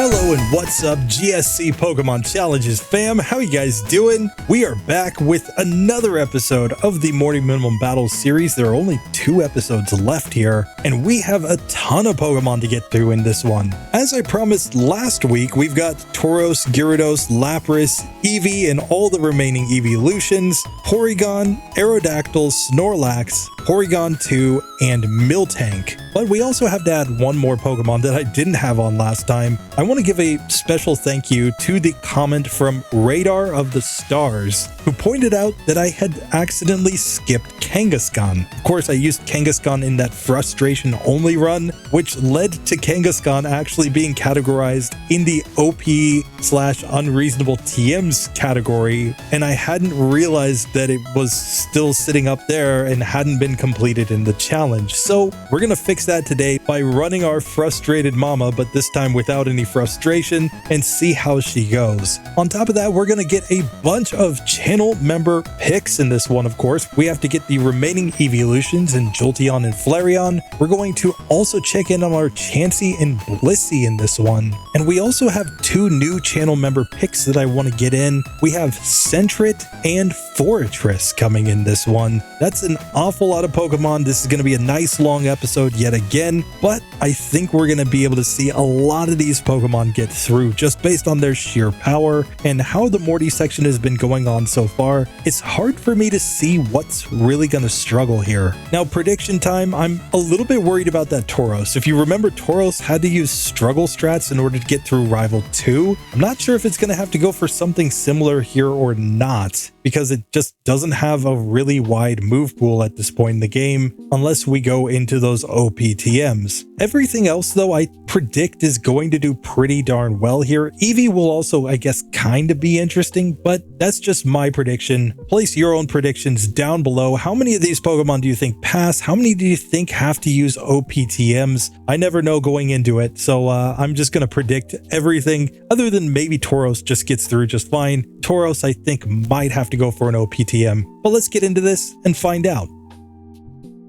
Hello and what's up, GSC Pokemon Challenges fam? How you guys doing? We are back with another episode of the Morning Minimum Battles series. There are only 2 episodes left here, and we have a ton of Pokemon to get through in this one. As I promised last week, we've got Tauros, Gyarados, Lapras, Eevee, and all the remaining evolutions, Porygon, Aerodactyl, Snorlax, Porygon 2, and Miltank. But we also have to add one more Pokemon that I didn't have on last time. I want to give a special thank you to the comment from Radar of the Stars, who pointed out that I had accidentally skipped Kangaskhan. Of course, I used Kangaskhan in that frustration only run, which led to Kangaskhan actually being categorized in the OP/unreasonable TMs category, and I hadn't realized that it was still sitting up there and hadn't been completed in the challenge. So we're gonna fix that today by running our frustrated mama, but this time without any frustration, and see how she goes. On top of that, we're gonna get a bunch of channel member picks in this one. Of course, we have to get the remaining evolutions in Jolteon and Flareon. We're going to also check in on our Chansey and Blissey in this one. And we also have 2 new channel member picks that I want to get in. We have Sentret and Forretress coming in this one. That's an awful lot of Pokemon. This is going to be a nice long episode yet again, but I think we're going to be able to see a lot of these Pokemon get through just based on their sheer power and how the Morty section has been going on so far. It's hard for me to see what's really going to struggle here. Now, prediction time, I'm a little bit worried about that Tauros. If you remember, Tauros had to use struggle strats in order to get through Rival 2. I'm not sure if it's going to have to go for something similar here or not, because it just doesn't have a really wide move pool at this point in the game, unless we go into those OPTMs. Everything else, though, I predict is going to do pretty darn well here. Eevee will also, I guess, kind of be interesting, but that's just my prediction. Place your own predictions down below. How many of these Pokemon do you think pass? How many do you think have to use OPTMs? I never know going into it, so I'm just going to predict everything, other than maybe Tauros just gets through just fine. Tauros, I think, might have to go for an OPTM, but let's get into this and find out.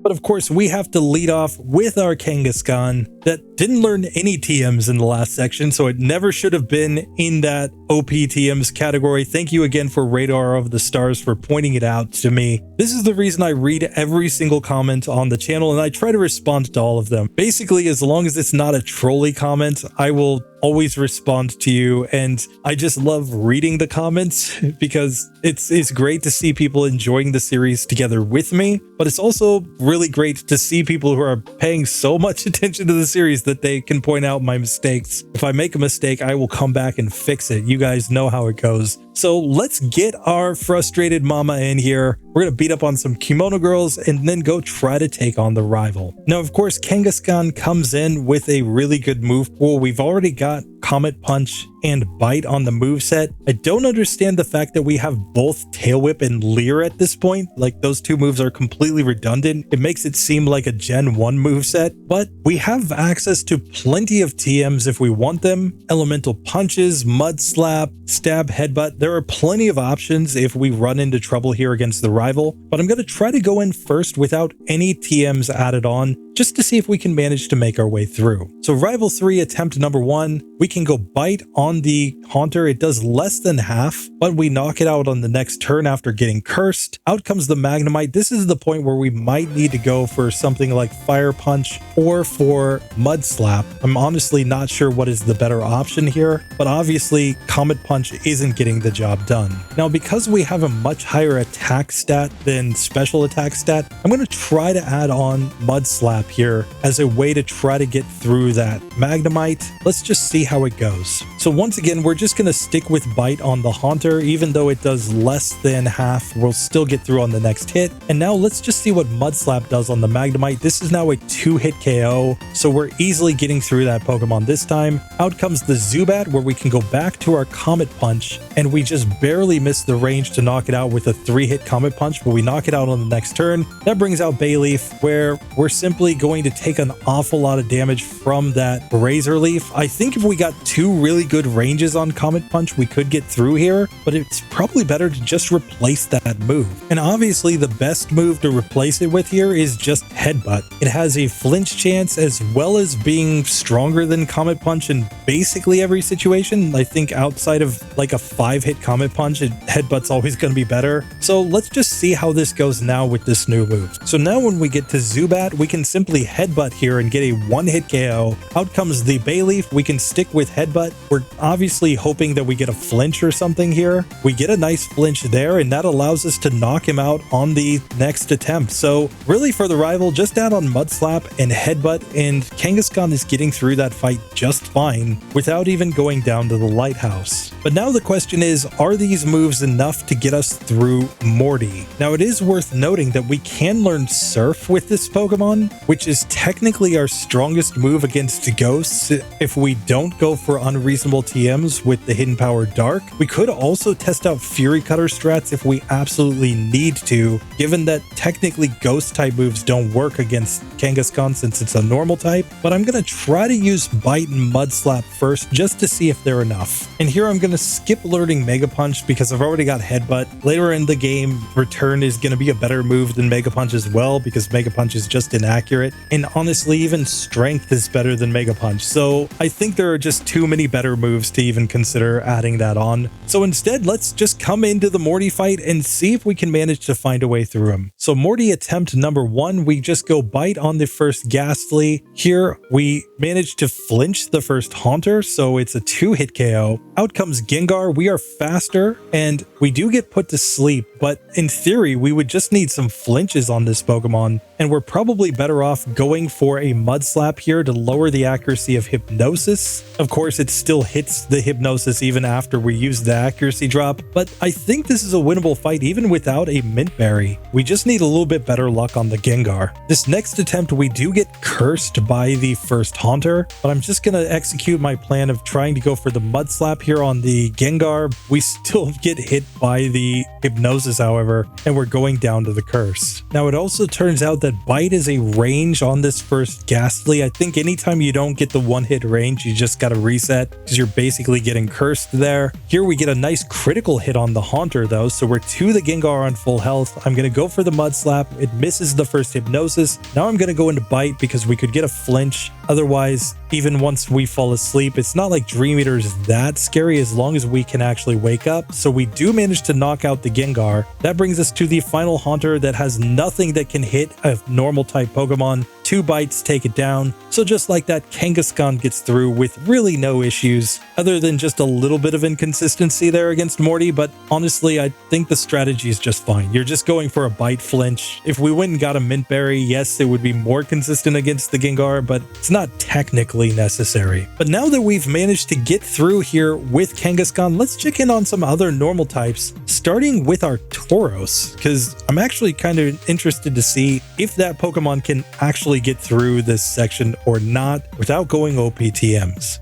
But of course, we have to lead off with our Kangaskhan that didn't learn any TMs in the last section, so it never should have been in that OPTMs category. Thank you again for Radar of the Stars for pointing it out to me. This is the reason I read every single comment on the channel, and I try to respond to all of them. Basically, as long as it's not a trolly comment, I will always respond to you, and I just love reading the comments because it's great to see people enjoying the series together with me, but it's also really great to see people who are paying so much attention to the series that they can point out my mistakes. If I make a mistake, I will come back and fix it. You guys know how it goes. So let's get our frustrated mama in here. We're going to beat up on some Kimono girls and then go try to take on the rival. Now, of course, Kangaskhan comes in with a really good move pool. We've already got Comet Punch and Bite on the moveset. I don't understand the fact that we have both Tail Whip and Leer at this point. Like, those 2 moves are completely redundant. It makes it seem like a Gen 1 moveset, but we have access to plenty of TMs if we want them. Elemental Punches, Mud Slap, Stab, Headbutt. There are plenty of options if we run into trouble here against the rival, but I'm going to try to go in first without any TMs added on, just to see if we can manage to make our way through. So Rival 3, attempt number 1, we can go Bite on the Haunter. It does less than half, but we knock it out on the next turn after getting cursed. Out comes the Magnemite. This is the point where we might need to go for something like Fire Punch or for Mud Slap. I'm honestly not sure what is the better option here, but obviously Comet Punch isn't getting the job done. Now, because we have a much higher attack stat than special attack stat, I'm going to try to add on Mud Slap here as a way to try to get through that Magnemite. Let's just see how it goes. So once again, we're just going to stick with Bite on the Haunter. Even though it does less than half, we'll still get through on the next hit. And now let's just see what Mud Slap does on the Magnemite. This is now a 2-hit KO, so we're easily getting through that Pokemon this time. Out comes the Zubat, where we can go back to our Comet Punch, and we just barely miss the range to knock it out with a 3-hit Comet Punch, but we knock it out on the next turn. That brings out Bayleaf, where we're simply going to take an awful lot of damage from that Razor Leaf. I think if we got two really good ranges on Comet Punch, we could get through here, but it's probably better to just replace that move. And obviously the best move to replace it with here is just Headbutt. It has a flinch chance as well as being stronger than Comet Punch in basically every situation. I think outside of like a 5-hit Comet Punch, Headbutt's always going to be better. So let's just see how this goes now with this new move. So now when we get to Zubat, we can simply Headbutt here and get a 1-hit KO. Out comes the Bayleaf. We can stick with Headbutt. We're obviously hoping that we get a flinch or something here. We get a nice flinch there, and that allows us to knock him out on the next attempt. So really for the rival, just add on Mud Slap and Headbutt, and Kangaskhan is getting through that fight just fine without even going down to the lighthouse. But now the question is, are these moves enough to get us through Morty? Now it is worth noting that we can learn Surf with this Pokemon, which is technically our strongest move against ghosts if we don't go for unreasonable TMs with the hidden power Dark. We could also test out Fury Cutter strats if we absolutely need to, given that technically ghost type moves don't work against Kangaskhan since it's a normal type, but I'm going to try to use Bite and Mud Slap first just to see if they're enough. And here I'm going to skip learning Mega Punch because I've already got Headbutt. Later in the game, Return is going to be a better move than Mega Punch as well because Mega Punch is just inaccurate. And honestly, even Strength is better than Mega Punch. So I think there are just too many better moves to even consider adding that on. So instead, let's just come into the Morty fight and see if we can manage to find a way through him. So Morty attempt number 1, we just go Bite on the first Ghastly. Here we manage to flinch the first Haunter, so it's a 2-hit KO. Out comes Gengar. We are faster and we do get put to sleep, but in theory we would just need some flinches on this Pokemon, and we're probably better off going for a Mud Slap here to lower the accuracy of Hypnosis. Of course, it still hits the Hypnosis even after we use the accuracy drop, but I think this is a winnable fight even without a Mint Berry. We just need a little bit better luck on the Gengar. This next attempt, we do get cursed by the first Haunter, but I'm just going to execute my plan of trying to go for the Mud Slap here on the Gengar. We still get hit by the Hypnosis, however, and we're going down to the curse. Now, it also turns out that Bite is a range on this first Ghastly. I think anytime you don't get the 1-hit range, you just got to reset because you're basically getting cursed there. Here we get a nice critical hit on the Haunter though, so we're to the Gengar on full health. I'm going to go for the Mud Slap. It misses the first Hypnosis. Now I'm going to go into Bite because we could get a flinch. Otherwise, even once we fall asleep, it's not like Dream Eater is that scary as long as we can actually wake up. So we do manage to knock out the Gengar. That brings us to the final Haunter that has nothing that can hit a normal type Pokemon. 2 bites take it down. So just like that, Kangaskhan gets through with really no issues, other than just a little bit of inconsistency there against Morty. But honestly, I think the strategy is just fine. You're just going for a Bite flinch. If we went and got a Mint Berry, yes, it would be more consistent against the Gengar, but it's not technically necessary. But now that we've managed to get through here with Kangaskhan, let's check in on some other normal types, starting with our Tauros, because I'm actually kind of interested to see if that Pokemon can actually get through this section or not without going OPTMs.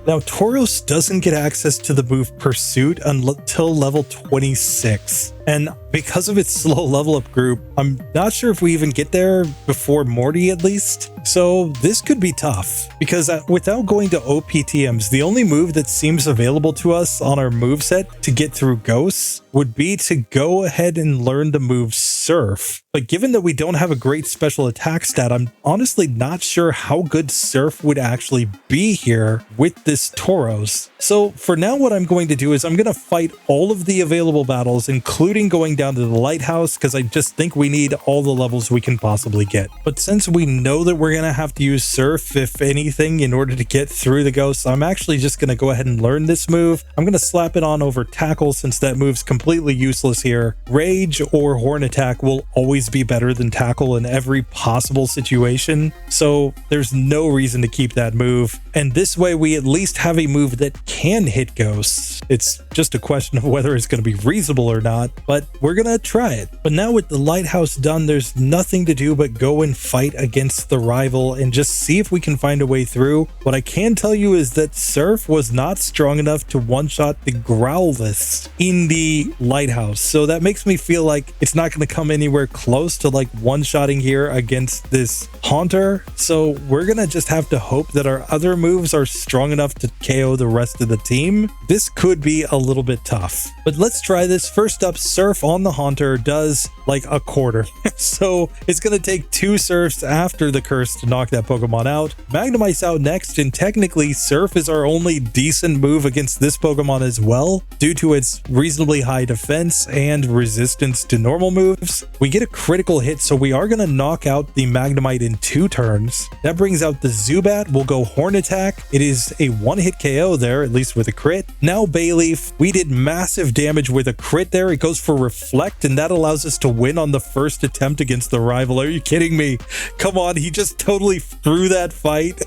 Now, Tauros doesn't get access to the move Pursuit until level 26. And because of its slow level up group, I'm not sure if we even get there before Morty at least. So this could be tough because without going to OPTMs, the only move that seems available to us on our moveset to get through Ghosts would be to go ahead and learn the move Surf. But given that we don't have a great special attack stat, I'm honestly not sure how good Surf would actually be here with this Tauros. So for now, what I'm going to do is I'm going to fight all of the available battles, including going down to the lighthouse, because I just think we need all the levels we can possibly get. But since we know that we're going to have to use Surf, if anything, in order to get through the Ghosts, I'm actually just going to go ahead and learn this move. I'm going to slap it on over Tackle since that move's completely useless here. Rage or Horn Attack will always be better than Tackle in every possible situation, so there's no reason to keep that move. And this way we at least have a move that can hit Ghosts. It's just a question of whether it's going to be reasonable or not, but we're gonna try it. But now with the lighthouse done, there's nothing to do but go and fight against the rival and just see if we can find a way through. What I can tell you is that Surf was not strong enough to one-shot the Growlithe in the lighthouse, so that makes me feel like it's not going to come come anywhere close to like one-shotting here against this Haunter. So we're gonna just have to hope that our other moves are strong enough to KO the rest of the team. This could be a little bit tough, but let's try this. First up, Surf on the Haunter does like a quarter. So it's gonna take 2 Surfs after the curse to knock that Pokemon out. Magnemite's out next, and technically Surf is our only decent move against this Pokemon as well, due to its reasonably high defense and resistance to normal moves. We get a critical hit, so we are gonna knock out the Magnemite in 2 turns. That brings out the Zubat. We'll go Horn Attack. It is a 1-hit KO there, at least with a crit. Now Bayleaf, we did massive damage with a crit there. It goes for Reflect, and that allows us to win on the first attempt against the rival. Are you kidding me? Come on, he just totally threw that fight.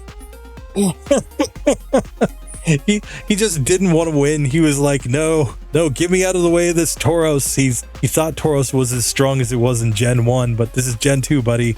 He just didn't want to win. He was like, no, get me out of the way of this Tauros. He thought Tauros was as strong as it was in Gen 1, but this is Gen 2, buddy.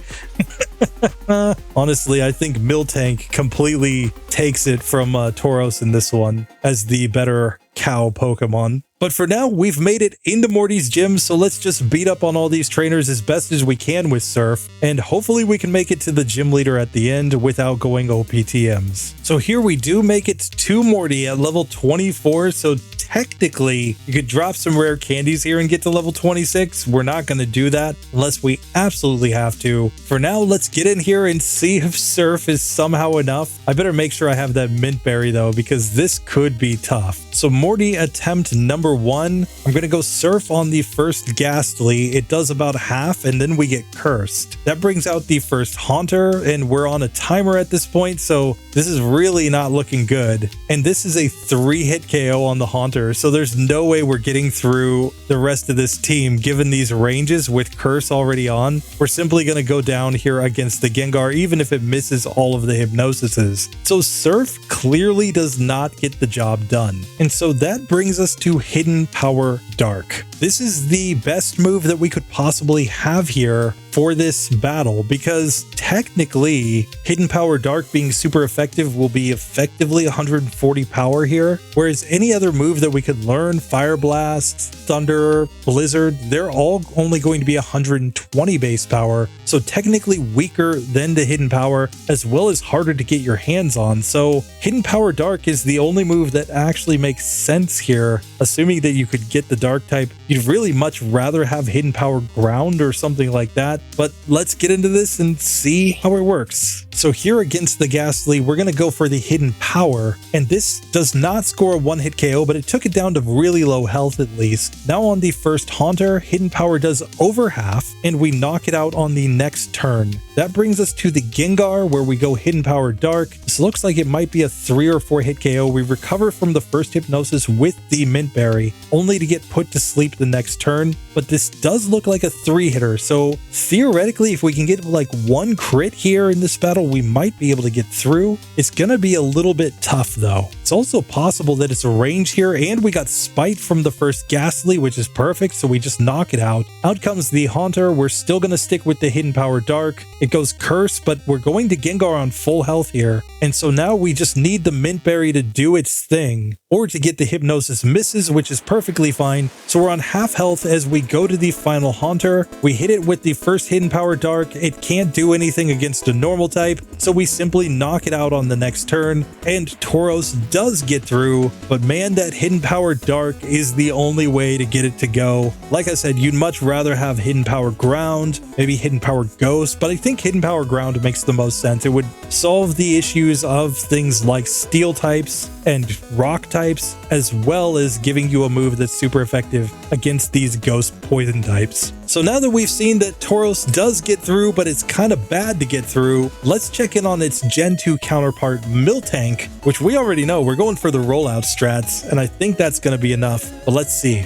Honestly, I think Miltank completely takes it from Tauros in this one as the better cow Pokemon. But for now, we've made it into Morty's gym, so let's just beat up on all these trainers as best as we can with Surf, and hopefully we can make it to the gym leader at the end without going OPTMs. So here we do make it to Morty at level 24, so technically you could drop some rare candies here and get to level 26. We're not going to do that unless we absolutely have to. For now, let's get in here and see if Surf is somehow enough. I better make sure I have that mint berry though, because this could be tough. So Morty attempt number 1, I'm going to go Surf on the first Ghastly. It does about half, and then we get Cursed. That brings out the first Haunter, and we're on a timer at this point, so this is really not looking good. And this is a 3-hit KO on the Haunter, so there's no way we're getting through the rest of this team given these ranges with Curse already on. We're simply going to go down here against the Gengar, even if it misses all of the Hypnosises. So Surf clearly does not get the job done. And so that brings us to Hidden Power Dark. This is the best move that we could possibly have here for this battle, because technically Hidden Power Dark being super effective will be effectively 140 power here, whereas any other move that we could learn, Fire Blast, Thunder, Blizzard, they're all only going to be 120 base power, so technically weaker than the Hidden Power, as well as harder to get your hands on. So Hidden Power Dark is the only move that actually makes sense here, assuming that you could get the Dark type. You'd really much rather have Hidden Power Ground or something like that, but let's get into this and see how it works. So here against the Ghastly, we're going to go for the Hidden Power, and this does not score a 1-hit KO, but it took it down to really low health at least. Now on the first Haunter, Hidden Power does over half, and we knock it out on the next turn. That brings us to the Gengar, where we go Hidden Power Dark. This looks like it might be a 3 or 4 hit KO. We recover from the first Hypnosis with the Mint Berry, only to get put to sleep the next turn, but this does look like a 3-hitter, so theoretically if we can get like 1 crit here in this battle, we might be able to get through. It's gonna be a little bit tough though. It's also possible that it's a range here, and we got Spite from the first Ghastly, which is perfect, so we just knock it out. Out comes the Haunter. We're still gonna stick with the Hidden Power Dark. It goes Curse, but we're going to Gengar on full health here, and so now we just need the Mint Berry to do its thing, or to get the Hypnosis misses, which is perfectly fine. So we're on half health as we go to the final Haunter. We hit it with the first Hidden Power Dark. It can't do anything against a normal type, so we simply knock it out on the next turn, and Tauros does get through, but man, that Hidden Power Dark is the only way to get it to go. Like I said, you'd much rather have Hidden Power Ground, maybe Hidden Power Ghost, but I think Hidden Power Ground makes the most sense. It would solve the issues of things like Steel types and Rock types, as well as giving you a move that's super effective against these Ghost Poison types. So now that we've seen that Tauros does get through, but it's kind of bad to get through, let's check in on its Gen 2 counterpart, Miltank, which we already know. We're going for the rollout strats, and I think that's going to be enough, but let's see.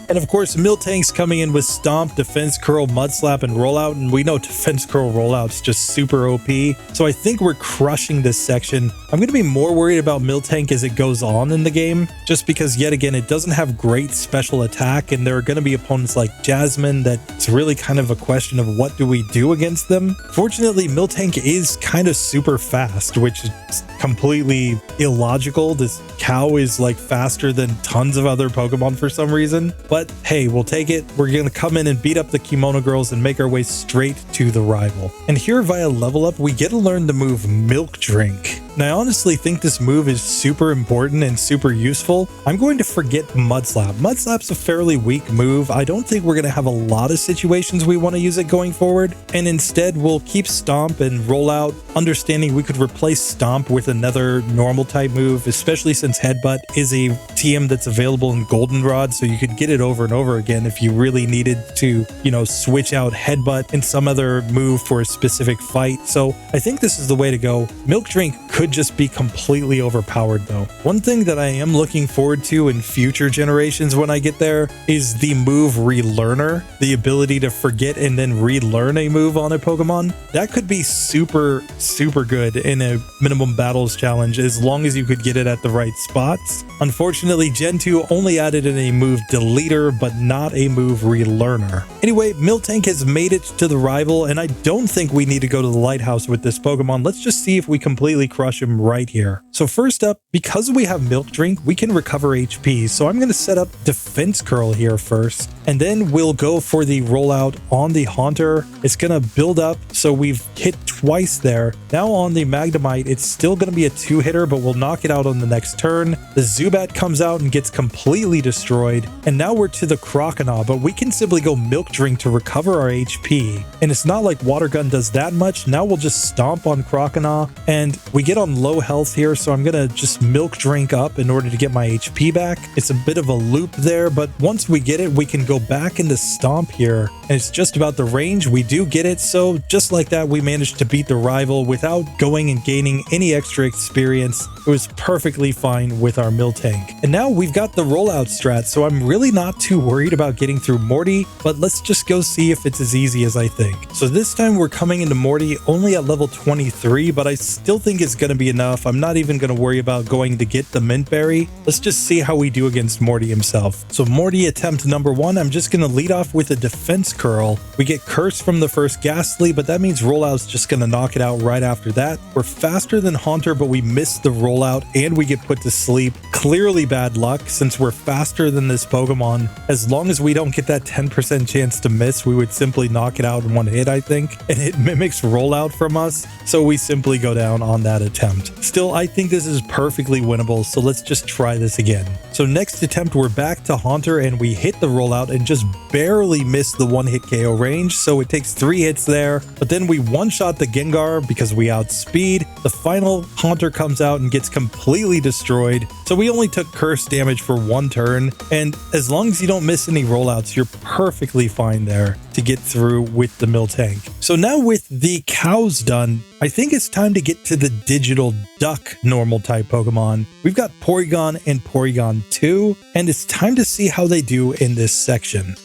And of course, Miltank's coming in with Stomp, Defense Curl, Mud Slap, and Rollout, and we know Defense Curl Rollout's just super OP, so I think we're crushing this section. I'm going to be more worried about Miltank as it goes on in the game, just because yet again, it doesn't have great special attack, and there are going to be opponents like Jasmine that it's really kind of a question of what do we do against them. Fortunately, Miltank is kind of super fast, which is completely illogical. This cow is like faster than tons of other Pokemon for some reason, but but hey, we'll take it. We're gonna come in and beat up the Kimono Girls and make our way straight to the rival. And here via level up, we get to learn the move Milk Drink. And I honestly think this move is super important and super useful. I'm going to forget Mud Slap. Mud Slap's a fairly weak move. I don't think we're going to have a lot of situations we want to use it going forward. And instead, we'll keep Stomp and Rollout, understanding we could replace Stomp with another normal type move, especially since Headbutt is a TM that's available in Goldenrod, so you could get it over and over again if you really needed to, you know, switch out Headbutt and some other move for a specific fight. So I think this is the way to go. Milk Drink could just be completely overpowered though. One thing that I am looking forward to in future generations when I get there is the move Relearner, the ability to forget and then relearn a move on a Pokemon. That could be super good in a minimum battles challenge as long as you could get it at the right spots. Unfortunately, Gen 2 only added in a move Deleter, but not a move Relearner. Anyway, Miltank has made it to the rival, and I don't think we need to go to the lighthouse with this Pokemon. Let's just see if we completely crush him right here. So first up, because we have Milk Drink, we can recover HP. So I'm going to set up Defense Curl here first, and then we'll go for the Rollout on the Haunter. It's going to build up, so we've hit twice there. Now on the Magnemite, it's still going to be a 2-hitter, but we'll knock it out on the next turn. The Zubat comes out and gets completely destroyed, and now we're to the Croconaw, but we can simply go Milk Drink to recover our HP. And it's not like Water Gun does that much. Now we'll just Stomp on Croconaw, and we get on low health here, so I'm going to just Milk Drink up in order to get my HP back. It's a bit of a loop there, but once we get it, we can go back into Stomp here, and it's just about the range. We do get it, so just like that, we managed to beat the rival without going and gaining any extra experience. It was perfectly fine with our Miltank. And now we've got the Rollout strat, so I'm really not too worried about getting through Morty, but let's just go see if it's as easy as I think. So this time we're coming into Morty only at level 23, but I still think it's going to be enough. I'm not even going to worry about going to get the Mint Berry. Let's just see how we do against Morty himself. So Morty attempt number 1, I'm just going to lead off with a Defense Curl. We get Curse from the first Ghastly, but that means Rollout's just going to knock it out right after that. We're faster than Haunter, but we miss the Rollout and we get put to sleep. Clearly bad luck since we're faster than this Pokemon. As long as we don't get that 10% chance to miss, we would simply knock it out in one hit, I think. And it mimics Rollout from us, so we simply go down on that attempt. Still, I think this is perfectly winnable, so let's just try this again. So next attempt, we're back to Haunter and we hit the Rollout and just barely miss the 1-hit KO range, so it takes 3 hits there. But then we one-shot the Gengar because we outspeed. The final Haunter comes out and gets completely destroyed, so we only took Curse damage for 1 turn, and as long as you don't miss any Rollouts, you're perfectly fine there to get through with the Miltank. So now with the cows done, I think it's time to get to the digital duck normal type Pokemon. We've got Porygon and Porygon 2, and it's time to see how they do in this section.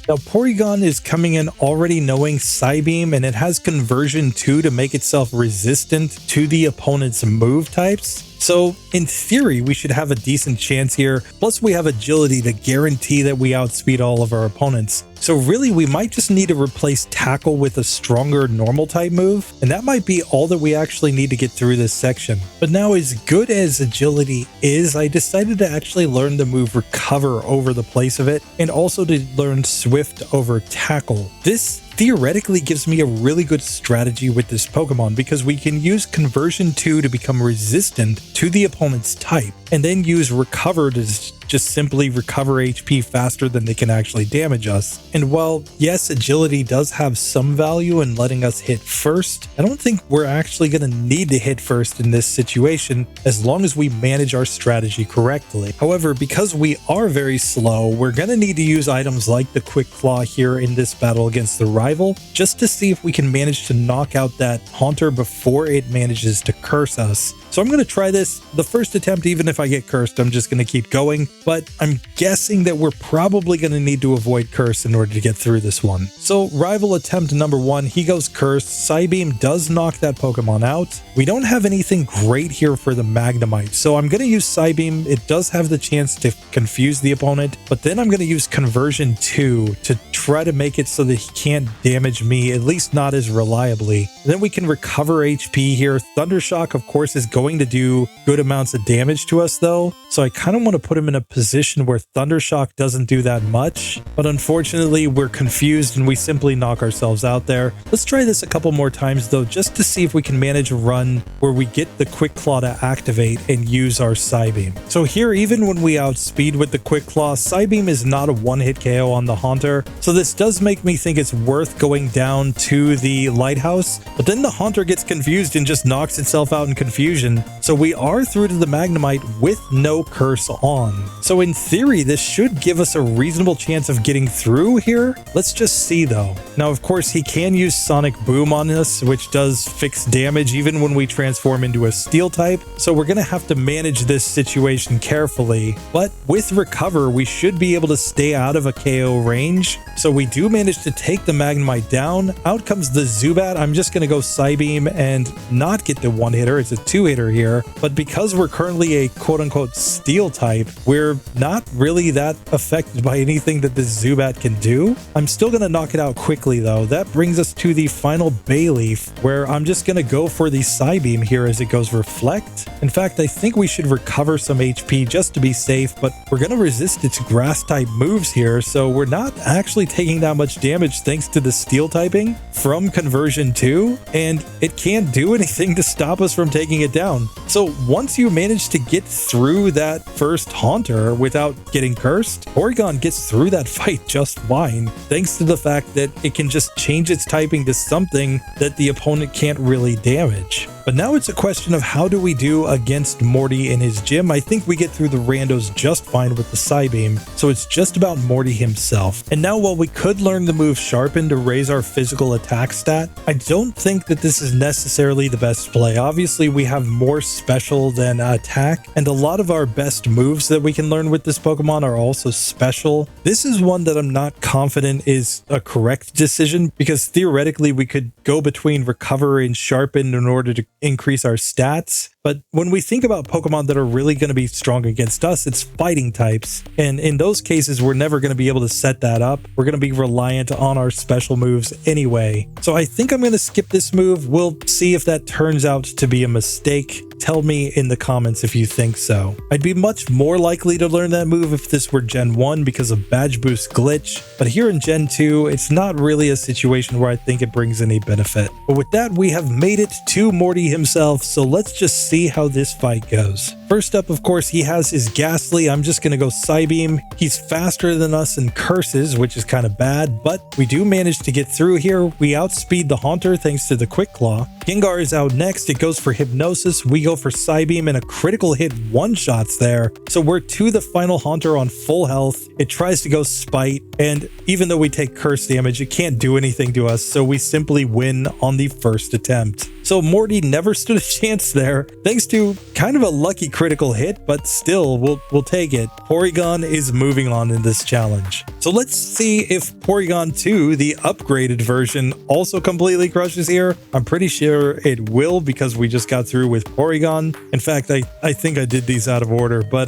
Now, Porygon is coming in already knowing Psybeam, and it has Conversion 2 to make itself resistant to the opponent's move types. So in theory, we should have a decent chance here. Plus we have Agility to guarantee that we outspeed all of our opponents. So really, we might just need to replace Tackle with a stronger normal type move, and that might be all that we actually need to get through this section. But now, as good as Agility is, I decided to actually learn the move Recover over the place of it, and also to learn Swift over Tackle. This theoretically gives me a really good strategy with this Pokemon because we can use Conversion 2 to become resistant to the opponent's type, and then use Recover to just simply recover HP faster than they can actually damage us. And while yes, Agility does have some value in letting us hit first, I don't think we're actually going to need to hit first in this situation as long as we manage our strategy correctly. However, because we are very slow, we're going to need to use items like the Quick Claw here in this battle against the rival, just to see if we can manage to knock out that Haunter before it manages to curse us. So I'm going to try this. The first attempt, even if I get cursed, I'm just going to keep going, but I'm guessing that we're probably going to need to avoid curse in order to get through this one. So rival attempt number 1, he goes cursed. Psybeam does knock that Pokemon out. We don't have anything great here for the Magnemite, so I'm going to use Psybeam. It does have the chance to confuse the opponent, but then I'm going to use Conversion 2 to try to make it so that he can't damage me, at least not as reliably. Then we can recover HP here. Thundershock, of course, is going to do good amounts of damage to us though, so so I kind of want to put him in a position where Thundershock doesn't do that much, but unfortunately we're confused and we simply knock ourselves out there. Let's try this a couple more times though, just to see if we can manage a run where we get the Quick Claw to activate and use our Psybeam. So here, even when we outspeed with the Quick Claw, Psybeam is not a one-hit KO on the Haunter, so this does make me think it's worth going down to the Lighthouse, but then the Haunter gets confused and just knocks itself out in confusion, so we are through to the Magnemite with no curse on. So in theory, this should give us a reasonable chance of getting through here. Let's just see though. Now, of course, he can use Sonic Boom on us, which does fix damage even when we transform into a Steel type, so we're going to have to manage this situation carefully, but with Recover, we should be able to stay out of a KO range. So we do manage to take the Magnemite down. Out comes the Zubat. I'm just going to go Psybeam and not get the one-hitter. It's a two-hitter here, but because we're currently a quote-unquote Steel type, we're not really that affected by anything that this Zubat can do. I'm still going to knock it out quickly though. That brings us to the final Bayleaf, where I'm just going to go for the Psybeam here as it goes Reflect. In fact, I think we should recover some HP just to be safe, but we're going to resist its grass type moves here, so we're not actually taking that much damage thanks to the Steel typing from conversion 2, and it can't do anything to stop us from taking it down. So once you manage to get through that first Haunter without getting cursed, Porygon gets through that fight just fine, thanks to the fact that it can just change its typing to something that the opponent can't really damage. But now it's a question of how do we do against Morty in his gym. I think we get through the randos just fine with the Psybeam, so it's just about Morty himself. And now while we could learn the move Sharpen to raise our physical attack stat, I don't think that this is necessarily the best play. Obviously we have more special than attack, and a lot of our best moves that we can learn with this Pokemon are also special. This is one that I'm not confident is a correct decision, because theoretically we could go between Recover and Sharpen in order to increase our stats. But when we think about Pokemon that are really going to be strong against us, it's fighting types. And in those cases, we're never going to be able to set that up. We're going to be reliant on our special moves anyway. So I think I'm going to skip this move. We'll see if that turns out to be a mistake. Tell me in the comments if you think so. I'd be much more likely to learn that move if this were Gen 1 because of Badge Boost glitch, but here in Gen 2, it's not really a situation where I think it brings any benefit. But with that, we have made it to Morty himself, so let's just see how this fight goes. First up, of course, he has his Ghastly. I'm just going to go Psybeam. He's faster than us in curses, which is kind of bad, but we do manage to get through here. We outspeed the Haunter thanks to the Quick Claw. Gengar is out next. It goes for Hypnosis. We go for Psybeam, and a critical hit one-shots there. So we're to the final Haunter on full health. It tries to go Spite, and even though we take curse damage, it can't do anything to us, so we simply win on the first attempt. So Morty never stood a chance there, thanks to kind of a lucky critical hit, but still, we'll take it. Porygon is moving on in this challenge. So let's see if Porygon 2, the upgraded version, also completely crushes here. I'm pretty sure it will because we just got through with Porygon. In fact, I think I did these out of order, but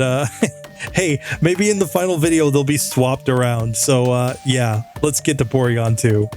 hey, maybe in the final video they'll be swapped around. So yeah, let's get to Porygon 2.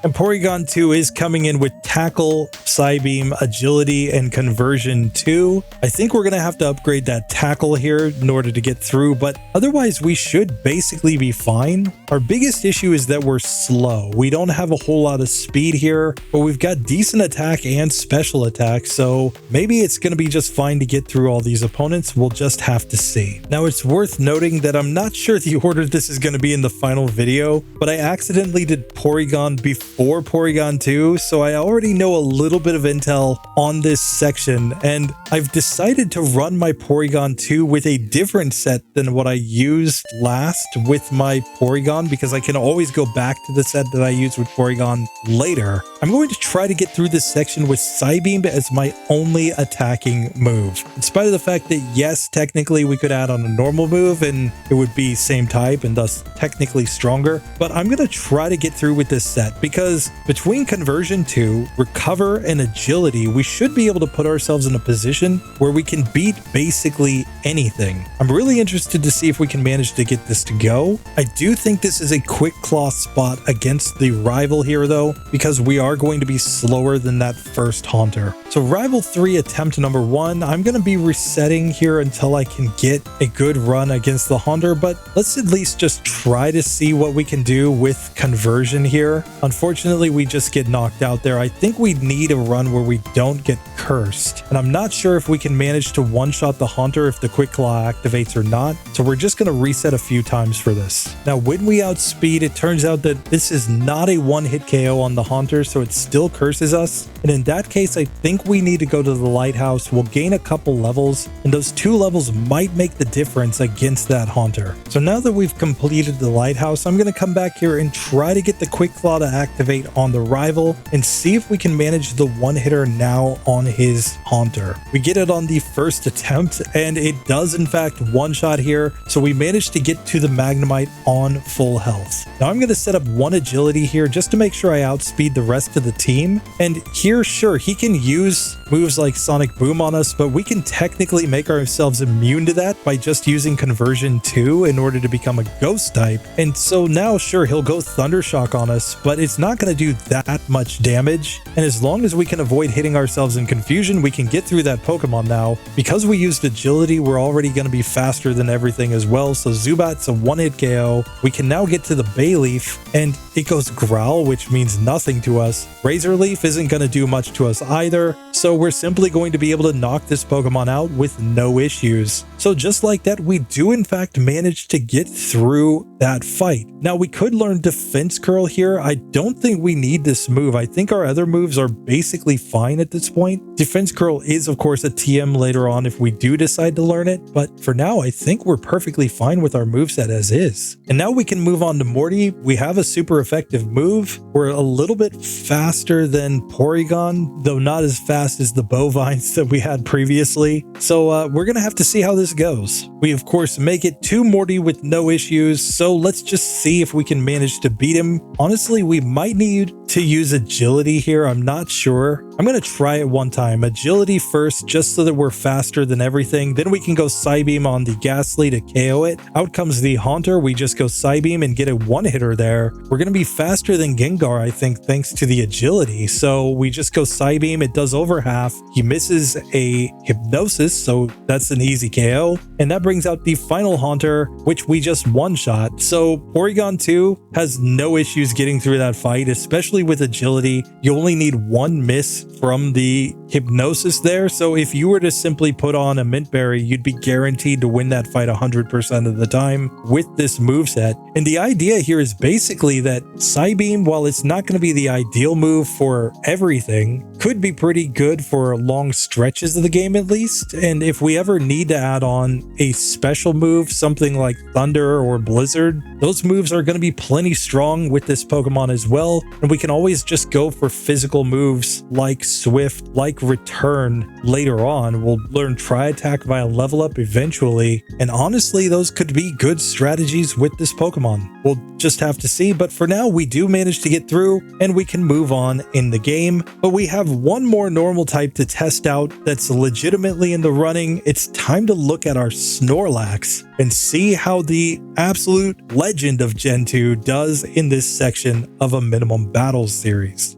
And Porygon 2 is coming in with Tackle, Psybeam, Agility, and Conversion 2. I think we're going to have to upgrade that Tackle here in order to get through, but otherwise we should basically be fine. Our biggest issue is that we're slow. We don't have a whole lot of speed here, but we've got decent attack and special attack, so maybe it's going to be just fine to get through all these opponents. We'll just have to see. Now, it's worth noting that I'm not sure the order this is going to be in the final video, but I accidentally did Porygon before Porygon 2, so I already know a little bit of intel on this section, and I've decided to run my Porygon 2 with a different set than what I used last with my Porygon, because I can always go back to the set that I used with Porygon later. I'm going to try to get through this section with Psybeam as my only attacking move. In spite of the fact that yes, technically we could add on a normal move and it would be same type and thus technically stronger, but I'm going to try to get through with this set because because between Conversion 2, Recover, and Agility, we should be able to put ourselves in a position where we can beat basically anything. I'm really interested to see if we can manage to get this to go. I do think this is a quick claw spot against the rival here though, because we are going to be slower than that first Haunter. So Rival 3 attempt number 1, I'm going to be resetting here until I can get a good run against the Haunter, but let's at least just try to see what we can do with Conversion here. Unfortunately, we just get knocked out there. I think we need a run where we don't get cursed, and I'm not sure if we can manage to one-shot the Haunter if the Quick Claw activates or not, so we're just going to reset a few times for this. Now, when we outspeed, it turns out that this is not a one-hit KO on the Haunter, so it still curses us, and in that case, I think we need to go to the Lighthouse. We'll gain a couple levels, and those 2 levels might make the difference against that Haunter. So now that we've completed the Lighthouse, I'm going to come back here and try to get the Quick Claw to activate on the rival and see if we can manage the one-hitter now on his Haunter. We get it on the first attempt, and it does in fact one-shot here, so we managed to get to the Magnemite on full health. Now I'm going to set up 1 agility here just to make sure I outspeed the rest of the team, and here, sure, he can use moves like Sonic Boom on us, but we can technically make ourselves immune to that by just using Conversion 2 in order to become a Ghost type. And so now, sure, he'll go Thunder Shock on us, but it's not going to do that much damage. And as long as we can avoid hitting ourselves in confusion, we can get through that Pokemon now. Because we used Agility, we're already going to be faster than everything as well. So Zubat's a one-hit KO. We can now get to the Bayleaf, and it goes Growl, which means nothing to us. Razor Leaf isn't going to do much to us either, so we're simply going to be able to knock this Pokemon out with no issues. So just like that, we do in fact manage to get through that fight. Now we could learn Defense Curl here. I don't think we need this move. I think our other moves are basically fine at this point. Defense Curl is of course a TM later on if we do decide to learn it, but for now I think we're perfectly fine with our moveset as is. And now we can move on to Morty. We have a super effective move. We're a little bit faster than Porygon, though not as fast as the Bovines that we had previously. So we're gonna have to see how this goes. We of course make it to Morty with no issues, so let's just see if we can manage to beat him. Honestly, we might need to use Agility here. I'm not sure. I'm going to try it one time. Agility first, just so that we're faster than everything. Then we can go Psybeam on the Ghastly to KO it. Out comes the Haunter. We just go Psybeam and get a one-hitter there. We're going to be faster than Gengar, I think, thanks to the Agility. So we just go Psybeam. It does over half. He misses a Hypnosis, so that's an easy KO. And that brings out the final Haunter, which we just one-shot. So Porygon 2 has no issues getting through that fight, especially with Agility. You only need 1 miss from the Hypnosis there, so if you were to simply put on a Mint Berry, you'd be guaranteed to win that fight 100% of the time with this moveset. And the idea here is basically that Psybeam, while it's not going to be the ideal move for everything, could be pretty good for long stretches of the game at least. And if we ever need to add on a special move, something like Thunder or Blizzard, those moves are going to be plenty strong with this Pokemon as well. And we can always just go for physical moves like Swift, like Return later on. We'll learn Tri-Attack via level up eventually. And honestly, those could be good strategies with this Pokemon. We'll just have to see, but for now we do manage to get through and we can move on in the game. But we have one more normal type to test out that's legitimately in the running. It's time to look at our Snorlax and see how the absolute legend of Gen 2 does in this section of a Minimum Battles series.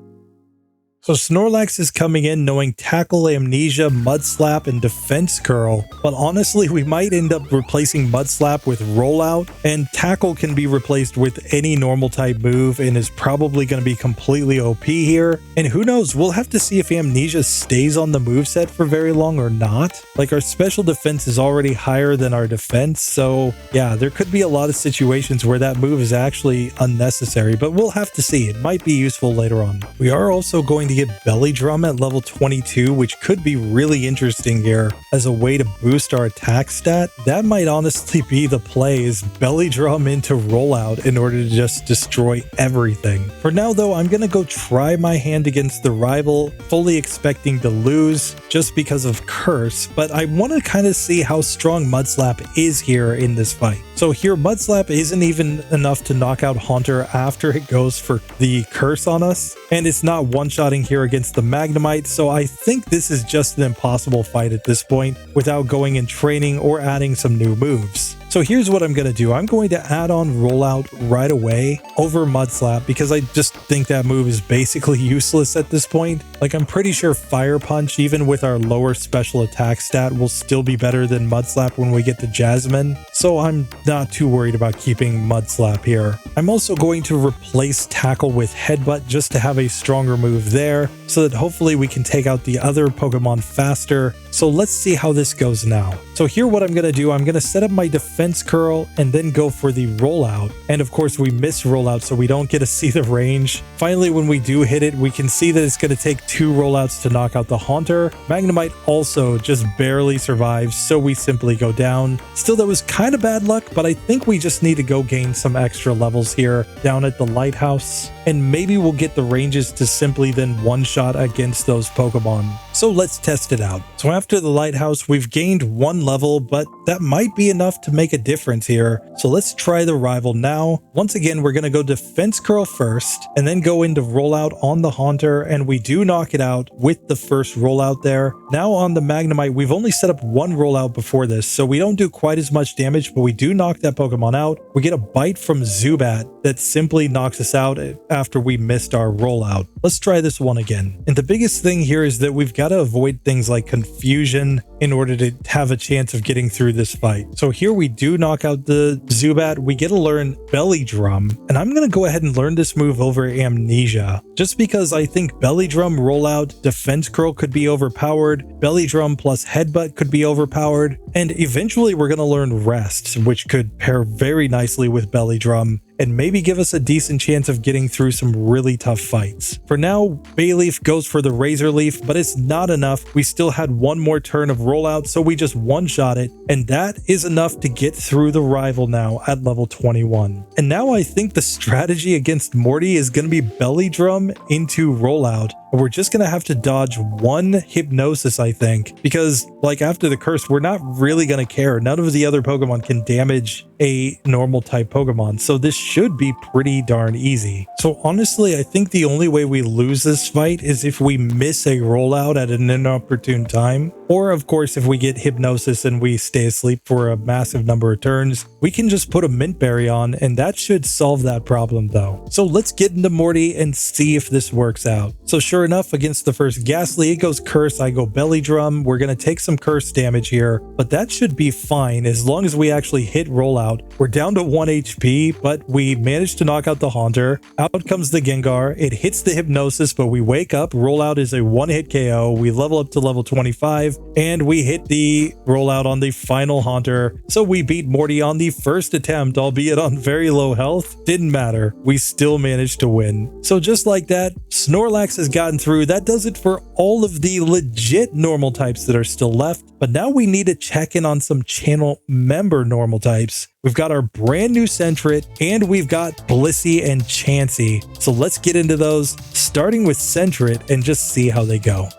So Snorlax is coming in knowing Tackle, Amnesia, Mud Slap, and Defense Curl, but honestly we might end up replacing Mud Slap with Rollout, and Tackle can be replaced with any normal type move and is probably going to be completely OP here. And who knows, we'll have to see if Amnesia stays on the moveset for very long or not. Like, our special defense is already higher than our defense, so yeah, there could be a lot of situations where that move is actually unnecessary, but we'll have to see. It might be useful later on. We are also going to get Belly Drum at level 22, which could be really interesting here as a way to boost our attack stat. That might honestly be the play, is Belly Drum into Rollout in order to just destroy everything. For now though, I'm gonna go try my hand against the rival, fully expecting to lose just because of Curse, but I want to kind of see how strong Mudslap is here in this fight. So here Mudslap isn't even enough to knock out Haunter after it goes for the Curse on us, and it's not one-shotting here against the Magnemite, so I think this is just an impossible fight at this point without going in training or adding some new moves. So here's what I'm going to do. I'm going to add on Rollout right away over Mudslap because I just think that move is basically useless at this point. Like, I'm pretty sure Fire Punch, even with our lower special attack stat, will still be better than Mudslap when we get to Jasmine. So I'm not too worried about keeping Mudslap here. I'm also going to replace Tackle with Headbutt just to have a stronger move there so that hopefully we can take out the other Pokemon faster. So let's see how this goes now. So here what I'm going to do, I'm going to set up my Defense Curl and then go for the Rollout. And of course we miss Rollout so we don't get to see the range. Finally, when we do hit it, we can see that it's going to take 2 Rollouts to knock out the Haunter. Magnemite also just barely survives, so we simply go down. Still, that was kind of bad luck, but I think we just need to go gain some extra levels here down at the Lighthouse. And maybe we'll get the ranges to simply then one-shot against those Pokemon. So let's test it out. So after the Lighthouse, we've gained 1 level, but that might be enough to make a difference here. So let's try the rival now. Once again, we're going to go Defense Curl first, and then go into Rollout on the Haunter, and we do knock it out with the first Rollout there. Now on the Magnemite, we've only set up 1 Rollout before this, so we don't do quite as much damage, but we do knock that Pokemon out. We get a bite from Zubat that simply knocks us out after we missed our Rollout. Let's try this one again. And the biggest thing here is that we've got to avoid things like confusion in order to have a chance of getting through this fight. So here we do knock out the Zubat. We get to learn Belly Drum, and I'm going to go ahead and learn this move over Amnesia, just because I think Belly Drum, Rollout, Defense Curl could be overpowered, Belly Drum plus Headbutt could be overpowered, and eventually we're going to learn Rest, which could pair very nicely with Belly Drum and maybe give us a decent chance of getting through some really tough fights. For now, Bayleaf goes for the Razor Leaf, but it's not enough. We still had 1 more turn of Rollout, so we just one-shot it, and that is enough to get through the rival now at level 21. And now I think the strategy against Morty is going to be Belly Drum into Rollout. We're just going to have to dodge 1 Hypnosis, I think, because like after the Curse, we're not really going to care. None of the other Pokemon can damage a normal type Pokemon, so this should be pretty darn easy. So honestly, I think the only way we lose this fight is if we miss a Rollout at an inopportune time, or of course if we get Hypnosis and we stay asleep for a massive number of turns. We can just put a Mint Berry on, and that should solve that problem though. So let's get into Morty and see if this works out. So sure enough, against the first Ghastly, it goes Curse, I go Belly Drum. We're going to take some Curse damage here, but that should be fine as long as we actually hit Rollout. We're down to 1 HP, but we managed to knock out the Haunter. Out comes the Gengar. It hits the Hypnosis, but we wake up. Rollout is a 1-hit KO. We level up to level 25, and we hit the Rollout on the final Haunter. So we beat Morty on the first attempt, albeit on very low health. Didn't matter. We still managed to win. So just like that, Snorlax has gotten through. That does it for all of the legit normal types that are still left. But now we need to check in on some channel member normal types. We've got our brand new Sentret, and we've got Blissey and Chansey. So let's get into those, starting with Sentret and just see how they go.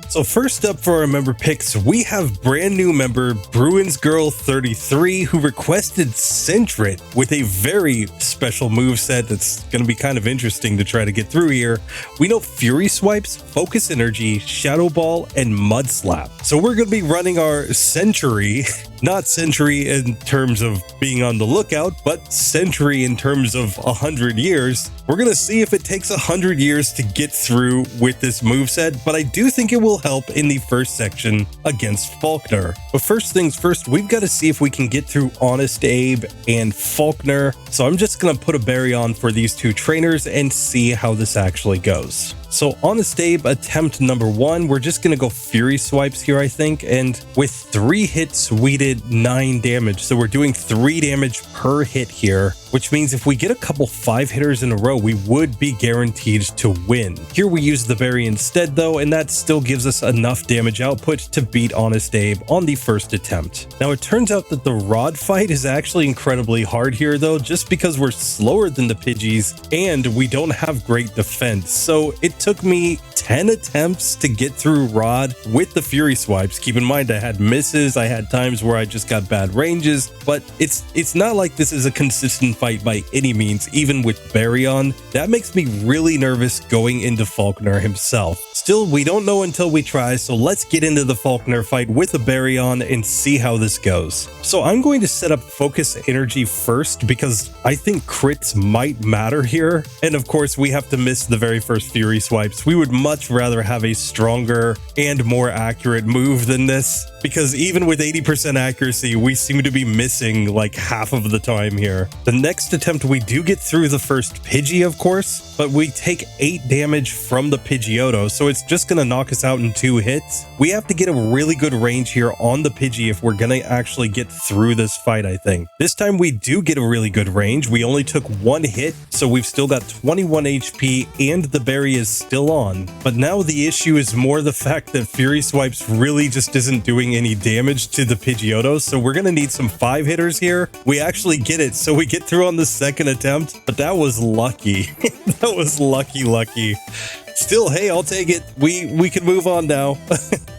So first up for our member picks, we have brand new member Bruins Girl 33 who requested Sentret with a very special moveset that's going to be kind of interesting to try to get through here. We know Fury Swipes, Focus Energy, Shadow Ball, and Mud Slap. So we're going to be running our Century, not Century in terms of being on the lookout, but Century in terms of 100 years. We're going to see if it takes 100 years to get through with this moveset, but I do think it will help in the first section against Falkner. But first things first, we've got to see if we can get through Honest Abe and Falkner. So I'm just going to put a berry on for these 2 trainers and see how this actually goes. So Honest Abe, attempt number 1, we're just going to go Fury Swipes here, I think. And with 3 hits, we did 9 damage. So we're doing 3 damage per hit here. which means if we get a couple 5-hitters in a row, we would be guaranteed to win. Here we use the berry instead though, and that still gives us enough damage output to beat Honest Abe on the first attempt. Now it turns out that the rod fight is actually incredibly hard here though, just because we're slower than the Pidgeys and we don't have great defense. So it took me 10 attempts to get through Rod with the Fury Swipes. Keep in mind I had misses, I had times where I just got bad ranges, but it's not like this is a consistent fight by any means, even with Vaporeon. That makes me really nervous going into Falkner himself. Still, we don't know until we try, so let's get into the Falkner fight with a Vaporeon and see how this goes. So I'm going to set up Focus Energy first because I think crits might matter here, and of course we have to miss the very first Fury Swipes. We would much rather have a stronger and more accurate move than this, because even with 80% accuracy, we seem to be missing like half of the time here. The next attempt, we do get through the first Pidgey, of course, but we take 8 damage from the Pidgeotto, so it's just going to knock us out in 2 hits. We have to get a really good range here on the Pidgey if we're going to actually get through this fight, I think. This time we do get a really good range. We only took 1 hit, so we've still got 21 HP and the berry is still on. But now the issue is more the fact that Fury Swipes really just isn't doing any damage to the Pidgeotto, so we're going to need some 5-hitters here. We actually get it, so we get through on the second attempt, but that was lucky. That was lucky. Still, hey, I'll take it. We can move on now.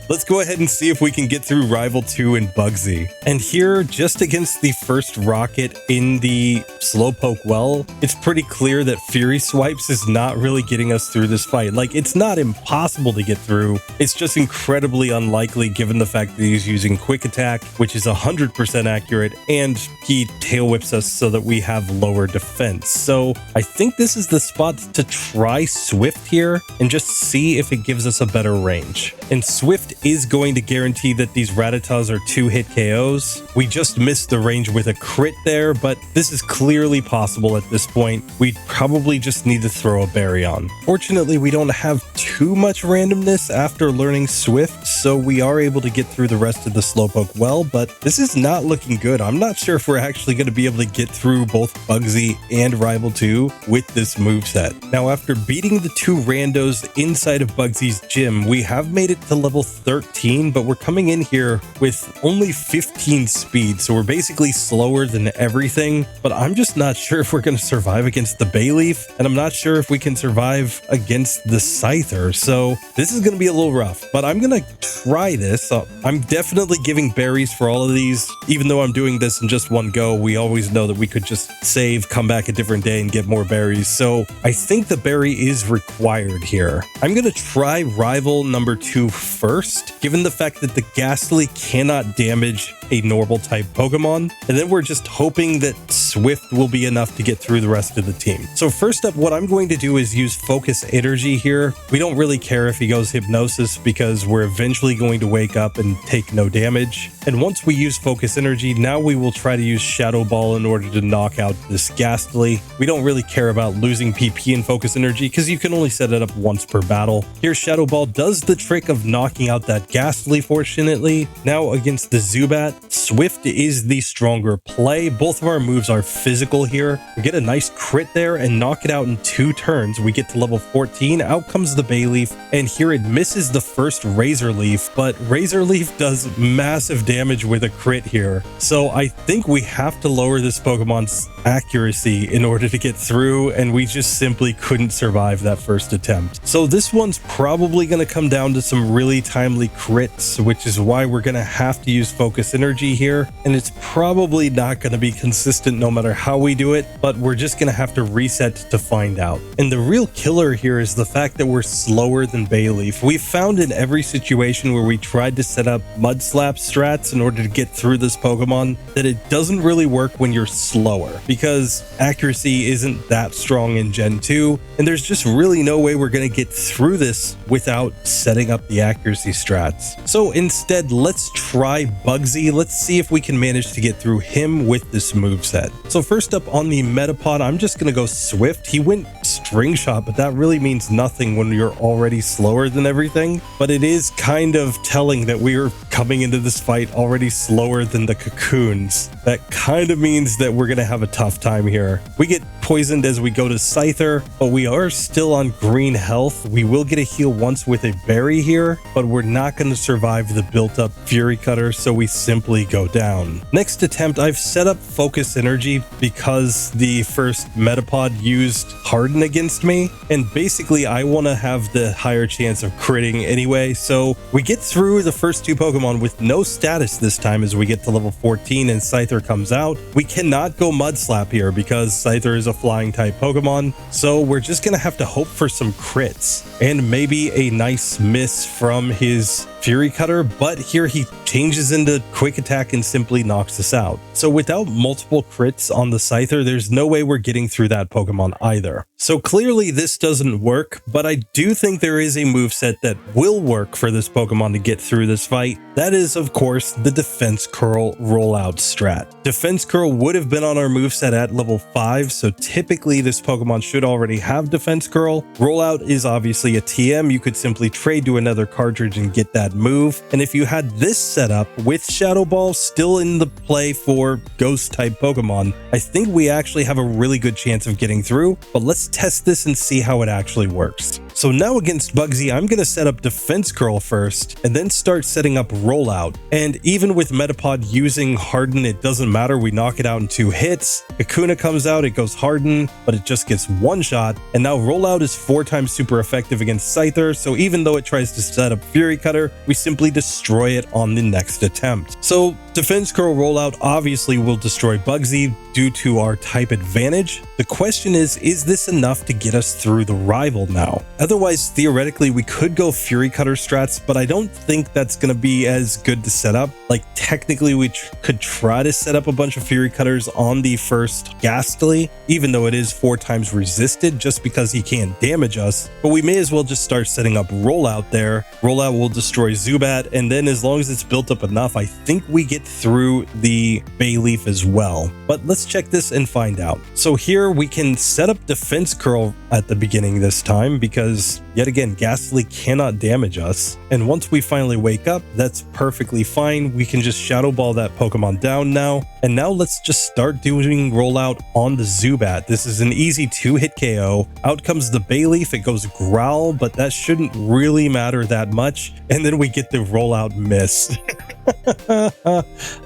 Let's go ahead and see if we can get through Rival 2 and Bugsy. And here, just against the first rocket in the Slowpoke well, it's pretty clear that Fury Swipes is not really getting us through this fight. Like, it's not impossible to get through. It's just incredibly unlikely given the fact that he's using Quick Attack, which is 100% accurate, and he tail whips us so that we have lower defense. So I think this is the spot to try Swift here and just see if it gives us a better range. And Swift is going to guarantee that these Rattatas are 2-hit KOs. We just missed the range with a crit there, but this is clearly possible at this point. We probably just need to throw a berry on. Fortunately, we don't have too much randomness after learning Swift, so we are able to get through the rest of the Slowpoke well, but this is not looking good. I'm not sure if we're actually going to be able to get through both Bugsy and Rival 2 with this moveset. Now, after beating the 2 randos inside of Bugsy's gym, we have made it to level 13, but we're coming in here with only 15 speed, so we're basically slower than everything. But I'm just not sure if we're going to survive against the Bayleaf, and I'm not sure if we can survive against the Scyther, so this is going to be a little rough, but I'm going to try this. I'm definitely giving berries for all of these. Even though I'm doing this in just one go, we always know that we could just save, come back a different day, and get more berries, so I think the berry is required here. I'm going to try Rival number 2 first, given the fact that the Ghastly cannot damage a normal type Pokemon, and then we're just hoping that Swift will be enough to get through the rest of the team. So first up, what I'm going to do is use Focus Energy here. We don't really care if he goes Hypnosis because we're eventually going to wake up and take no damage. And once we use Focus Energy, now we will try to use Shadow Ball in order to knock out this Ghastly. We don't really care about losing PP in Focus Energy because you can only set it up once per battle. Here, Shadow Ball does the trick of knocking out that Ghastly, fortunately. Now against the Zubat, Swift is the stronger play. Both of our moves are physical here. We get a nice crit there and knock it out in 2 turns. We get to level 14. Out comes the Bayleaf, and here it misses the first Razor Leaf, but Razor Leaf does massive damage with a crit here. So I think we have to lower this Pokemon's accuracy in order to get through, and we just simply couldn't survive that first attempt. So this one's probably going to come down to some really timely crits, which is why we're going to have to use Focus Energy here, and it's probably not going to be consistent no matter how we do it, but we're just going to have to reset to find out. And the real killer here is the fact that we're slower than Bayleaf. We've found in every situation where we tried to set up Mud Slap strats in order to get through this Pokemon that it doesn't really work when you're slower, because accuracy isn't that strong in Gen 2, and there's just really no way we're going to get through this without setting up the accuracy strats. So instead, let's try Bugsy. Let's see if we can manage to get through him with this moveset. So first up on the Metapod, I'm just going to go Swift. He went String Shot, but that really means nothing when you're already slower than everything. But it is kind of telling that we are coming into this fight already slower than the Cocoons. That kind of means that we're going to have a tough time here. We get poisoned as we go to Scyther, but we are still on green health. We will get a heal once with a berry here, but we're not going to survive the built-up Fury Cutter, so we simply go down. Next attempt, I've set up Focus Energy because the first Metapod used Harden against me, and basically I want to have the higher chance of critting anyway, so we get through the first two Pokemon with no status this time as we get to level 14 and Scyther comes out. We cannot go Mud Slap here because Scyther is a flying type Pokemon, so we're just gonna have to hope for some crits and maybe a nice miss from his Fury Cutter, but here he changes into Quick Attack and simply knocks us out. So without multiple crits on the Scyther, there's no way we're getting through that Pokemon either. So clearly this doesn't work, but I do think there is a moveset that will work for this Pokemon to get through this fight. That is, of course, the Defense Curl Rollout strat. Defense Curl would have been on our moveset at level 5, so typically this Pokemon should already have Defense Curl. Rollout is obviously a TM. You could simply trade to another cartridge and get that move. And if you had this setup with Shadow Ball still in the play for Ghost type Pokemon, I think we actually have a really good chance of getting through, but let's test this and see how it actually works. So now against Bugsy, I'm going to set up Defense Curl first and then start setting up Rollout. And even with Metapod using Harden, it doesn't matter. We knock it out in 2 hits. Kakuna comes out, it goes Harden, but it just gets 1 shot. And now Rollout is 4 times super effective against Scyther. So even though it tries to set up Fury Cutter, we simply destroy it on the next attempt. So Defense Curl Rollout obviously will destroy Bugsy due to our type advantage. The question is this enough to get us through the rival now? Otherwise, theoretically, we could go Fury Cutter strats, but I don't think that's going to be as good to set up. Like, technically, we could try to set up a bunch of Fury Cutters on the first Ghastly, even though it is 4 times resisted just because he can't damage us. But we may as well just start setting up Rollout there. Rollout will destroy Zubat, and then as long as it's built up enough, I think we get through the Bayleaf as well. But let's check this and find out. So here we can set up Defense Curl at the beginning this time because, yet again, Ghastly cannot damage us. And once we finally wake up, that's perfectly fine. We can just Shadow Ball that Pokemon down now. And now let's just start doing Rollout on the Zubat. This is an easy 2-hit KO. Out comes the Bayleaf. It goes Growl, but that shouldn't really matter that much. And then we get the Rollout miss.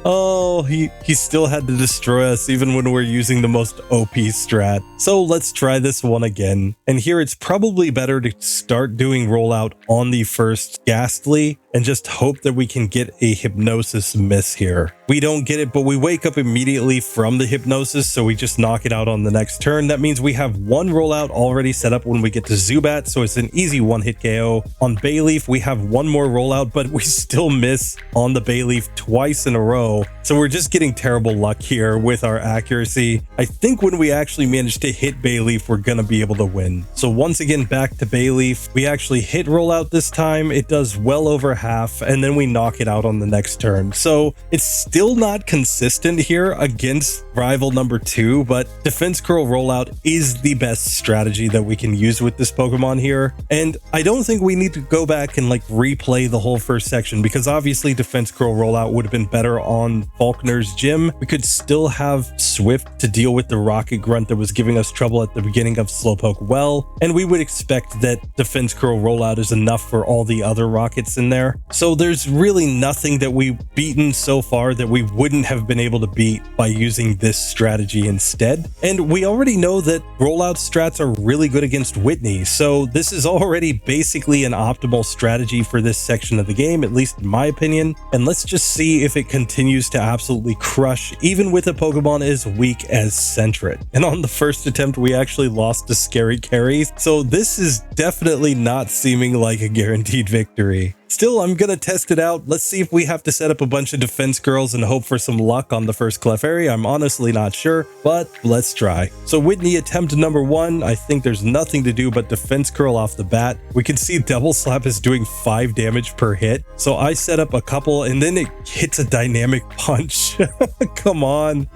Oh, he still had to destroy us even when we're using the most OP strat. So let's try this one again. And here it's probably better to start doing Rollout on the first Ghastly and just hope that we can get a Hypnosis miss here. We don't get it, but we wake up immediately from the Hypnosis, so we just knock it out on the next turn. That means we have 1 Rollout already set up when we get to Zubat, so it's an easy 1-hit KO. On Bayleaf, we have 1 more Rollout, but we still miss on the Bayleaf twice in a row. So we're just getting terrible luck here with our accuracy. I think when we actually manage to hit Bayleaf, we're gonna be able to win. So once again, back to Bayleaf. We actually hit Rollout this time. It does well over half, and then we knock it out on the next turn. So it's still not consistent here against rival number 2, but Defense Curl Rollout is the best strategy that we can use with this Pokemon here. And I don't think we need to go back and like replay the whole first section because obviously Defense Curl Rollout would have been better on Falkner's gym. We could still have Swift to deal with the Rocket Grunt that was giving us trouble at the beginning of Slowpoke well, and we would expect that Defense Curl Rollout is enough for all the other Rockets in there. So there's really nothing that we've beaten so far that we wouldn't have been able to beat by using this strategy instead. And we already know that Rollout strats are really good against Whitney, so this is already basically an optimal strategy for this section of the game, at least in my opinion. And let's just see if it continues to absolutely crush, even with a Pokemon as weak as Sentret. And on the first attempt, we actually lost to Scary Carry, so this is definitely not seeming like a guaranteed victory. It's Still, I'm gonna test it out. Let's see if we have to set up a bunch of defense curls and hope for some luck on the first Clefairy. I'm honestly not sure, but let's try. So Whitney, attempt number 1. I think there's nothing to do but defense curl off the bat. We can see Double Slap is doing 5 damage per hit. So I set up a couple and then it hits a dynamic punch. Come on.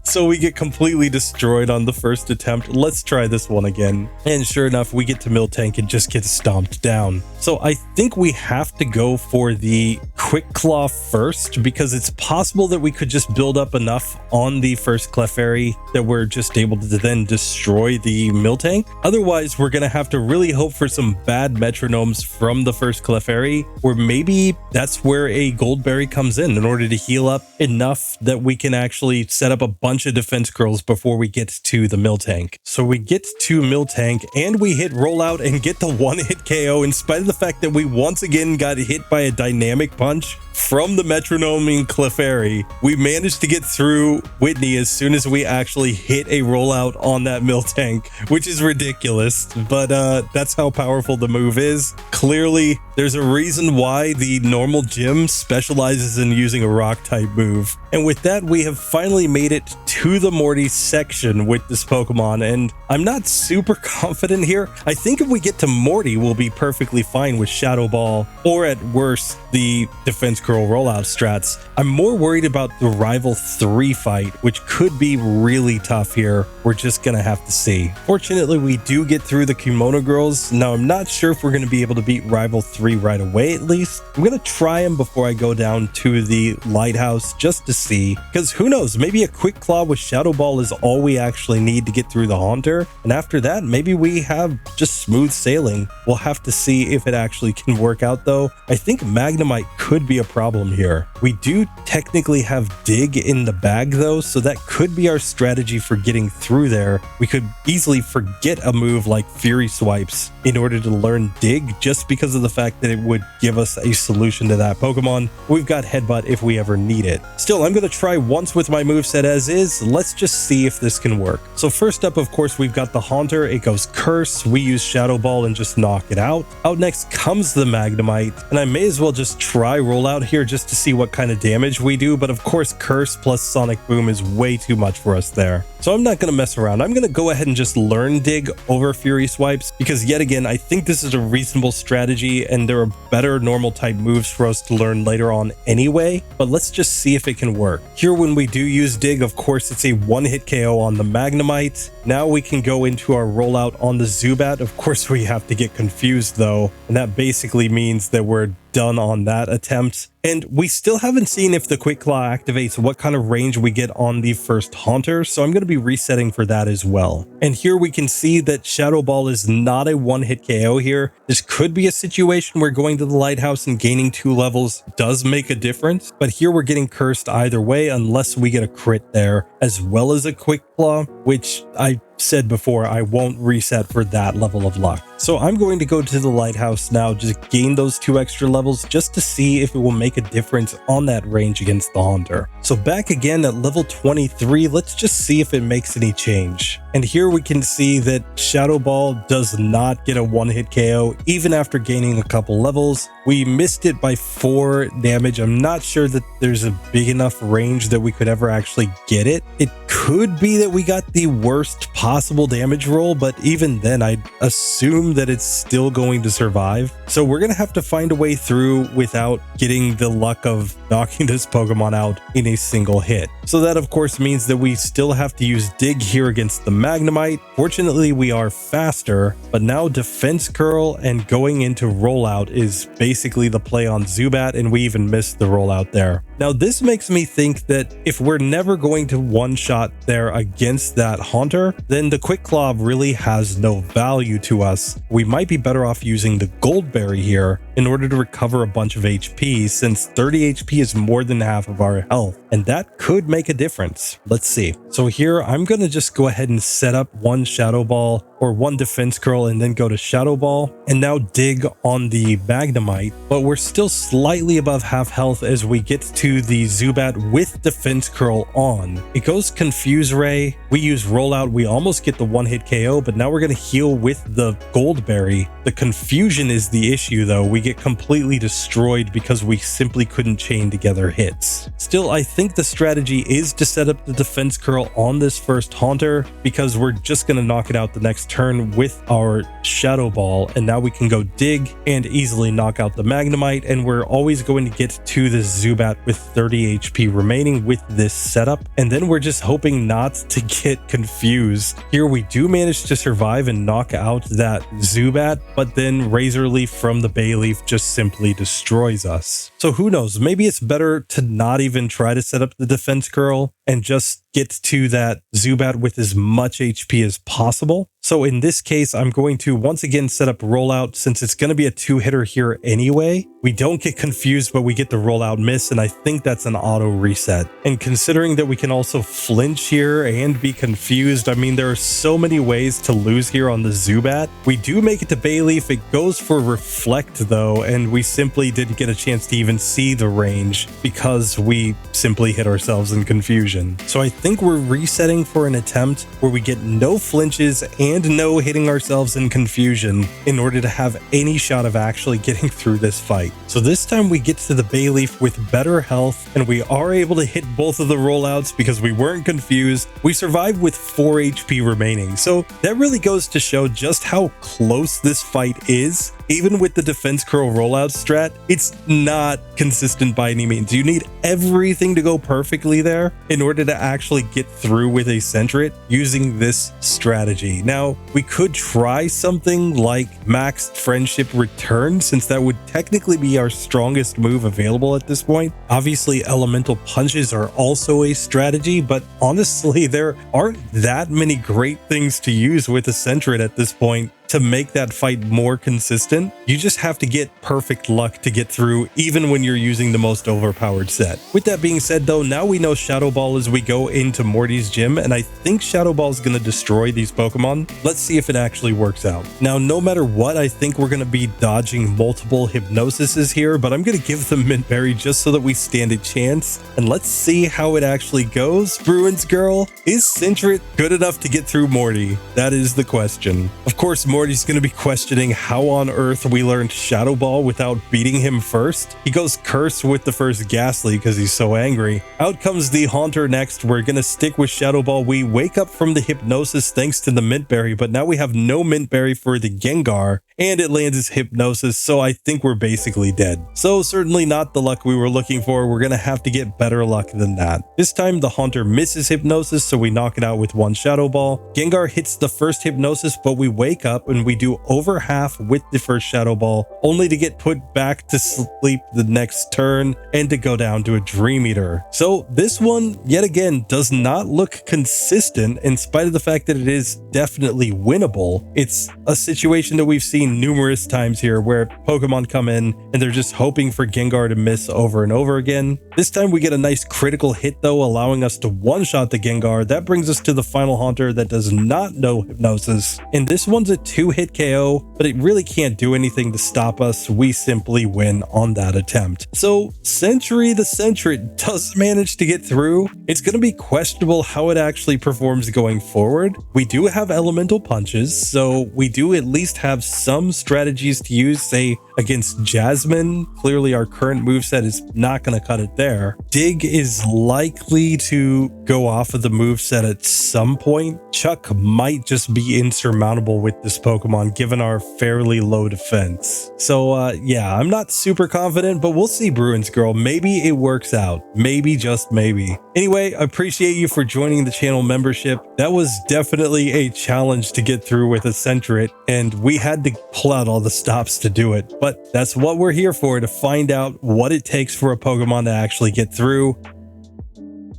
So we get completely destroyed on the first attempt. Let's try this one again. And sure enough, we get to Miltank and just get stomped down. So I think we have to go for the Quick Claw first, because it's possible that we could just build up enough on the first Clefairy that we're just able to then destroy the Miltank. Otherwise, we're going to have to really hope for some bad Metronomes from the first Clefairy, or maybe that's where a Goldberry comes in order to heal up enough that we can actually set up a bunch of defense curls before we get to the Miltank. So we get to Miltank and we hit Rollout and get the one-hit KO in spite of the fact that we once again got hit by a dynamic punch from the Metronome Clefairy. We managed to get through Whitney as soon as we actually hit a Rollout on that Miltank, which is ridiculous, but that's how powerful the move is. Clearly, there's a reason why the normal gym specializes in using a rock type move. And with that, we have finally made it to the Morty section with this Pokemon, and I'm not super confident here. I think if we get to Morty, we'll be perfectly fine with Shadow Ball, or at worst, the Defense Curl Rollout strats. I'm more worried about the Rival 3 fight, which could be really tough here. We're just gonna have to see. Fortunately, we do get through the Kimono Girls. Now, I'm not sure if we're gonna be able to beat Rival 3 right away, at least. I'm gonna try him before I go down to the Lighthouse just to see, because who knows, maybe a Quick Claw with Shadow Ball is all we actually need to get through the Haunter, and after that, maybe we have just smooth sailing. We'll have to see if it actually can work out though. I think Magnemite could be a problem here. We do technically have Dig in the bag though, so that could be our strategy for getting through there. We could easily forget a move like Fury Swipes in order to learn Dig, just because of the fact that it would give us a solution to that Pokemon. We've got Headbutt if we ever need it. Still, I'm going to try once with my moveset as is. Let's just see if this can work. So first up, of course, we've got the Haunter. It goes Curse. We use Shadow Ball and just knock it out. Out next comes the Magnemite, and I may as well just try Rollout here just to see what kind of damage we do, but of course Curse plus Sonic Boom is way too much for us there. So I'm not going to mess around. I'm going to go ahead and just learn Dig over Fury Swipes, because yet again, I think this is a reasonable strategy and there are better normal type moves for us to learn later on anyway, but let's just see if it can work. Here, when we do use Dig, of course, it's a one-hit KO on the Magnemite. Now we can go into our Rollout on the Zubat. Of course, we have to get confused though, and that basically means that we're done on that attempt. And we still haven't seen if the Quick Claw activates what kind of range we get on the first Haunter, so I'm going to be resetting for that as well. And here we can see that Shadow Ball is not a one-hit KO here. This could be a situation where going to the Lighthouse and gaining 2 levels does make a difference, but here we're getting cursed either way unless we get a crit there, as well as a Quick Claw, which I said before, I won't reset for that level of luck. So I'm going to go to the Lighthouse now, just gain those 2 extra levels just to see if it will make a difference on that range against the Haunter. So back again at level 23, let's just see if it makes any change. And here we can see that Shadow Ball does not get a one-hit KO even after gaining a couple levels. We missed it by 4 damage. I'm not sure that there's a big enough range that we could ever actually get it. It could be that we got the worst possible damage roll, but even then I'd assume that it's still going to survive. So we're going to have to find a way through without getting the luck of knocking this Pokemon out in a single hit. So that of course means that we still have to use Dig here against the Magnemite. Fortunately, we are faster, but now Defense Curl and going into Rollout is basically the play on Zubat, and we even missed the Rollout there. Now this makes me think that if we're never going to one-shot there against that Haunter, then the Quick Claw really has no value to us. We might be better off using the Goldberry here in order to recover a bunch of HP, since 30 HP is more than half of our health, and that could make a difference. Let's see. So here I'm going to just go ahead and set up 1 Shadow Ball or 1 Defense Curl and then go to Shadow Ball and now Dig on the Magnemite, but we're still slightly above half health as we get to the Zubat with Defense Curl on. It goes Confuse Ray, we use Rollout, we almost get the one-hit KO, but now we're going to heal with the Goldberry. The confusion is the issue though. We get completely destroyed because we simply couldn't chain together hits. Still, I think the strategy is to set up the defense curl on this first Haunter because we're just going to knock it out the next turn with our Shadow Ball, and now we can go dig and easily knock out the Magnemite, and we're always going to get to the Zubat with 30 HP remaining with this setup, and then we're just hoping not to get confused. Here we do manage to survive and knock out that Zubat, but then Razor Leaf from the Bayleaf just simply destroys us. So who knows, maybe it's better to not even try to set up the defense curl and just get to that Zubat with as much HP as possible. So in this case, I'm going to once again set up Rollout since it's going to be a 2-hitter here anyway. We don't get confused, but we get the Rollout miss, and I think that's an auto reset. And considering that we can also flinch here and be confused, I mean, there are so many ways to lose here on the Zubat. We do make it to Bayleaf. It goes for Reflect though, and we simply didn't get a chance to even see the range because we simply hit ourselves in confusion. So I think we're resetting for an attempt where we get no flinches and no hitting ourselves in confusion in order to have any shot of actually getting through this fight. So this time we get to the Bayleaf with better health, and we are able to hit both of the rollouts because we weren't confused. We survived with 4 HP remaining, so that really goes to show just how close this fight is. Even with the defense curl rollout strat, it's not consistent by any means. You need everything to go perfectly there in order to actually get through with a Sentret using this strategy. Now, we could try something like Maxed Friendship Return, since that would technically be our strongest move available at this point. Obviously, Elemental Punches are also a strategy, but honestly, there aren't that many great things to use with a Sentret at this point to make that fight more consistent. You just have to get perfect luck to get through, even when you're using the most overpowered set. With that being said though, now we know Shadow Ball as we go into Morty's gym, and I think Shadow Ball is going to destroy these Pokemon. Let's see if it actually works out. Now, no matter what, I think we're going to be dodging multiple Hypnosises here, but I'm going to give them Mint Berry just so that we stand a chance, and let's see how it actually goes. Bruins girl, is Sentret good enough to get through Morty? That is the question. Of course, Morty's going to be questioning how on earth we learned Shadow Ball without beating him first. He goes Curse with the first Ghastly because he's so angry. Out comes the Haunter next. We're going to stick with Shadow Ball. We wake up from the Hypnosis thanks to the Mint Berry, but now we have no Mint Berry for the Gengar, and it lands his Hypnosis, so I think we're basically dead. So certainly not the luck we were looking for. We're going to have to get better luck than that. This time the Haunter misses Hypnosis, so we knock it out with one Shadow Ball. Gengar hits the first Hypnosis, but we wake up and we do over half with the first Shadow Ball, only to get put back to sleep the next turn and to go down to a Dream Eater. So this one, yet again, does not look consistent in spite of the fact that it is definitely winnable. It's a situation that we've seen numerous times here where Pokemon come in and they're just hoping for Gengar to miss over and over again. This time we get a nice critical hit though, allowing us to one-shot the Gengar. That brings us to the final Haunter that does not know Hypnosis, and this one's a 2-hit KO, but it really can't do anything to stop us. We simply win on that attempt. So Century the Sentret does manage to get through. It's going to be questionable how it actually performs going forward. We do have Elemental Punches, so we do at least have some strategies to use, say against Jasmine. Clearly our current moveset is not going to cut it there. Dig is likely to go off of the moveset at some point. Chuck might just be insurmountable with this Pokemon given our fairly low defense. So yeah, I'm not super confident, but we'll see, Bruins girl. Maybe it works out. Maybe, just maybe. Anyway, I appreciate you for joining the channel membership. That was definitely a challenge to get through with a Sentret, and we had to pull out all the stops to do it. But that's what we're here for, to find out what it takes for a Pokemon to actually get through.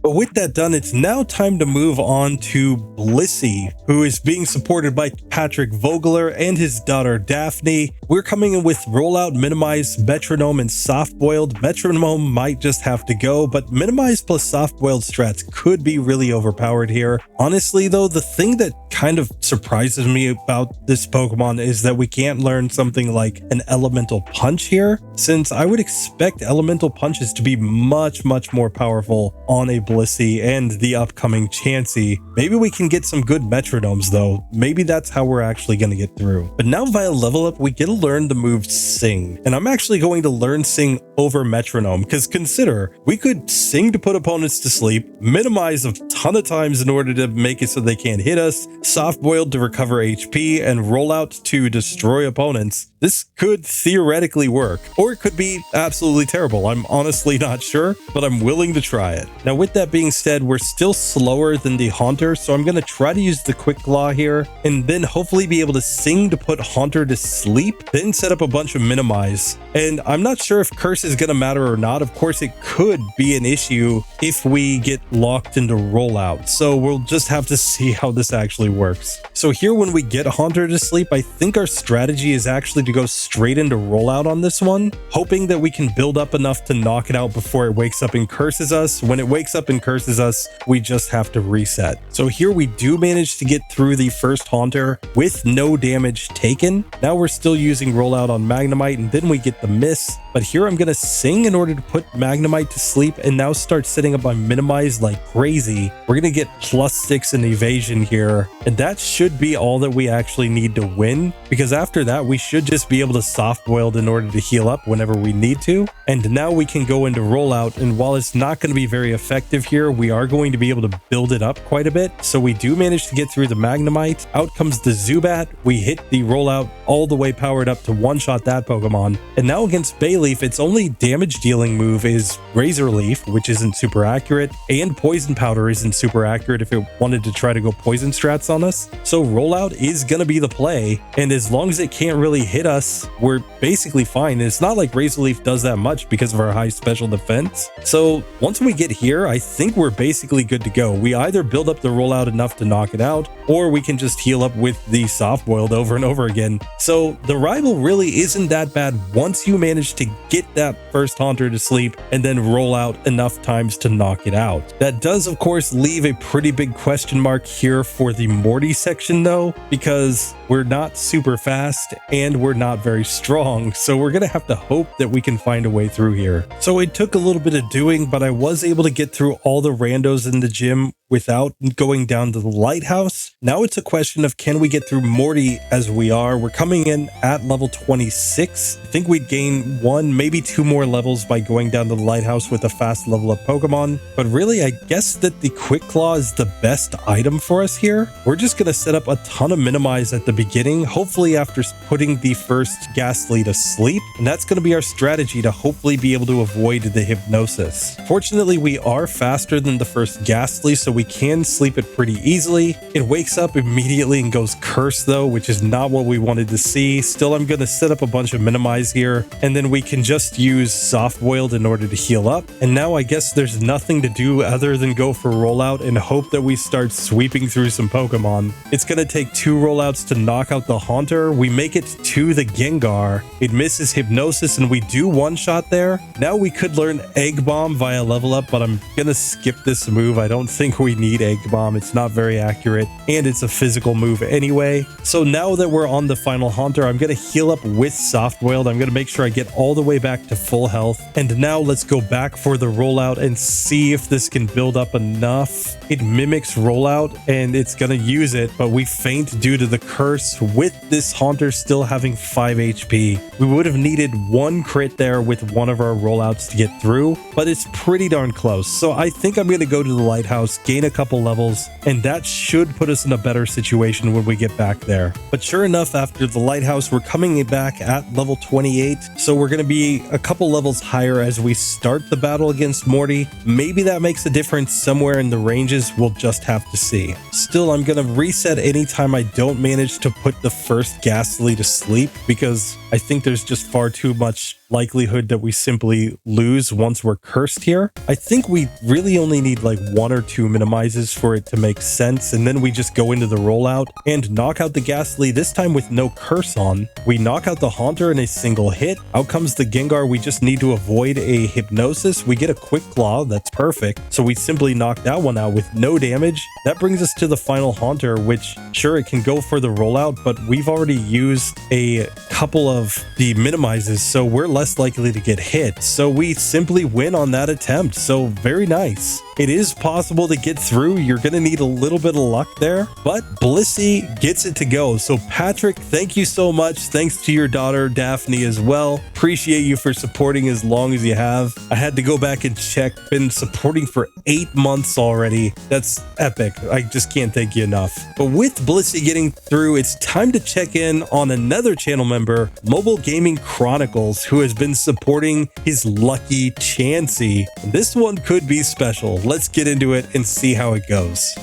But with that done, it's now time to move on to Blissey, who is being supported by Patrick Vogler and his daughter Daphne. We're coming in with Rollout, Minimize, Metronome, and Soft Boiled. Metronome might just have to go, but Minimize plus Soft Boiled strats could be really overpowered here. Honestly though, the thing that kind of surprises me about this Pokemon is that we can't learn something like an Elemental Punch here, since I would expect Elemental Punches to be much more powerful on a Blissey and the upcoming Chansey. Maybe we can get some good Metronomes though. Maybe that's how we're actually going to get through. But now via level up, we get to learn the move Sing. And I'm actually going to learn Sing over Metronome, because consider, we could Sing to put opponents to sleep, minimize a ton of times in order to make it so they can't hit us, Soft Boiled to recover HP, and Rollout to destroy opponents. This could theoretically work, or it could be absolutely terrible. I'm honestly not sure, but I'm willing to try it. Now, with that being said, we're still slower than the Haunter, so I'm going to try to use the Quick Claw here, and then hopefully be able to Sing to put Haunter to sleep, then set up a bunch of Minimize. And I'm not sure if Curse is going to matter or not. Of course, it could be an issue if we get locked into Rollout, so we'll just have to see how this actually works. So here, when we get Haunter to sleep, I think our strategy is actually to go straight into Rollout on this one, hoping that we can build up enough to knock it out before it wakes up and curses us. When it wakes up and curses us, we just have to reset. So here we do manage to get through the first Haunter with no damage taken. Now we're still using Rollout on Magnemite, and then we get the miss. But here I'm going to Sing in order to put Magnemite to sleep, and now start setting up my Minimize like crazy. We're going to get +6 in evasion here, and that should be all that we actually need to win, because after that we should just be able to Soft Boiled in order to heal up whenever we need to. And now we can go into Rollout, and while it's not going to be very effective here, we are going to be able to build it up quite a bit. So we do manage to get through the Magnemite. Out comes the Zubat. We hit the Rollout all the way powered up to one-shot that Pokemon. And now against Bayleaf, its only damage dealing move is Razor Leaf, which isn't super accurate, and Poison Powder isn't super accurate if it wanted to try to go poison strats on us. So Rollout is going to be the play, and as long as it can't really hit us, we're basically fine. And it's not like Razor Leaf does that much because of our high special defense. So once we get here, I think we're basically good to go. We either build up the Rollout enough to knock it out, or we can just heal up with the Soft Boiled over and over again. So the Rival really isn't that bad once you manage to get that first Haunter to sleep and then roll out enough times to knock it out. That does, of course, leave a pretty big question mark here for the Morty section though, because we're not super fast and we're not very strong, so we're gonna have to hope that we can find a way through here. So it took a little bit of doing, but I was able to get through all the randos in the gym without going down to the lighthouse. Now it's a question of, can we get through Morty as we are? We're coming in at level 26. I think we'd gain 1, maybe 2 more levels by going down to the lighthouse with a fast level up Pokemon. But really, I guess that the Quick Claw is the best item for us here. We're just going to set up a ton of Minimize at the beginning, hopefully after putting the first Ghastly to sleep. And that's going to be our strategy to hopefully be able to avoid the Hypnosis. Fortunately, we are faster than the first Ghastly, so we can sleep it pretty easily. It wakes up immediately and goes Curse though, which is not what we wanted to see. Still, I'm going to set up a bunch of Minimize here, and then we can just use Soft Boiled in order to heal up. And now I guess there's nothing to do other than go for Rollout and hope that we start sweeping through some Pokemon. It's going to take 2 Rollouts to knock out the Haunter. We make it to the Gengar. It misses Hypnosis and we do one-shot there. Now we could learn Egg Bomb via level up, but I'm going to skip this move. I don't think we need Egg Bomb. It's not very accurate, and it's a physical move anyway. So now that we're on the final Haunter, I'm going to heal up with Soft Boiled. I'm going to make sure I get all the way back to full health. And now let's go back for the Rollout and see if this can build up enough. It mimics Rollout and it's going to use it, but we faint due to the curse with this Haunter still having 5 HP. We would have needed 1 crit there with one of our Rollouts to get through, but it's pretty darn close. So I think I'm going to go to the lighthouse, gain a couple levels, and that should put us in a better situation when we get back there. But sure enough, after the lighthouse, we're coming back at level 28, so we're going to be a couple levels higher as we start the battle against Morty. Maybe that makes a difference somewhere in the ranges. We'll just have to see. Still, I'm going to reset anytime I don't manage to put the first Ghastly to sleep, because I think there's just far too much likelihood that we simply lose once we're cursed here. I think we really only need like 1 or 2 Minimizes for it to make sense, and then we just go into the Rollout and knock out the Ghastly, this time with no curse on. We knock out the Haunter in a single hit. Out comes the Gengar. We just need to avoid a Hypnosis. We get a Quick Claw. That's perfect. So we simply knock that one out with no damage. That brings us to the final Haunter, which sure, it can go for the Rollout, but we've already used a couple of of the minimizes, so we're less likely to get hit. So we simply win on that attempt. So very nice. It is possible to get through. You're going to need a little bit of luck there, but Blissey gets it to go. So Patrick, thank you so much. Thanks to your daughter Daphne as well. Appreciate you for supporting as long as you have. I had to go back and check. Been supporting for 8 months already. That's epic. I just can't thank you enough. But with Blissey getting through, it's time to check in on another channel member, Mobile Gaming Chronicles, who has been supporting his lucky Chansey. This one could be special. Let's get into it and see how it goes.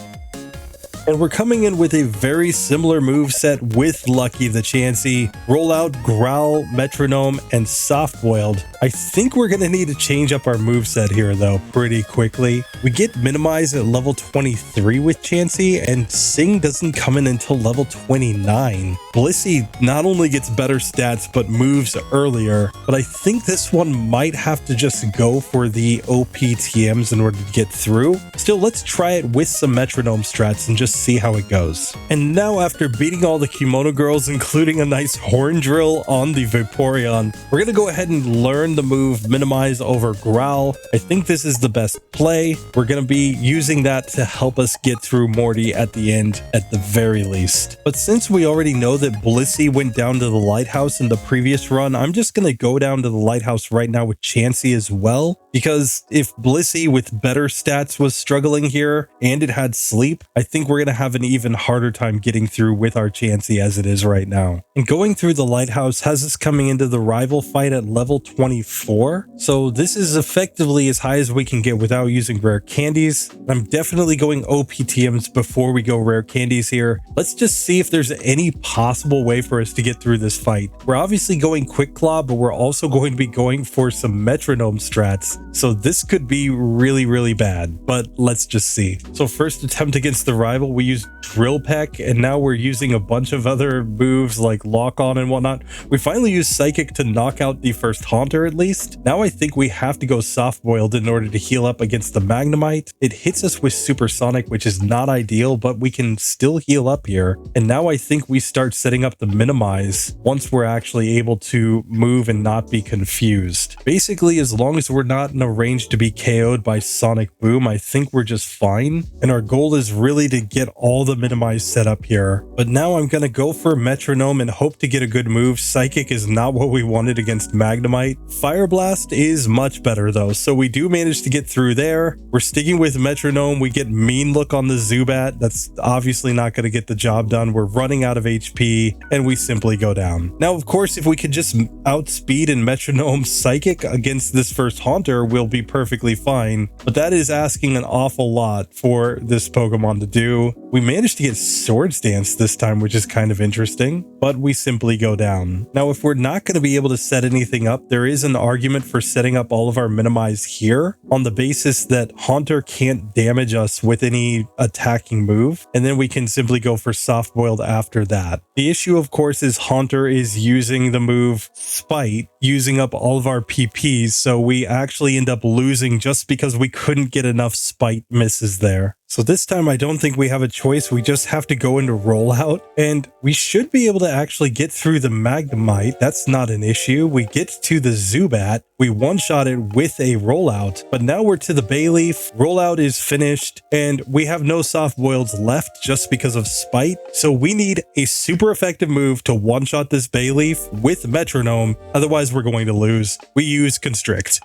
And we're coming in with a very similar moveset with Lucky the Chansey. Rollout, Growl, Metronome, and Soft Boiled. I think we're going to need to change up our moveset here though pretty quickly. We get Minimize at level 23 with Chansey, and Sing doesn't come in until level 29. Blissey not only gets better stats but moves earlier, but I think this one might have to just go for the OPTMs in order to get through. Still, let's try it with some Metronome strats and just see how it goes. And now, after beating all the Kimono girls, including a nice horn drill on the Vaporeon, we're going to go ahead and learn the move Minimize over Growl. I think this is the best play. We're going to be using that to help us get through Morty at the end at the very least. But since we already know that Blissey went down to the lighthouse in the previous run, I'm just going to go down to the lighthouse right now with Chansey as well, because if Blissey with better stats was struggling here and it had sleep, I think we're going to have an even harder time getting through with our Chansey as it is right now. And going through the lighthouse has us coming into the rival fight at level 24. So this is effectively as high as we can get without using rare candies. I'm definitely going OPTMs before we go rare candies here. Let's just see if there's any possible way for us to get through this fight. We're obviously going Quick Claw, but we're also going to be going for some Metronome strats. So this could be really, really bad, but let's just see. So first attempt against the rival, we used Drill Peck, and now we're using a bunch of other moves like Lock On and whatnot. We finally used Psychic to knock out the first Haunter at least. Now I think we have to go Soft Boiled in order to heal up against the Magnemite. It hits us with Supersonic, which is not ideal, but we can still heal up here. And now I think we start setting up the Minimize once we're actually able to move and not be confused. Basically, as long as we're not in a range to be KO'd by Sonic Boom, I think we're just fine. And our goal is really to get all the Minimize set up here. But now I'm going to go for Metronome and hope to get a good move. Psychic is not what we wanted against Magnemite. Fire Blast is much better though, so we do manage to get through there. We're sticking with Metronome. We get Mean Look on the Zubat. That's obviously not going to get the job done. We're running out of HP and we simply go down. Now, of course, if we could just outspeed and Metronome Psychic against this first Haunter, we'll be perfectly fine. But that is asking an awful lot for this Pokemon to do. We managed to get Swords Dance this time, which is kind of interesting, but we simply go down. Now, if we're not going to be able to set anything up, there is an argument for setting up all of our Minimize here on the basis that Haunter can't damage us with any attacking move, and then we can simply go for Soft Boiled after that. The issue, of course, is Haunter is using the move Spite, using up all of our PPs, so we actually end up losing just because we couldn't get enough Spite misses there. So this time I don't think we have a choice. We just have to go into Rollout, and we should be able to actually get through the Magnemite. That's not an issue. We get to the Zubat. We one-shot it with a Rollout, but now we're to the Bayleaf. Rollout is finished, and we have no Soft Boileds left just because of Spite. So we need a super effective move to one-shot this Bayleaf with Metronome. Otherwise, we're going to lose. We use Constrict.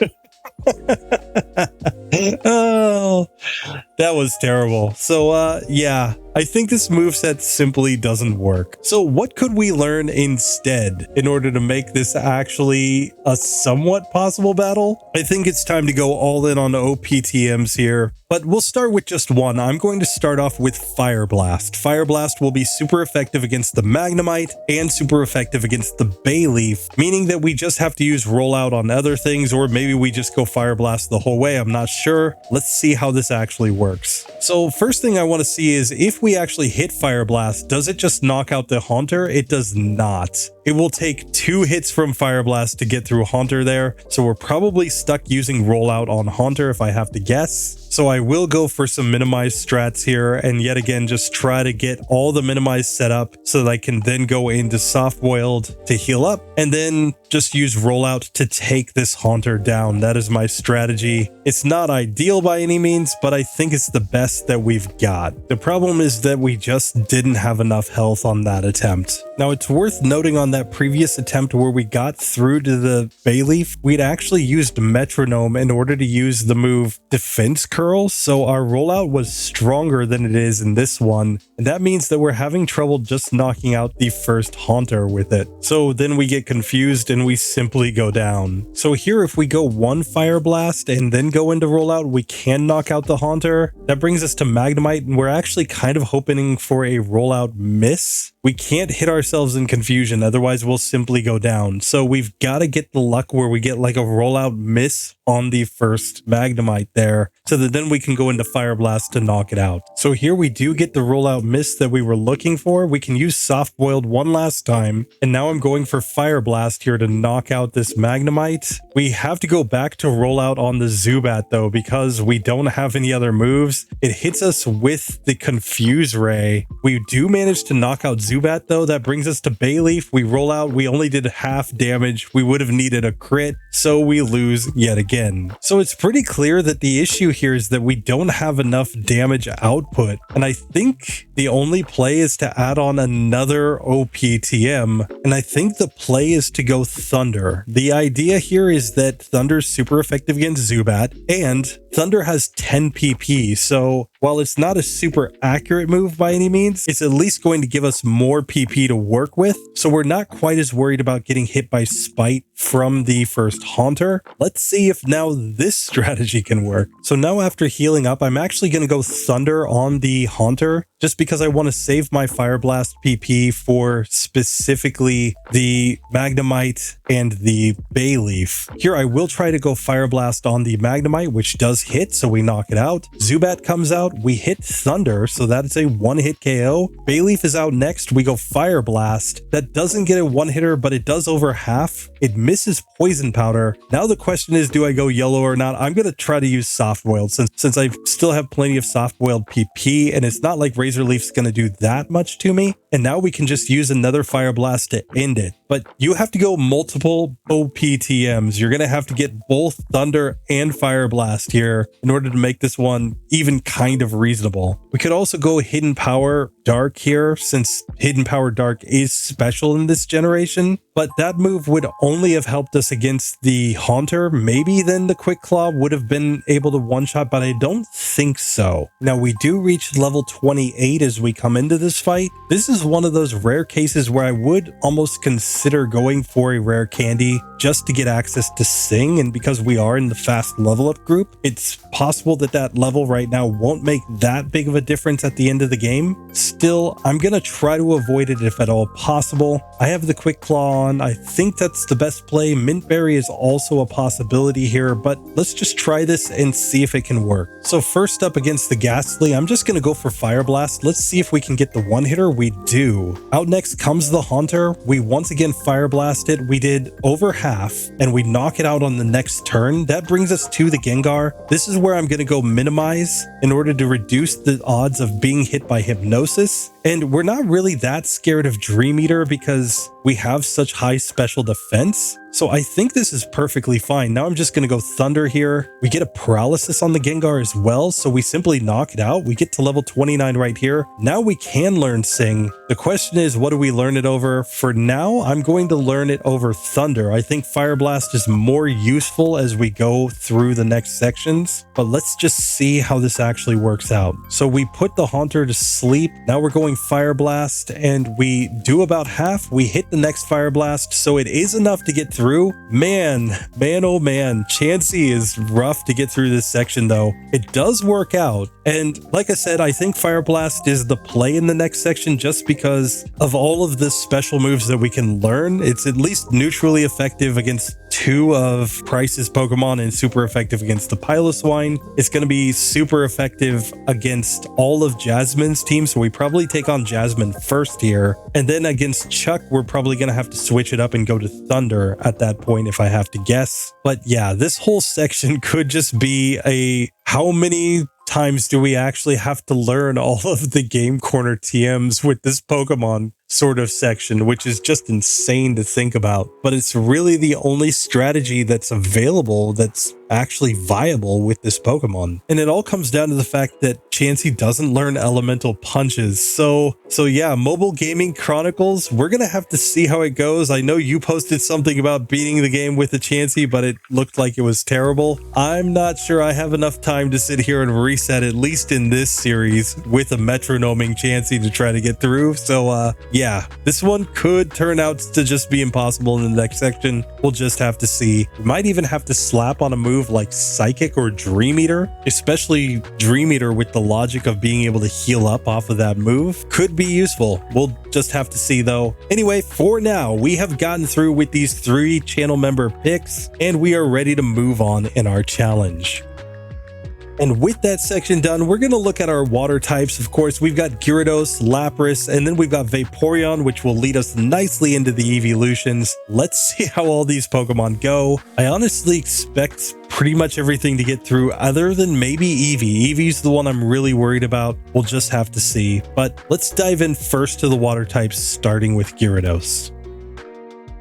Oh, that was terrible. So yeah, I think this moveset simply doesn't work. So what could we learn instead in order to make this actually a somewhat possible battle? I think it's time to go all in on OPTMs here, but we'll start with just one. I'm going to start off with Fire Blast. Fire Blast will be super effective against the Magnemite and super effective against the Bayleaf, meaning that we just have to use Rollout on other things, or maybe we just go Fire Blast the whole way. I'm not sure. Let's see how this actually works. So first thing I want to see is if we actually hit Fire Blast, does it just knock out the Haunter? It does not. It will take 2 hits from Fire Blast to get through Haunter there, so we're probably stuck using Rollout on Haunter if I have to guess. So I will go for some minimized strats here and yet again just try to get all the minimized set up so that I can then go into soft boiled to heal up and then just use rollout to take this Haunter down. That is my strategy. It's not ideal by any means, but I think it's the best that we've got. The problem is that we just didn't have enough health on that attempt. Now it's worth noting on that previous attempt where we got through to the Bayleaf, we'd actually used Metronome in order to use the move Defense Curl, so our rollout was stronger than it is in this one, and that means that we're having trouble just knocking out the first Haunter with it. So then we get confused and we simply go down. So here if we go one Fire Blast and then go into rollout, we can knock out the Haunter. That brings us to Magnemite, and we're actually kind of hoping for a rollout miss. We can't hit ourselves in confusion, otherwise we'll simply go down. So we've got to get the luck where we get like a rollout miss on the first Magnemite there, so that then we can go into Fire Blast to knock it out. So here we do get the rollout miss that we were looking for. We can use Soft Boiled one last time, and now I'm going for Fire Blast here to knock out this Magnemite. We have to go back to rollout on the Zubat though, because we don't have any other moves. It hits us with the Confuse Ray. We do manage to knock out Zubat though. That brings us to Bayleaf. We roll out. We only did half damage. We would have needed a crit, so we lose yet again. So it's pretty clear that the issue here is that we don't have enough damage output, and I think the only play is to add on another OPTM, and I think the play is to go Thunder. The idea here is that Thunder's super effective against Zubat, and Thunder has 10 PP, so while it's not a super accurate move by any means, it's at least going to give us more PP to work with, so we're not quite as worried about getting hit by Spite from the first Haunter. Let's see if now this strategy can work. So now after healing up, I'm actually going to go Thunder on the Haunter, just because I want to save my Fire Blast PP for specifically the Magnemite and the Bayleaf. Here I will try to go Fire Blast on the Magnemite, which does hit, so we knock it out. Zubat comes out, we hit Thunder, so that's a one-hit KO. Bayleaf is out next, we go Fire Blast. That doesn't get a one-hitter, but it does over half. It misses Poison Powder. Now the question is, do I go yellow or not? I'm going to try to use Soft Boiled since I still have plenty of Soft Boiled PP, and it's not like Razor Leaf's going to do that much to me. And now we can just use another Fire Blast to end it. But you have to go multiple OPTMs. You're going to have to get both Thunder and Fire Blast here in order to make this one even kind of reasonable. We could also go Hidden Power Dark here, since Hidden Power Dark is special in this generation. But that move would only have helped us against the Haunter. Maybe then the Quick Claw would have been able to one-shot, but I don't think so. Now we do reach level 28 as we come into this fight. This is one of those rare cases where I would almost consider going for a rare candy just to get access to Sing, and because we are in the fast level up group, it's possible that that level right now won't make that big of a difference at the end of the game. Still, I'm gonna try to avoid it if at all possible. I have the Quick Claw on. I think that's the best play. Mint Berry is also a possibility here, but let's just try this and see if it can work. So first up against the Ghastly, I'm just gonna go for Fire Blast. Let's see if we can get the one hitter. We do. Out next comes the Haunter. We once again Fire Blast it. We did over half, and we knock it out on the next turn. That brings us to the Gengar. This is where I'm gonna go Minimize in order to reduce the odds of being hit by Hypnosis. And we're not really that scared of Dream Eater because we have such high special defense. So I think this is perfectly fine. Now I'm just going to go Thunder here. We get a Paralysis on the Gengar as well, so we simply knock it out. We get to level 29 right here. Now we can learn Sing. The question is, what do we learn it over? For now, I'm going to learn it over Thunder. I think Fire Blast is more useful as we go through the next sections, but let's just see how this actually works out. So we put the Haunter to sleep. Now we're going Fire Blast, and we do about half. We hit the next Fire Blast, so it is enough to get through. Man, oh man, Chansey is rough to get through this section though. It does work out, and like I said, I think Fire Blast is the play in the next section just because of all of the special moves that we can learn. It's at least neutrally effective against 2 of Price's Pokemon and super effective against the Piloswine. It's going to be super effective against all of Jasmine's team, so we probably take on Jasmine first here. And then against Chuck, we're probably going to have to switch it up and go to Thunder at that point if I have to guess. But yeah, this whole section could just be a how many times do we actually have to learn all of the Game Corner TMs with this Pokemon sort of section, which is just insane to think about. But it's really the only strategy that's available that's actually viable with this Pokemon. And it all comes down to the fact that Chansey doesn't learn elemental punches. So yeah, Mobile Gaming Chronicles, we're going to have to see how it goes. I know you posted something about beating the game with the Chansey, but it looked like it was terrible. I'm not sure I have enough time to sit here and reset, at least in this series, with a metronoming Chansey to try to get through. So yeah, this one could turn out to just be impossible in the next section. We'll just have to see. We might even have to slap on a move like Psychic or Dream Eater, especially Dream Eater with the logic of being able to heal up off of that move. Could be useful. We'll just have to see though. Anyway, for now, we have gotten through with these 3 channel member picks and we are ready to move on in our challenge. And with that section done, we're going to look at our water types. Of course, we've got Gyarados, Lapras, and then we've got Vaporeon, which will lead us nicely into the evolutions. Let's see how all these Pokemon go. I honestly expect pretty much everything to get through other than maybe Eevee. Eevee's the one I'm really worried about. We'll just have to see. But let's dive in first to the water types, starting with Gyarados.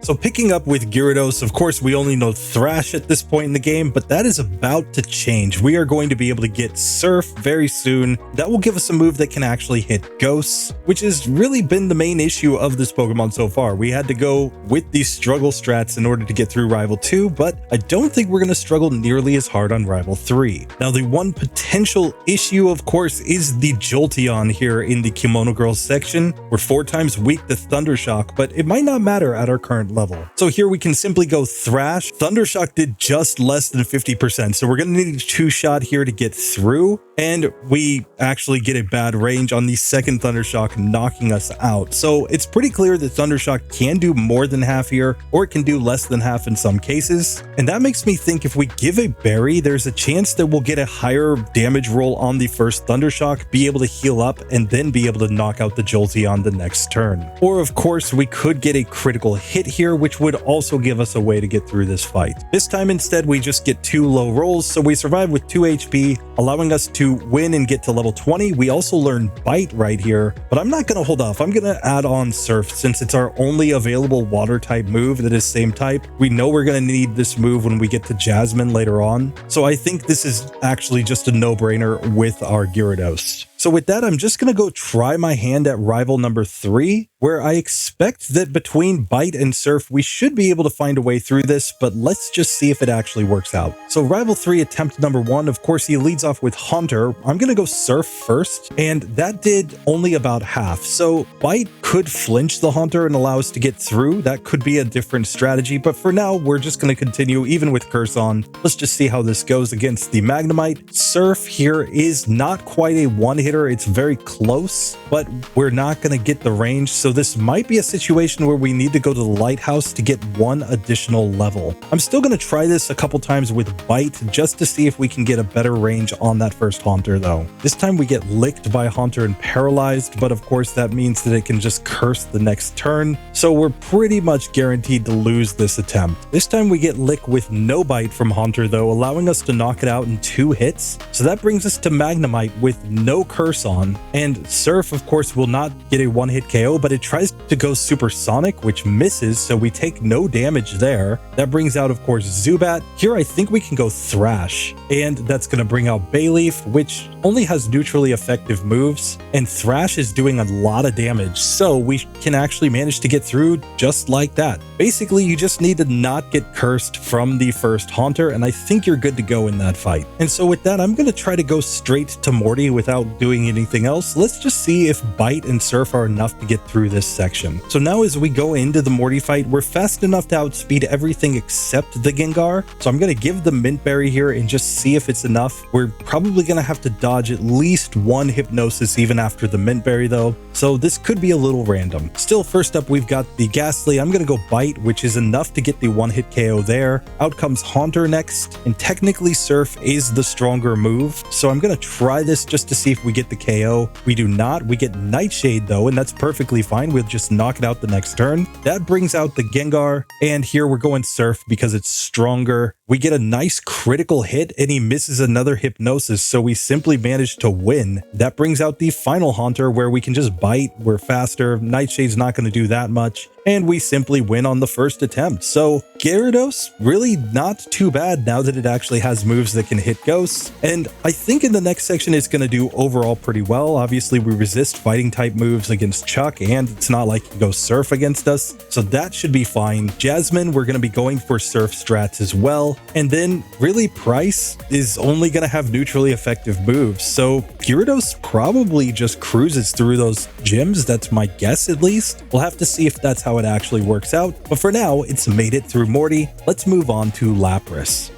So picking up with Gyarados, of course, we only know Thrash at this point in the game, but that is about to change. We are going to be able to get Surf very soon. That will give us a move that can actually hit Ghosts, which has really been the main issue of this Pokemon so far. We had to go with these struggle strats in order to get through Rival 2, but I don't think we're going to struggle nearly as hard on Rival 3. Now, the one potential issue, of course, is the Jolteon here in the Kimono Girls section. We're 4 times weak to Thundershock, but it might not matter at our current level. So here we can simply go Thrash. Thundershock did just less than 50%, so we're going to need a 2-shot here to get through, and we actually get a bad range on the second Thundershock, knocking us out. So it's pretty clear that Thundershock can do more than half here, or it can do less than half in some cases. And that makes me think if we give a berry, there's a chance that we'll get a higher damage roll on the first Thundershock, be able to heal up, and then be able to knock out the Jolteon the next turn. Or of course, we could get a critical hit here, which would also give us a way to get through this fight. This time instead, we just get 2 low rolls, so we survive with 2 HP, allowing us to win and get to level 20. We also learn Bite right here, but I'm not going to hold off. I'm going to add on Surf since it's our only available water type move that is same type. We know we're going to need this move when we get to Jasmine later on, so I think this is actually just a no-brainer with our Gyarados. So with that, I'm just going to go try my hand at Rival number 3, where I expect that between Bite and Surf, we should be able to find a way through this, but let's just see if it actually works out. So Rival 3 attempt number 1, of course, he leads off with Haunter. I'm going to go Surf first, and that did only about half. So Bite could flinch the Haunter and allow us to get through. That could be a different strategy, but for now, we're just going to continue even with Curse on. Let's just see how this goes against the Magnemite. Surf here is not quite a one-hitter. It's very close, but we're not going to get the range. So this might be a situation where we need to go to the Lighthouse to get 1 additional level. I'm still going to try this a couple times with Bite just to see if we can get a better range on that first Haunter though. This time we get licked by Haunter and paralyzed, but of course that means that it can just curse the next turn. So we're pretty much guaranteed to lose this attempt. This time we get licked with no Bite from Haunter though, allowing us to knock it out in 2 hits. So that brings us to Magnemite with no curse on, and Surf of course will not get a 1-hit KO, but it tries to go Supersonic, which misses, so we take no damage there. That brings out of course Zubat. Here I think we can go Thrash, and that's going to bring out Bayleaf, which only has neutrally effective moves, and Thrash is doing a lot of damage, so we can actually manage to get through just like that. Basically, you just need to not get cursed from the first Haunter, and I think you're good to go in that fight. And so with that, I'm going to try to go straight to Morty without doing anything else. Let's just see if Bite and Surf are enough to get through this section. So now as we go into the Morty fight, we're fast enough to outspeed everything except the Gengar. So I'm going to give the Mint Berry here and just see if it's enough. We're probably going to have to dodge at least 1 Hypnosis even after the Mint Berry though. So this could be a little random. Still, first up, we've got got the Ghastly. I'm going to go Bite, which is enough to get the one-hit KO there. Out comes Haunter next, and technically Surf is the stronger move, so I'm going to try this just to see if we get the KO. We do not. We get Nightshade though, and that's perfectly fine. We'll just knock it out the next turn. That brings out the Gengar, and here we're going Surf because it's stronger. We get a nice critical hit, and he misses another Hypnosis, so we simply managed to win. That brings out the final Haunter, where we can just Bite. We're faster. Nightshade's not going to do that much, and we simply win on the first attempt. So Gyarados, really not too bad now that it actually has moves that can hit ghosts, and I think in the next section it's going to do overall pretty well. Obviously, we resist fighting type moves against Chuck, and it's not like he goes Surf against us, so that should be fine. Jasmine, we're going to be going for Surf strats as well, and then really Price is only going to have neutrally effective moves, so Gyarados probably just cruises through those gyms. That's my guess, at least. We'll have to see if that's how it actually works out, but for now it's made it through Morty. Let's move on to Lapras.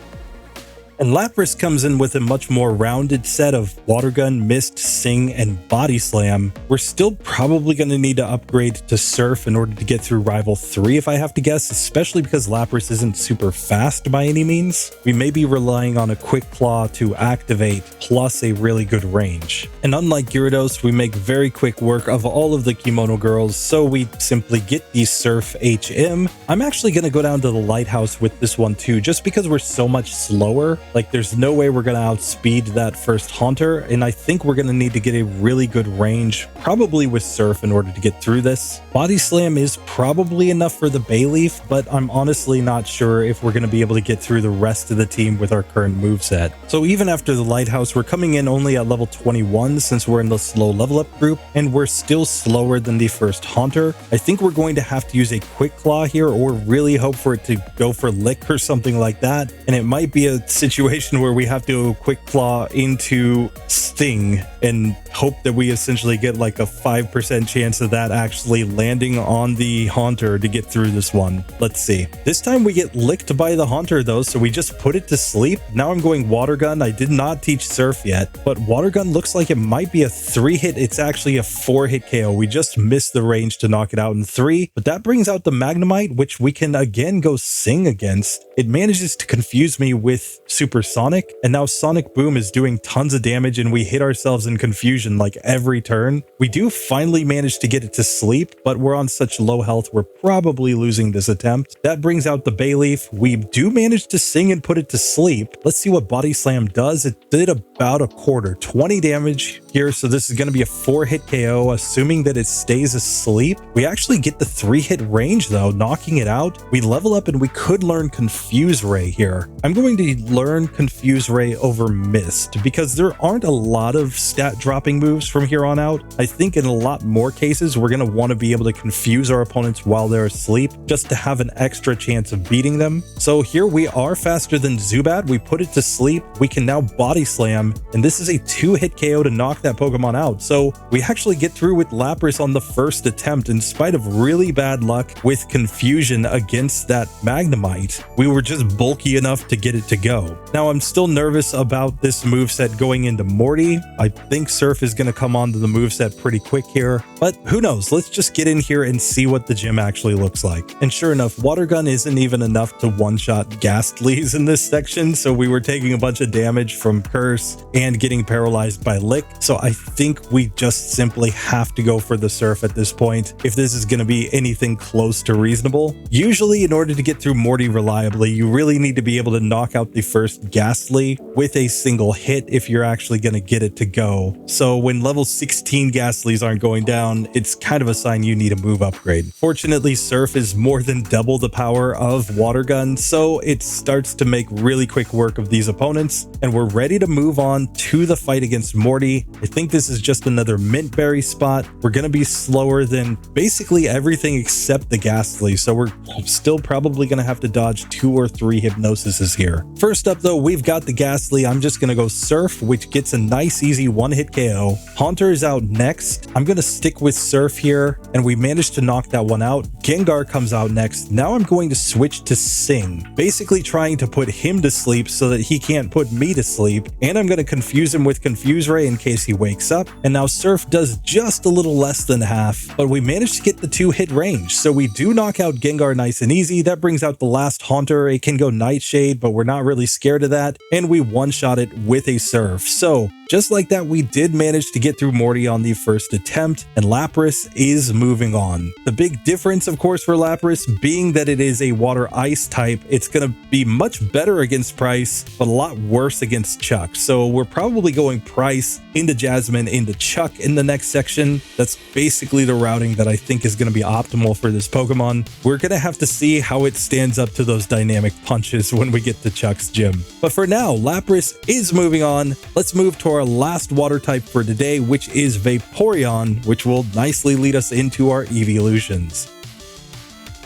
And Lapras comes in with a much more rounded set of Water Gun, Mist, Sing, and Body Slam. We're still probably going to need to upgrade to Surf in order to get through Rival 3 if I have to guess, especially because Lapras isn't super fast by any means. We may be relying on a Quick Claw to activate, plus a really good range. And unlike Gyarados, we make very quick work of all of the Kimono girls, so we simply get the Surf HM. I'm actually going to go down to the Lighthouse with this one too, just because we're so much slower. Like, there's no way we're going to outspeed that first Haunter, and I think we're going to need to get a really good range, probably with Surf, in order to get through this. Body Slam is probably enough for the Bayleaf, but I'm honestly not sure if we're going to be able to get through the rest of the team with our current moveset. So even after the Lighthouse, we're coming in only at level 21 since we're in the slow level up group, and we're still slower than the first Haunter. I think we're going to have to use a Quick Claw here, or really hope for it to go for Lick or something like that, and it might be a situation where we have to Quick Claw into Sting and hope that we essentially get like a 5% chance of that actually landing on the Haunter to get through this one. Let's see. This time we get licked by the Haunter though, so we just put it to sleep. Now I'm going Water Gun. I did not teach Surf yet, but Water Gun looks like it might be a 3-hit. It's actually a 4-hit KO. We just missed the range to knock it out in 3, but that brings out the Magnemite, which we can again go Sing against. It manages to confuse me with Supersonic, and now Sonic Boom is doing tons of damage, and we hit ourselves in confusion like every turn. We do finally manage to get it to sleep, but we're on such low health, we're probably losing this attempt. That brings out the Bayleaf. We do manage to Sing and put it to sleep. Let's see what Body Slam does. It did about a quarter, 20 damage here, so this is going to be a 4-hit KO, assuming that it stays asleep. We actually get the 3-hit range though, knocking it out. We level up and we could learn Confuse Ray here. I'm going to learn Confuse Ray over Mist because there aren't a lot of stat dropping moves from here on out. I think in a lot more cases we're going to want to be able to confuse our opponents while they're asleep just to have an extra chance of beating them. So here we are faster than Zubat. We put it to sleep. We can now Body Slam, and this is a 2-hit KO to knock that Pokemon out. So we actually get through with Lapras on the first attempt in spite of really bad luck with confusion against that Magnemite. We were just bulky enough to get it to go. Now I'm still nervous about this moveset going into Morty. I think Surf is going to come onto the moveset pretty quick here, but who knows? Let's just get in here and see what the gym actually looks like. And sure enough, Water Gun isn't even enough to one-shot Ghastlies in this section, so we were taking a bunch of damage from Curse and getting paralyzed by Lick, so I think we just simply have to go for the Surf at this point if this is going to be anything close to reasonable. Usually, in order to get through Morty reliably, you really need to be able to knock out the first Ghastly with a single hit if you're actually going to get it to go. So when level 16 Ghastlies aren't going down, it's kind of a sign you need a move upgrade. Fortunately, Surf is more than double the power of Water Gun, so it starts to make really quick work of these opponents, and we're ready to move on to the fight against Morty. I think this is just another Mint Berry spot. We're going to be slower than basically everything except the Ghastly, so we're still probably going to have to dodge 2 or 3 Hypnosises here. First up though, though we've got the Ghastly, I'm just going to go Surf, which gets a nice easy one-hit KO. Haunter is out next. I'm going to stick with Surf here, and we managed to knock that one out. Gengar comes out next. Now I'm going to switch to Sing, basically trying to put him to sleep so that he can't put me to sleep, and I'm going to confuse him with Confuse Ray in case he wakes up. And now Surf does just a little less than half, but we managed to get the 2-hit range, so we do knock out Gengar nice and easy. That brings out the last Haunter. It can go Nightshade, but we're not really scared of that, and we one-shot it with a Surf. So just like that, we did manage to get through Morty on the first attempt, and Lapras is moving on. The big difference, of course, for Lapras being that it is a water ice type, it's going to be much better against Price, but a lot worse against Chuck. So we're probably going Price into Jasmine into Chuck in the next section. That's basically the routing that I think is going to be optimal for this Pokemon. We're going to have to see how it stands up to those dynamic punches when we get to Chuck's gym. But for now, Lapras is moving on. Let's move to our last water type for today, which is Vaporeon, which will nicely lead us into our evolutions.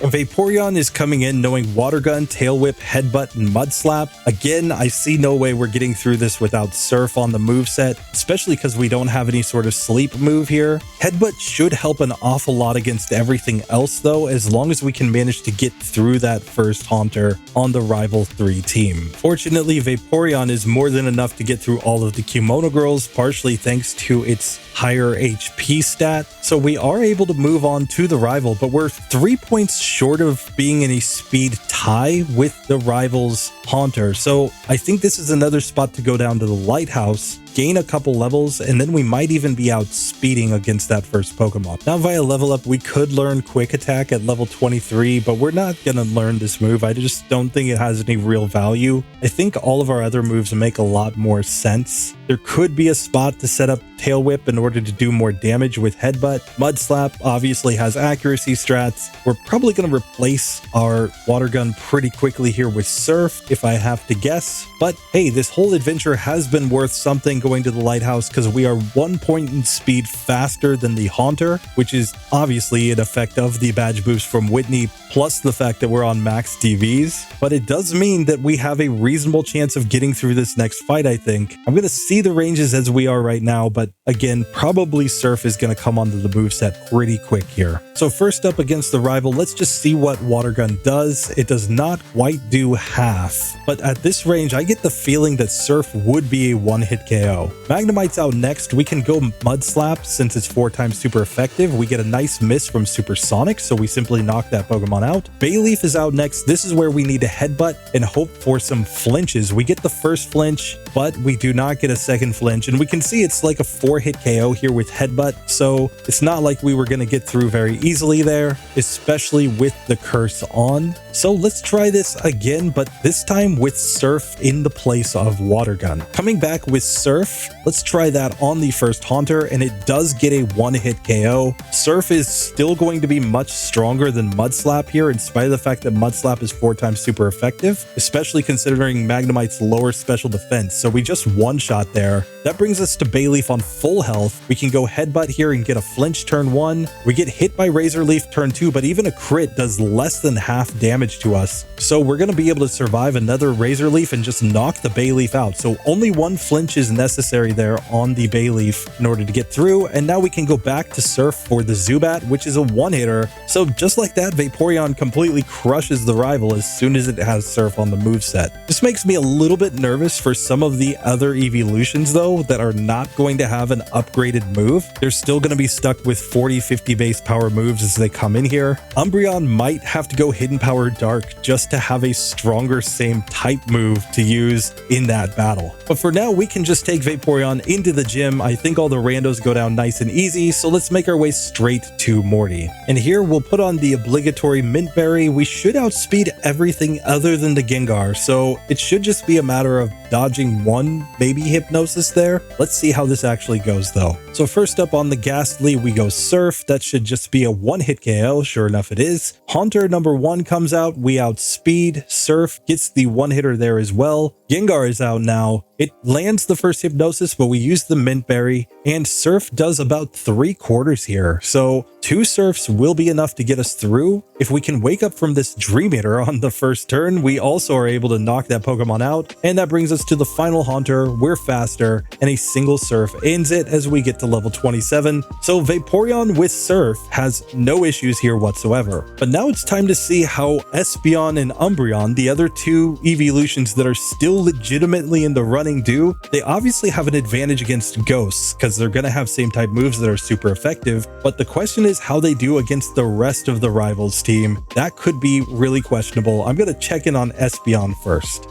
And Vaporeon is coming in knowing Water Gun, Tail Whip, Headbutt, and Mud Slap. Again, I see no way we're getting through this without Surf on the moveset, especially because we don't have any sort of sleep move here. Headbutt should help an awful lot against everything else though, as long as we can manage to get through that first Haunter on the Rival 3 team. Fortunately, Vaporeon is more than enough to get through all of the Kimono Girls, partially thanks to its higher HP stat. So we are able to move on to the Rival, but we're 3 points short of being in a speed tie with the Rival's Haunter. So I think this is another spot to go down to the Lighthouse, gain a couple levels, and then we might even be out speeding against that first Pokemon. Now via level up, we could learn Quick Attack at level 23, but we're not going to learn this move. I just don't think it has any real value. I think all of our other moves make a lot more sense. There could be a spot to set up Tail Whip in order to do more damage with Headbutt. Mud Slap obviously has accuracy strats. We're probably going to replace our Water Gun pretty quickly here with Surf, if I have to guess. But hey, this whole adventure has been worth something going to the Lighthouse, because we are 1 point in speed faster than the Haunter, which is obviously an effect of the badge boost from Whitney, plus the fact that we're on max DVs. But it does mean that we have a reasonable chance of getting through this next fight, I think. I'm going to see the ranges as we are right now, but again, probably Surf is going to come onto the moveset pretty quick here. So first up against the Rival, let's just see what Water Gun does. It does not quite do half, but at this range, I get the feeling that Surf would be a one-hit KO. Magnemite's out next. We can go Mud Slap since it's 4 times super effective. We get a nice miss from Supersonic, so we simply knock that Pokemon out. Bayleaf is out next. This is where we need to Headbutt and hope for some flinches. We get the first flinch, but we do not get a second flinch, and we can see it's like a 4-hit KO here with Headbutt, so it's not like we were going to get through very easily there, especially with the curse on. So let's try this again, but this time with Surf in the place of Water Gun. Coming back with Surf, let's try that on the first Haunter, and it does get a one-hit KO. Surf is still going to be much stronger than Mud Slap here, in spite of the fact that Mud Slap is 4 times super effective, especially considering Magnemite's lower special defense. So we just one-shot there. That brings us to Bayleaf on full health. We can go Headbutt here and get a flinch turn 1. We get hit by Razor Leaf turn 2, but even a crit does less than half damage to us. So we're going to be able to survive another Razor Leaf and just knock the Bayleaf out. So only 1 flinch is necessary there on the Bayleaf in order to get through. And now we can go back to Surf for the Zubat, which is a one-hitter. So just like that, Vaporeon completely crushes the Rival as soon as it has Surf on the moveset. This makes me a little bit nervous for some of the other evolutions though that are not going to have an upgraded move. They're still going to be stuck with 40-50 base power moves as they come in here. Umbreon might have to go Hidden Power Dark just to have a stronger same type move to use in that battle. But for now, we can just take Vaporeon into the gym. I think all the randos go down nice and easy, so let's make our way straight to Morty. And here we'll put on the obligatory Mint Berry. We should outspeed everything other than the Gengar, so it should just be a matter of dodging one, maybe Hypnosis there. Let's see how this actually goes though. So first up on the Ghastly, we go Surf. That should just be a one-hit KO. Sure enough, it is. Haunter number 1 comes out. We outspeed. Surf gets the one-hitter there as well. Gengar is out now. It lands the first Hypnosis, but we use the Mint Berry, and Surf does about 3/4 here. So 2 Surfs will be enough to get us through. If we can wake up from this Dream Eater on the first turn, we also are able to knock that Pokemon out, and that brings us to the final Haunter. We're faster, and a single Surf ends it as we get to level 27. So Vaporeon with Surf has no issues here whatsoever. But now it's time to see how Espeon and Umbreon, the other 2 evolutions that are still legitimately in the running, do. They obviously have an advantage against Ghosts because they're going to have same type moves that are super effective, but the question is how they do against the rest of the Rivals team. That could be really questionable. I'm going to check in on Espeon first.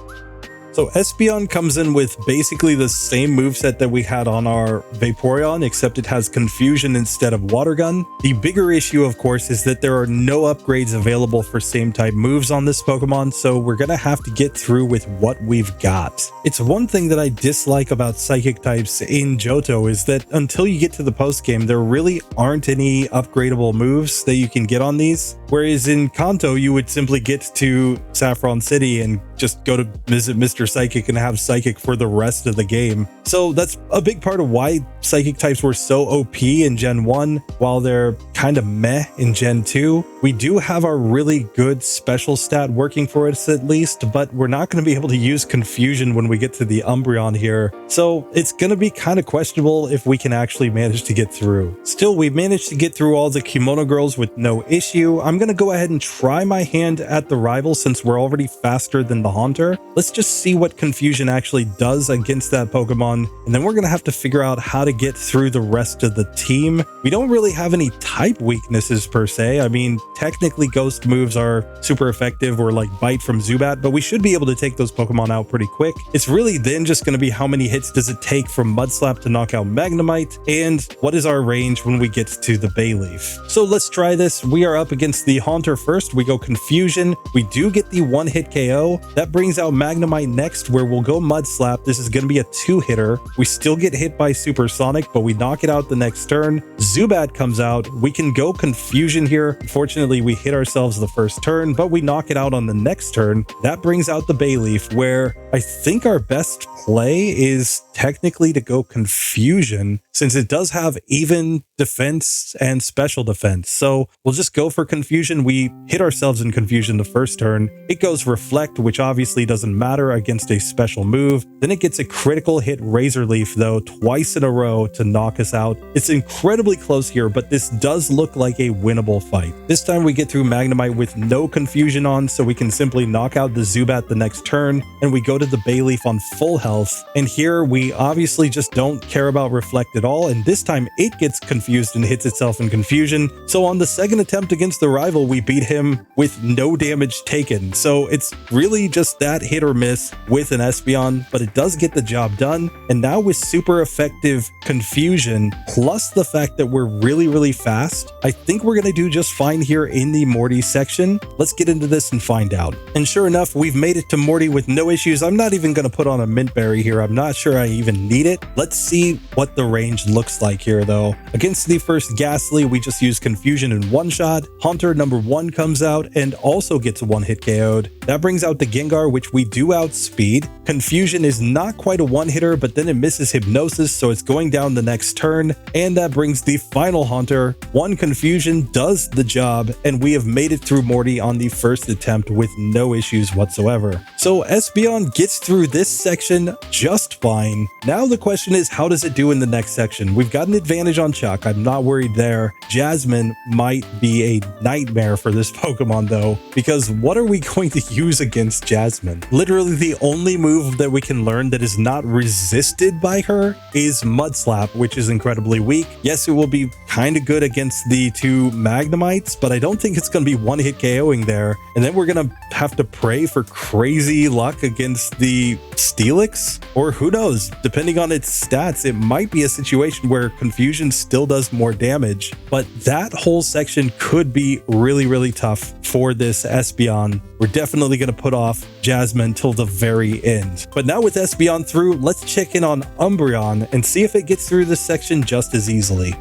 So Espeon comes in with basically the same moveset that we had on our Vaporeon, except it has Confusion instead of Water Gun. The bigger issue, of course, is that there are no upgrades available for same type moves on this Pokemon, so we're gonna have to get through with what we've got. It's one thing that I dislike about Psychic types in Johto is that until you get to the post game, there really aren't any upgradable moves that you can get on these. Whereas in Kanto, you would simply get to Saffron City and just go to visit Mr. Psychic and have Psychic for the rest of the game. So that's a big part of why Psychic types were so OP in Gen 1, while they're kind of meh in Gen 2. We do have our really good special stat working for us at least, but we're not going to be able to use Confusion when we get to the Umbreon here. So it's going to be kind of questionable if we can actually manage to get through. Still, we managed to get through all the Kimono Girls with no issue. I'm going to go ahead and try my hand at the Rival since we're already faster than the Haunter. Let's just see what Confusion actually does against that Pokemon, and then we're going to have to figure out how to get through the rest of the team. We don't really have any type weaknesses per se. I mean, technically Ghost moves are super effective, or like Bite from Zubat, but we should be able to take those Pokemon out pretty quick. It's really then just going to be how many hits does it take from Mudslap to knock out Magnemite, and what is our range when we get to the Bayleaf. So let's try this. We are up against the Haunter first. We go Confusion. We do get the 1-hit KO. That brings out Magnemite next, where we'll go Mudslap. This is going to be a 2-hitter. We still get hit by Supersonic, but we knock it out the next turn. Zubat comes out. We can go Confusion here. Unfortunately, we hit ourselves the first turn, but we knock it out on the next turn. That brings out the Bayleaf, where I think our best play is technically to go Confusion, since it does have even defense and special defense. So we'll just go for Confusion. We hit ourselves in Confusion the first turn. It goes Reflect, which obviously doesn't matter against a special move. Then it gets a critical hit Razor Leaf, though, twice in a row to knock us out. It's incredibly close here, but this does look like a winnable fight. This time we get through Magnemite with no Confusion on, so we can simply knock out the Zubat the next turn, and we go to the Bayleaf on full health. And here we obviously just don't care about Reflect at all, and this time it gets confused and hits itself in Confusion. So on the second attempt against the Rival, we beat him with no damage taken. So it's really just that hit or miss with an Espeon, but it does get the job done. And now with super effective Confusion, plus the fact that we're really fast, I think we're going to do just fine here in the Morty section. Let's get into this and find out. And sure enough, we've made it to Morty with no issues. I'm not even going to put on a Mint Berry here. I'm not sure I even need it. Let's see what the range looks like here though. Against the first Ghastly, we just use Confusion in one shot. Haunter number 1 comes out and also gets a 1-hit KO'd. That brings out the Gengar, which we do outspeed. Confusion is not quite a one-hitter, but then it misses Hypnosis, so it's going down the next turn, and that brings the final Haunter. 1 Confusion does the job, and we have made it through Morty on the first attempt with no issues whatsoever. So Espeon gets through this section just fine. Now the question is, how does it do in the next section? We've got an advantage on Chuck. I'm not worried there. Jasmine might be a nightmare for this Pokemon though, because what are we going to use against Jasmine? Literally the only move that we can learn that is not resisted by her is Mudslap, which is incredibly weak. Yes, it will be kind of good against the 2 Magnemites, but I don't think it's going to be 1-hit KOing there. And then we're going to have to pray for crazy luck against the Steelix, or who knows, depending on its stats, it might be a situation where Confusion still does more damage. But that whole section could be really tough for this Espeon. We're definitely going to put off Jasmine till the very end. But now with Espeon through, let's check in on Umbreon and see if it gets through this section just as easily.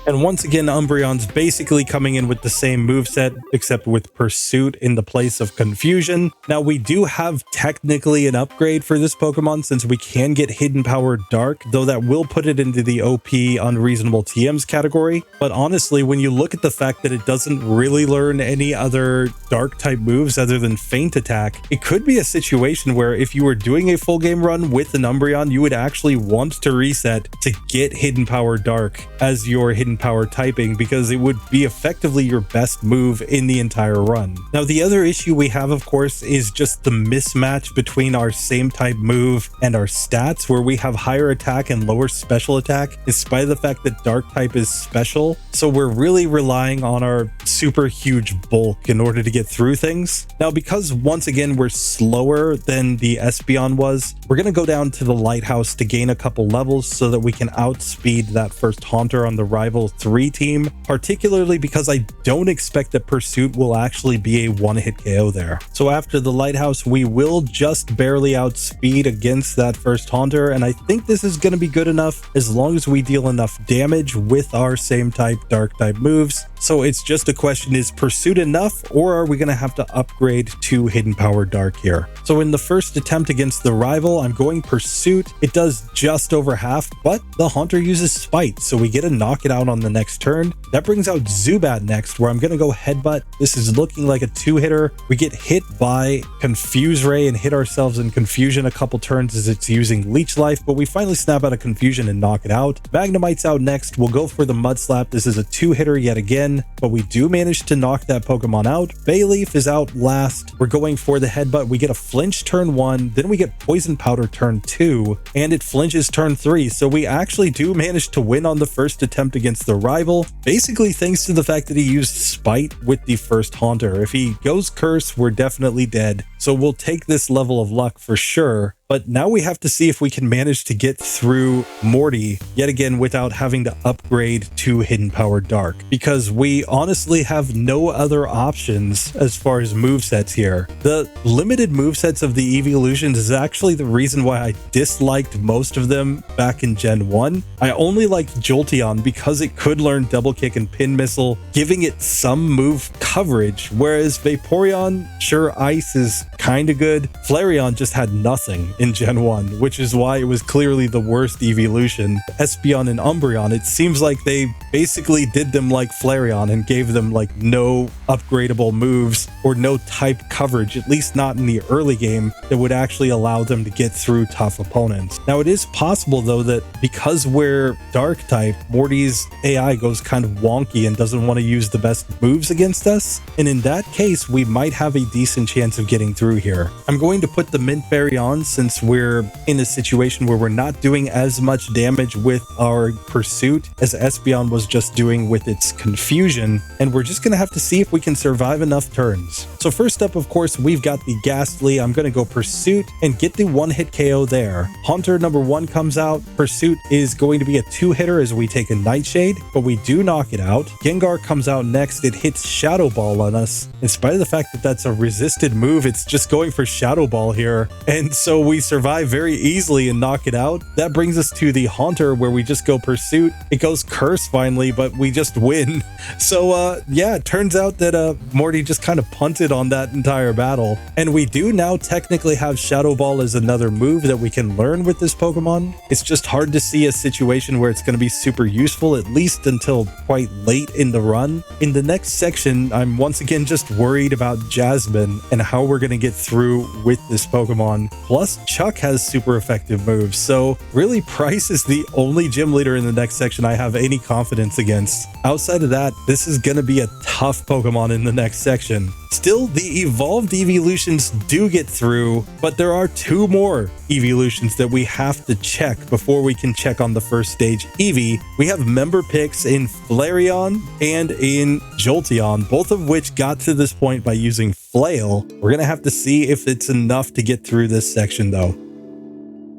And once again, Umbreon's basically coming in with the same moveset, except with Pursuit in the place of Confusion. Now, we do have technically an upgrade for this Pokemon since we can get Hidden Power Dark, though that will put it into the OP Unreasonable TMs category. But honestly, when you look at the fact that it doesn't really learn any other Dark-type moves other than Feint Attack, it could be a situation where if you were doing a full game run with an Umbreon, you would actually want to reset to get Hidden Power Dark as your Hidden Power typing, because it would be effectively your best move in the entire run. Now, the other issue we have, of course, is just the mismatch between our same type move and our stats, where we have higher attack and lower special attack, despite the fact that Dark type is special. So we're really relying on our super huge bulk in order to get through things. Now, because once again, we're slower than the Espeon was, we're going to go down to the Lighthouse to gain a couple levels so that we can outspeed that first Haunter on the Rival 3 team, particularly because I don't expect that Pursuit will actually be a one-hit KO there. So after the Lighthouse, we will just barely outspeed against that first Haunter, and I think this is going to be good enough as long as we deal enough damage with our same type Dark type moves. So it's just a question, is Pursuit enough, or are we going to have to upgrade to Hidden Power Dark here? So in the first attempt against the Rival, I'm going Pursuit. It does just over half, but the Haunter uses Spite, so we get to knock it out on the next turn. That brings out Zubat next, where I'm going to go Headbutt. This is looking like a 2-hitter. We get hit by Confuse Ray and hit ourselves in Confusion a couple turns as it's using Leech Life, but we finally snap out of Confusion and knock it out. Magnemite's out next. We'll go for the Mud Slap. This is a 2-hitter yet again, but we do manage to knock that Pokemon out. Bayleaf is out last. We're going for the Headbutt. We get a flinch turn 1, then we get Poison Powder turn 2, and it flinches turn 3. So we actually do manage to win on the first attempt against the Rival, basically thanks to the fact that he used Spite with the first Haunter. If he goes Curse, we're definitely dead. So we'll take this level of luck for sure. But now we have to see if we can manage to get through Morty yet again without having to upgrade to Hidden Power Dark, because we honestly have no other options as far as movesets here. The limited movesets of the Eeveelutions is actually the reason why I disliked most of them back in Gen 1. I only liked Jolteon because it could learn Double Kick and Pin Missile, giving it some move coverage, whereas Vaporeon, sure, Ice is kind of good. Flareon just had nothing in Gen 1, which is why it was clearly the worst Eeveelution. Espeon and Umbreon, it seems like they basically did them like Flareon and gave them like no upgradable moves or no type coverage, at least not in the early game, that would actually allow them to get through tough opponents. Now, it is possible though that because we're Dark type, Morty's AI goes kind of wonky and doesn't want to use the best moves against us, and in that case, we might have a decent chance of getting through here. I'm going to put the Mint Berry on since we're in a situation where we're not doing as much damage with our Pursuit as Espeon was just doing with its Confusion, and we're just going to have to see if we can survive enough turns. So first up, of course, we've got the Ghastly. I'm going to go Pursuit and get the one-hit KO there. Haunter number 1 comes out. Pursuit is going to be a 2-hitter as we take a Nightshade, but we do knock it out. Gengar comes out next. It hits Shadow Ball on us. In spite of the fact that that's a resisted move, it's just going for Shadow Ball here, and so we survive very easily and knock it out. That brings us to the Haunter, where we just go Pursuit. It goes Curse finally, but we just win. So yeah, it turns out that Morty just kind of punted on that entire battle, and we do now technically have Shadow Ball as another move that we can learn with this Pokemon. It's just hard to see a situation where it's going to be super useful, at least until quite late in the run. In the next section, I'm once again just worried about Jasmine and how we're going to get through with this Pokemon. Plus, Chuck has super effective moves, so really Price is the only gym leader in the next section I have any confidence against. Outside of that, this is going to be a tough Pokemon in the next section. Still, the evolved Eeveelutions do get through, but there are 2 more Eeveelutions that we have to check before we can check on the first stage Eevee. We have member picks in Flareon and in Jolteon, both of which got to this point by using Flail. We're going to have to see if it's enough to get through this section though.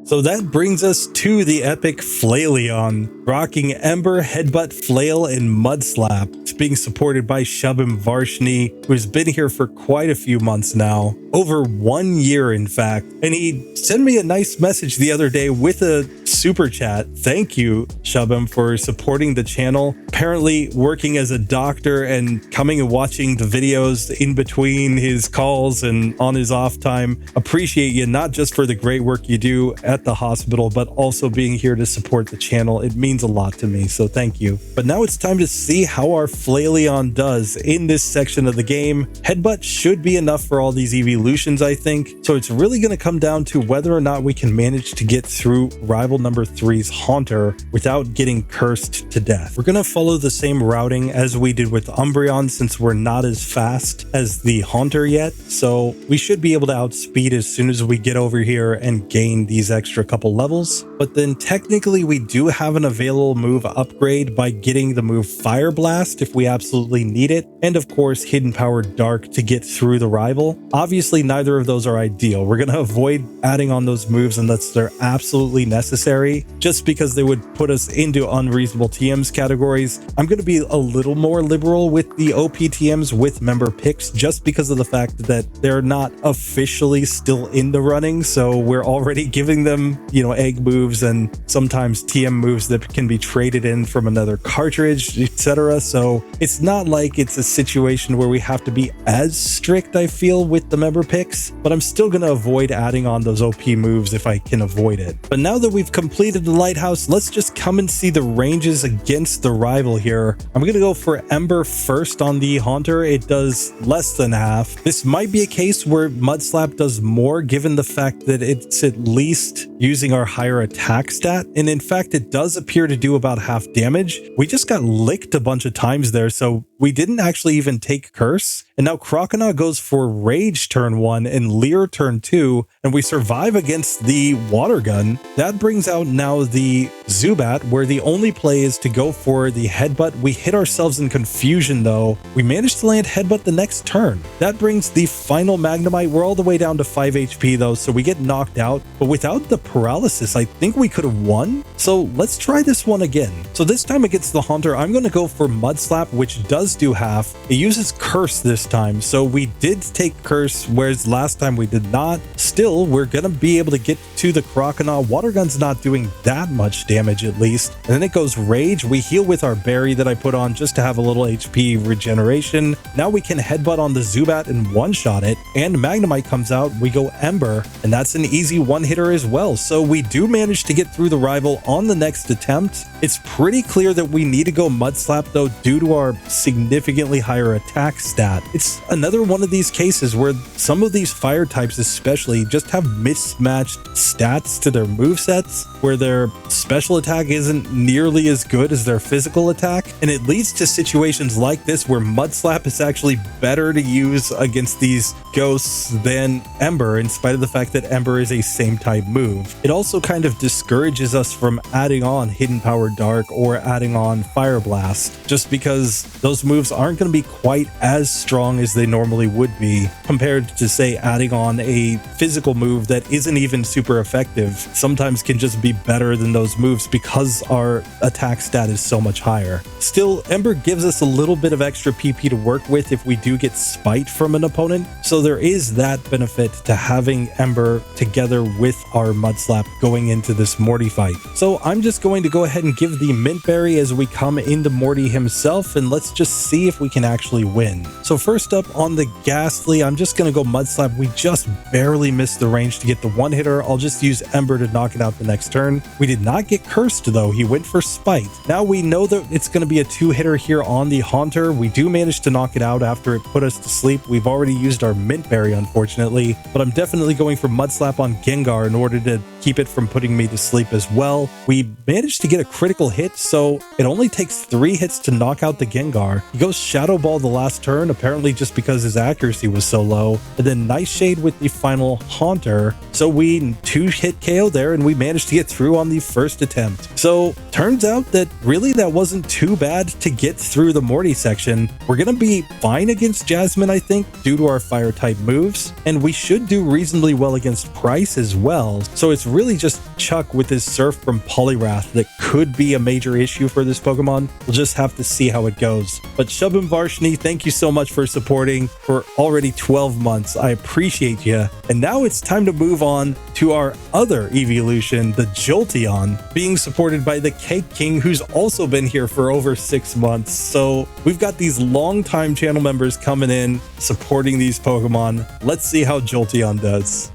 So that brings us to the epic Flareon, rocking Ember, Headbutt, Flail, and Mud Slap. It's being supported by Shubham Varshney, who has been here for quite a few months now. Over 1 year, in fact. And he sent me a nice message the other day with a super chat. Thank you, Shubham, for supporting the channel. Apparently working as a doctor and coming and watching the videos in between his calls and on his off time. Appreciate you, not just for the great work you do at the hospital, but also being here to support the channel. It means a lot to me, so thank you. But now it's time to see how our Flareon does in this section of the game. Headbutt should be enough for all these evolutions, I think. So it's really going to come down to whether or not we can manage to get through rival number 3's Haunter without getting cursed to death. We're going to follow the same routing as we did with Umbreon since we're not as fast as the Haunter yet. So we should be able to outspeed as soon as we get over here and gain these extra couple levels. But then technically we do have an available move upgrade by getting the move Fire Blast if we absolutely need it. And of course, Hidden Power Dark to get through the rival. Obviously, neither of those are ideal. We're going to avoid adding on those moves unless they're absolutely necessary, just because they would put us into unreasonable TMs categories. I'm going to be a little more liberal with the OP TMs with member picks, just because of the fact that they're not officially still in the running. So we're already giving them, egg moves and sometimes TM moves that can be traded in from another cartridge, etc. So it's not like it's a situation where we have to be as strict, I feel, with the member picks, but I'm still going to avoid adding on those OP moves if I can avoid it. But now that we've completed the lighthouse, let's just come and see the ranges against the rival here. I'm going to go for Ember first on the Haunter. It does less than half. This might be a case where Mud Slap does more given the fact that it's at least using our higher attack stat, and in fact it does appear to do about half damage. We just got licked a bunch of times there, so we didn't actually even take Curse. And now Croconaw goes for Rage turn 1 and Leer turn 2, and we survive against the Water Gun. That brings out now the Zubat, where the only play is to go for the Headbutt. We hit ourselves in confusion though. We managed to land Headbutt the next turn. That brings the final Magnemite. We're all the way down to 5 HP though, so we get knocked out. But without the paralysis, I think we could have won. So let's try this one again. So this time against the Haunter, I'm going to go for Mud Slap, which does do half. It uses Curse this time, so we did take Curse, whereas last time we did not. Still, we're going to be able to get to the Croconaw. Water Gun's not doing that much damage at least. And then it goes Rage. We heal with our Berry that I put on just to have a little HP regeneration. Now we can Headbutt on the Zubat and one-shot it. And Magnemite comes out. We go Ember, and that's an easy one-hitter as well. So we do manage to get through the rival on the next attempt. It's pretty clear that we need to go Mud Slap though due to our significantly higher attack stat. It's another one of these cases where some of these fire types especially just have mismatched stats to their movesets, where their special attack isn't nearly as good as their physical attack, and it leads to situations like this where Mud Slap is actually better to use against these ghosts than Ember, in spite of the fact that Ember is a same type move. It also kind of discourages us from adding on Hidden Power Dark or adding on Fire Blast, just because those moves aren't going to be quite as strong as they normally would be compared to, say, adding on a physical move that isn't even super effective. Sometimes can just be better than those moves because our attack stat is so much higher. Still, Ember gives us a little bit of extra PP to work with if we do get Spite from an opponent, so there is that benefit to having Ember together with our Mud Slap going into this Morty fight. So I'm just going to go ahead and give the Mint Berry as we come into Morty himself, and let's just see if we can actually win. So first up on the Ghastly, I'm just going to go Mud Slap. We just barely missed the range to get the one hitter. I'll just use Ember to knock it out the next turn. We did not get Cursed though. He went for Spite. Now we know that it's going to be a two-hitter here on the Haunter. We do manage to knock it out after it put us to sleep. We've already used our Mint Berry, unfortunately, but I'm definitely going for Mud Slap on Gengar in order to keep it from putting me to sleep as well. We managed to get a critical hit, so it only takes 3 hits to knock out the Gengar. He goes Shadow Ball the last turn, apparently just because his accuracy was so low, and then Nightshade with the final Haunter. So we 2-hit KO there, and we managed to get through on the first attempt. So turns out that really that wasn't too bad to get through the Morty section. We're going to be fine against Jasmine, I think, due to our fire type moves, and we should do reasonably well against Price as well. So it's really just Chuck with his Surf from Poliwrath that could be a major issue for this Pokemon. We'll just have to see how it goes. But Shubham Varshney, thank you so much for supporting for already 12 months. I appreciate you. And now it's time to move on to our other evolution, the Jolteon, being supported by TheKakeKing, who's also been here for over 6 months. So we've got these longtime channel members coming in, supporting these Pokemon. Let's see how Jolteon does.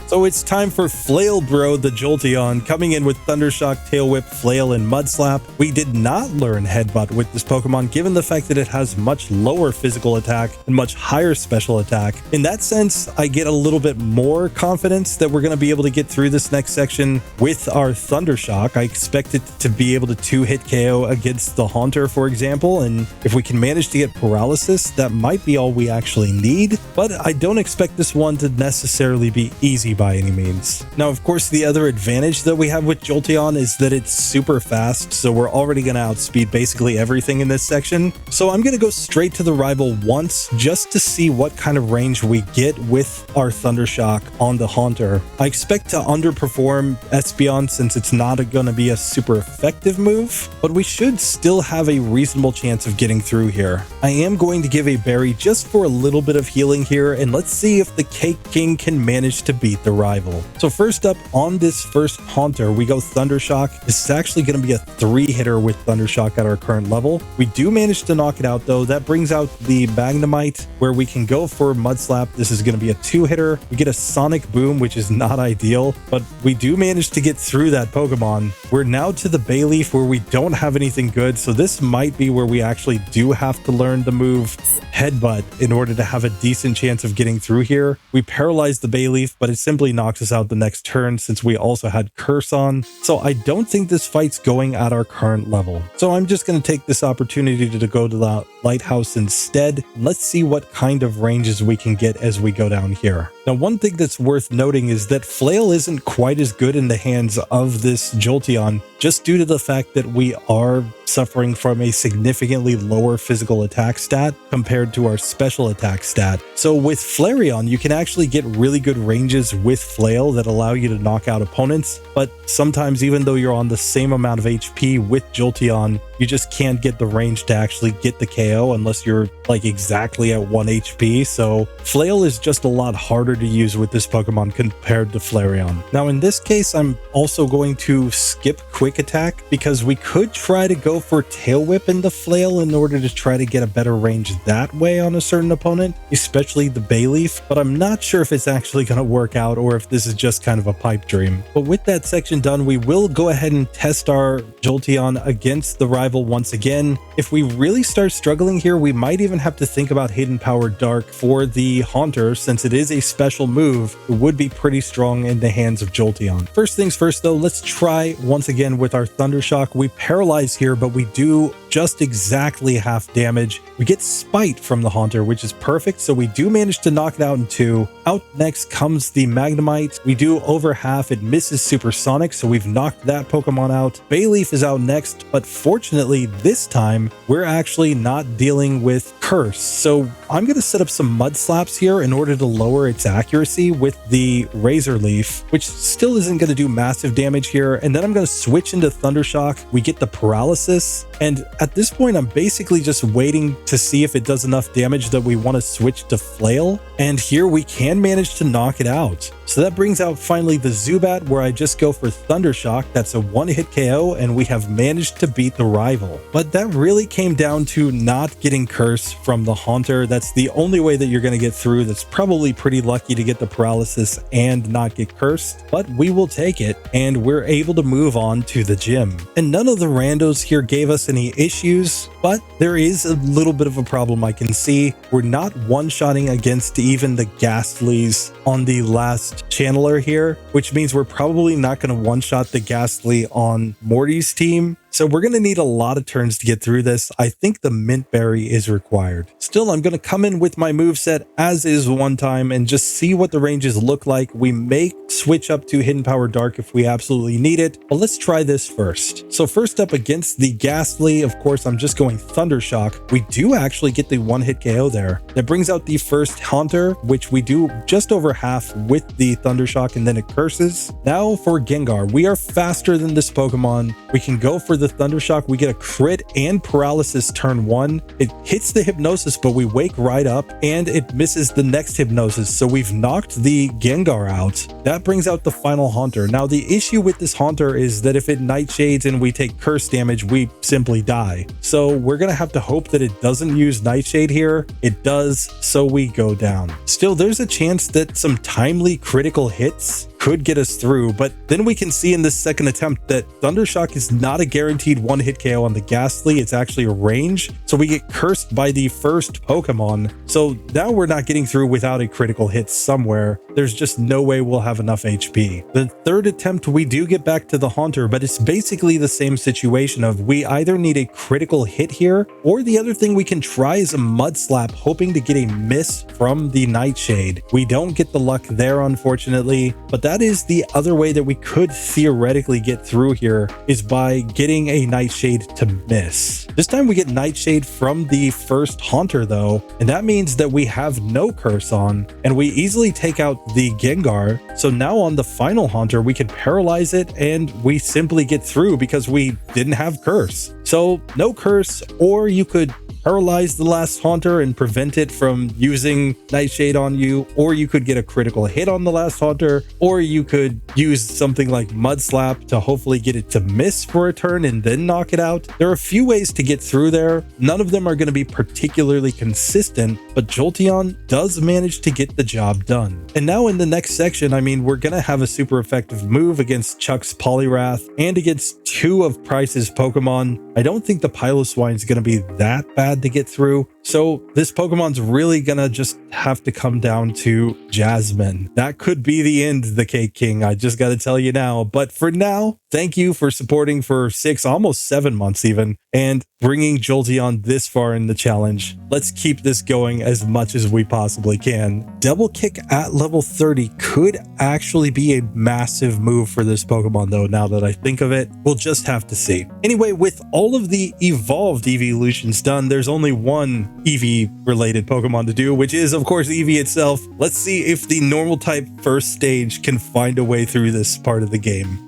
So it's time for Flail Bro, the Jolteon, coming in with Thundershock, Tail Whip, Flail, and Mud Slap. We did not learn Headbutt with this Pokemon, given the fact that it has much lower physical attack and much higher special attack. In that sense, I get a little bit more confidence that we're going to be able to get through this next section with our Thundershock. I expect it to be able to 2-hit KO against the Haunter, for example, and if we can manage to get Paralysis, that might be all we actually need, but I don't expect this one to necessarily be easy by any means. Now, of course, the other advantage that we have with Jolteon is that it's super fast, so we're already going to outspeed basically everything in this section. So I'm going to go straight to the rival once just to see what kind of range we get with our Thundershock on the Haunter. I expect to underperform Espeon since it's not going to be a super effective move, but we should still have a reasonable chance of getting through here. I am going to give a berry just for a little bit of healing here, and let's see if the TheKakeKing can manage to beat the rival. So first up on this first Haunter, we go Thundershock. This is actually going to be a 3-hitter with Thundershock at our current level. We do manage to knock it out though. That brings out the Magnemite where we can go for Mud Slap. This is going to be a 2-hitter. We get a Sonic Boom, which is not ideal, but we do manage to get through that Pokemon. We're now to the Bayleaf where we don't have anything good, so this might be where we actually do have to learn the move Headbutt in order to have a decent chance of getting through here. We paralyze the Bayleaf, but it simply knocks us out the next turn since we also had Curse on. So I don't think this fight's going at our current level. So I'm just going to take this opportunity to go to the Lighthouse instead. Let's see what kind of ranges we can get as we go down here. Now, one thing that's worth noting is that Flail isn't quite as good in the hands of this Jolteon, just due to the fact that we are suffering from a significantly lower physical attack stat compared to our special attack stat. So with Flareon, you can actually get really good ranges with Flail that allow you to knock out opponents, but sometimes even though you're on the same amount of HP with Jolteon, you just can't get the range to actually get the KO unless you're like exactly at 1 HP. So Flail is just a lot harder to use with this Pokemon compared to Flareon. Now in this case, I'm also going to skip Quick Attack because we could try to go for Tail Whip in the Flail in order to try to get a better range that way on a certain opponent, especially the Bayleaf, but I'm not sure if it's actually going to work out or if this is just kind of a pipe dream. But with that section done, we will go ahead and test our Jolteon against the rival once again. If we really start struggling here, we might even have to think about Hidden Power Dark for the Haunter, since it is a special move. It would be pretty strong in the hands of Jolteon. First things first though, let's try once again with our Thundershock. We paralyze here, but we do just exactly half damage. We get Spite from the Haunter, which is perfect, so we do manage to knock it out in 2. Out next comes the Magnemite. We do over half. It misses Supersonic, so we've knocked that Pokemon out. Bayleaf is out next, but fortunately this time we're actually not dealing with Curse. So I'm going to set up some Mud Slaps here in order to lower its accuracy with the Razor Leaf, which still isn't going to do massive damage here. And then I'm going to switch into Thundershock. We get the Paralysis, and at this point I'm basically just waiting to see if it does enough damage that we want to switch to Flail, and here we can manage to knock it out. So that brings out finally the Zubat, where I just go for Thundershock. That's a 1-hit KO, and we have managed to beat the rival. But that really came down to not getting Curse from the Haunter. That's the only way that you're going to get through. That's probably pretty lucky to get the Paralysis and not get Cursed, but we will take it, and we're able to move on to the gym. And none of the randos here gave us any issues, but there is a little bit of a problem I can see. We're not one-shotting against even the Ghastlies on the last channeler here, which means we're probably not going to one-shot the Ghastly on Morty's team. So we're going to need a lot of turns to get through this. I think the Mint Berry is required. Still, I'm going to come in with my moveset as is one time and just see what the ranges look like. We may switch up to Hidden Power Dark if we absolutely need it, but let's try this first. So first up against the Ghastly, of course, I'm just going Thunder Shock. We do actually get the one-hit KO there. That brings out the first Haunter, which we do just over half with the Thunder Shock, and then it curses. Now for Gengar, we are faster than this Pokemon. We can go for the Thunder Shock. We get a crit and paralysis turn 1. It hits the Hypnosis, but we wake right up and it misses the next Hypnosis. So we've knocked the Gengar out. That brings out the final Haunter. Now the issue with this Haunter is that if it Nightshades and we take curse damage, we simply die. So we're going to have to hope that it doesn't use Nightshade here. It does, so we go down. Still, there's a chance that some timely critical hits could get us through, but then we can see in this second attempt that Thunder Shock is not a guaranteed one-hit KO on the Ghastly. It's actually a range, so we get cursed by the first Pokemon. So now we're not getting through without a critical hit somewhere. There's just no way we'll have enough HP. The third attempt, we do get back to the Haunter, but it's basically the same situation of we either need a critical hit here, or the other thing we can try is a Mud Slap, hoping to get a miss from the Nightshade. We don't get the luck there, unfortunately, but that is the other way that we could theoretically get through here, is by getting a Nightshade to miss. This time we get Nightshade from the first Haunter though, and that means that we have no curse on, and we easily take out the Gengar. So now on the final Haunter, we can paralyze it and we simply get through because we didn't have curse. So no curse, or you could paralyze the last Haunter and prevent it from using Nightshade on you, or you could get a critical hit on the last Haunter, or you could use something like Mud Slap to hopefully get it to miss for a turn and then knock it out. There are a few ways to get through there. None of them are going to be particularly consistent, but Jolteon does manage to get the job done. And now in the next section, I mean, we're going to have a super effective move against Chuck's Poliwrath and against two of Price's Pokemon. I don't think the Piloswine is going to be that bad to get through. So this Pokemon's really gonna just have to come down to Jasmine. That could be the end of the Cake King, I just gotta tell you now. But for now, thank you for supporting for 6, almost 7 months even, and bringing Jolteon this far in the challenge. Let's keep this going as much as we possibly can. Double Kick at level 30 could actually be a massive move for this Pokemon though, now that I think of it. We'll just have to see. Anyway, with all of the evolved evolutions done, there's only one Eevee related Pokemon to do, which is of course Eevee itself. Let's see if the normal type first stage can find a way through this part of the game.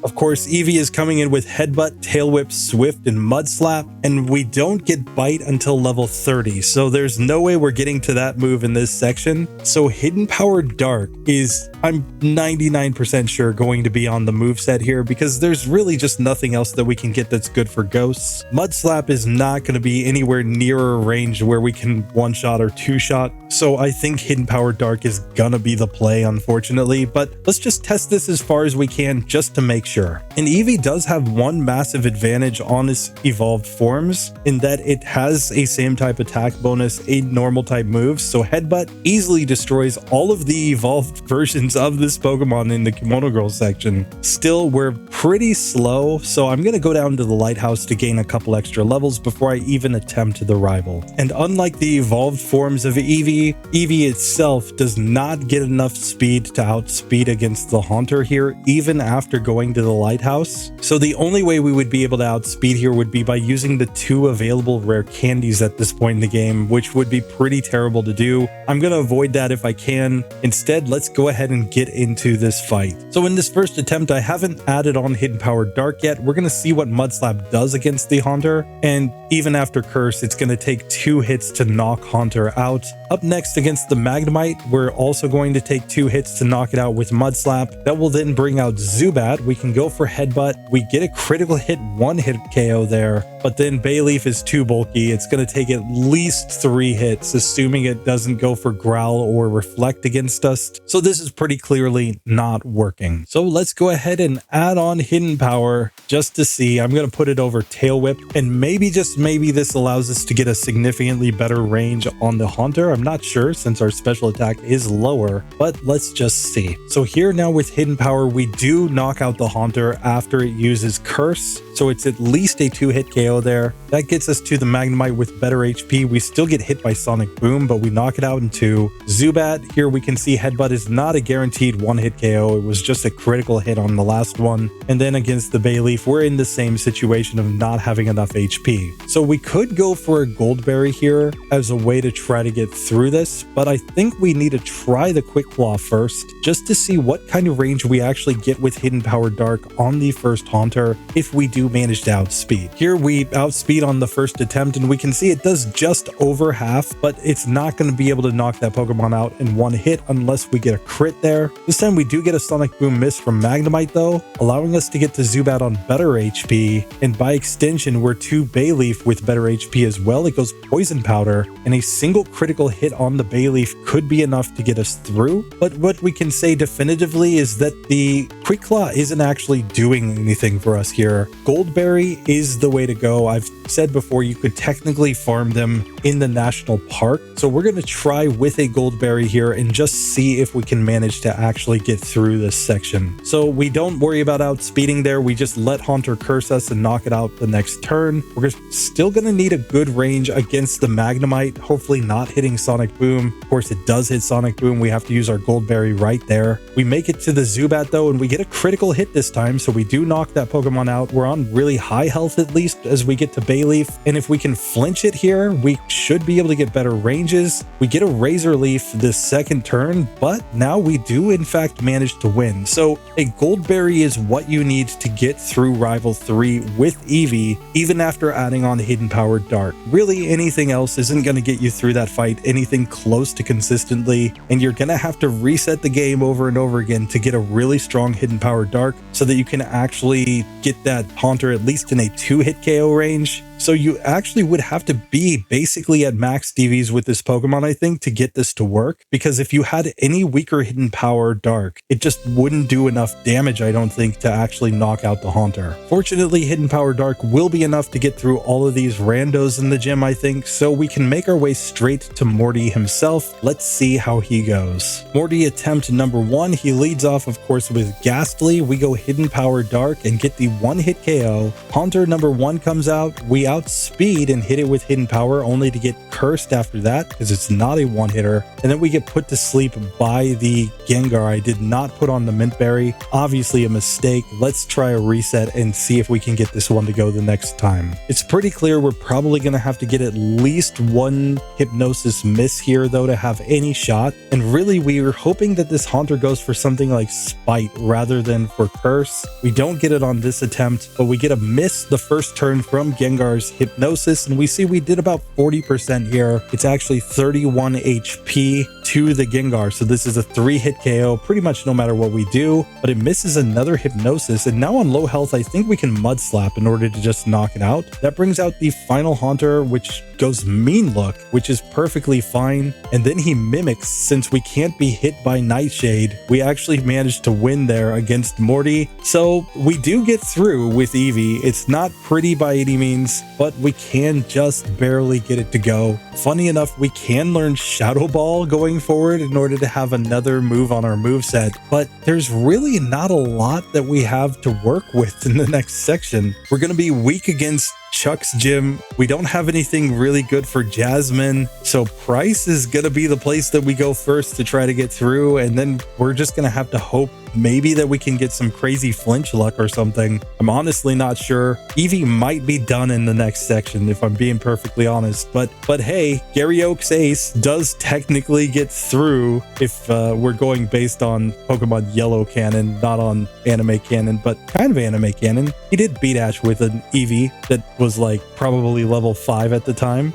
Of course, Eevee is coming in with Headbutt, Tail Whip, Swift, and Mud Slap, and we don't get Bite until level 30, so there's no way we're getting to that move in this section. So Hidden Power Dark is, I'm 99% sure, going to be on the moveset here, because there's really just nothing else that we can get that's good for Ghosts. Mud Slap is not going to be anywhere near a range where we can one-shot or two-shot, so I think Hidden Power Dark is gonna be the play, unfortunately, but let's just test this as far as we can just to make sure. And Eevee does have one massive advantage on its evolved forms, in that it has a same type attack bonus, a normal type move, so Headbutt easily destroys all of the evolved versions of this Pokemon in the Kimono Girl section. Still, we're pretty slow, so I'm gonna go down to the Lighthouse to gain a couple extra levels before I even attempt the Rival. And unlike the evolved forms of Eevee, Eevee itself does not get enough speed to outspeed against the Haunter here, even after going to the Lighthouse. So the only way we would be able to outspeed here would be by using the 2 available rare candies at this point in the game, which would be pretty terrible to do. I'm going to avoid that if I can. Instead, let's go ahead and get into this fight. So in this first attempt, I haven't added on Hidden Power Dark yet. We're going to see what Mud Slap does against the Haunter, and even after Curse, it's going to take 2 hits to knock Haunter out. Up next against the Magnemite, we're also going to take 2 hits to knock it out with Mud Slap. That will then bring out Zubat. We can go for Headbutt. We get a critical hit, 1-hit KO there, but then Bayleaf is too bulky. It's going to take at least 3 hits, assuming it doesn't go for Growl or Reflect against us. So this is pretty clearly not working. So let's go ahead and add on Hidden Power just to see. I'm going to put it over Tail Whip, and maybe, just maybe, this allows us to get a significantly better range on the Haunter. I'm not sure since our special attack is lower, but let's just see. So here now with Hidden Power, we do knock out the Haunter after it uses Curse, so it's at least a 2-hit KO there. That gets us to the Magnemite with better HP. We still get hit by Sonic Boom, but we knock it out in 2. Zubat, here we can see Headbutt is not a guaranteed 1-hit KO. It was just a critical hit on the last one. And then against the Bayleaf, we're in the same situation of not having enough HP. So we could go for a Goldberry here as a way to try to get through this, but I think we need to try the Quick Claw first, just to see what kind of range we actually get with Hidden Power Dark on the first Haunter if we do manage to outspeed. Here we outspeed on the first attempt, and we can see it does just over half, but it's not going to be able to knock that Pokemon out in one hit unless we get a crit there. This time we do get a Sonic Boom miss from Magnemite though, allowing us to get to Zubat on better HP, and by extension we're to Bayleaf with better HP as well. It goes Poison Powder, and a single critical hit on the Bayleaf could be enough to get us through, but what we can say definitively is that the Quick Claw isn't actually doing anything for us here. Goldberry is the way to go. I've said before you could technically farm them in the national park, so we're going to try with a Goldberry here and just see if we can manage to actually get through this section. So we don't worry about outspeeding there, we just let Haunter curse us and knock it out the next turn. We're still going to need a good range against the Magnemite, hopefully not hitting Sonic Boom. Of course it does hit Sonic Boom, we have to use our Goldberry right there. We make it to the Zubat though, and we get a critical hit this time, so we do knock that Pokemon out. We're on really high health at least as we get to Bayleaf, and if we can flinch it here, we should be able to get better ranges. We get a Razor Leaf this second turn, but now we do in fact manage to win. So a Goldberry is what you need to get through Rival 3 with Eevee, even after adding on Hidden Power Dark. Really anything else isn't going to get you through that fight anything close to consistently, and you're going to have to reset the game over and over again to get a really strong Hidden Power Dark so that you can actually get that Haunter at least in a 2-hit KO range. So you actually would have to be basically at max DVs with this Pokemon, I think, to get this to work. Because if you had any weaker Hidden Power Dark, it just wouldn't do enough damage, I don't think, to actually knock out the Haunter. Fortunately, Hidden Power Dark will be enough to get through all of these randos in the gym, I think, so we can make our way straight to Morty himself. Let's see how he goes. Morty attempt number 1, he leads off, of course, with Ghastly. We go Hidden Power Dark and get the 1-hit KO. Haunter number 1 comes out. We outspeed and hit it with Hidden Power, only to get cursed after that because it's not a one-hitter, and then we get put to sleep by the Gengar. I did not put on the Mint Berry, obviously a mistake. Let's try a reset and see if we can get this one to go the next time. It's pretty clear we're probably going to have to get at least one Hypnosis miss here though to have any shot, and really we were hoping that this Haunter goes for something like Spite rather than for Curse. We don't get it on this attempt, but we get a miss the first turn from Gengar's Hypnosis, and we see we did about 40% here. It's actually 31 HP to the Gengar, so this is a 3-hit KO pretty much no matter what we do, but it misses another Hypnosis, and now on low health I think we can Mud Slap in order to just knock it out. That brings out the final Haunter, which goes Mean Look, which is perfectly fine, and then he Mimics. Since we can't be hit by Nightshade, we actually managed to win there against Morty, so we do get through with Eevee. It's not pretty by any means, but we can just barely get it to go. Funny enough, we can learn Shadow Ball going forward in order to have another move on our moveset, but there's really not a lot that we have to work with in the next section. We're going to be weak against Chuck's gym. We don't have anything really good for Jasmine, so Price is going to be the place that we go first to try to get through, and then we're just going to have to hope maybe that we can get some crazy flinch luck or something. I'm honestly not sure. Eevee might be done in the next section if I'm being perfectly honest, but hey, Gary Oak's ace does technically get through if we're going based on Pokemon Yellow canon, not on anime canon, but kind of anime canon. He did beat Ash with an Eevee that was like probably level 5 at the time.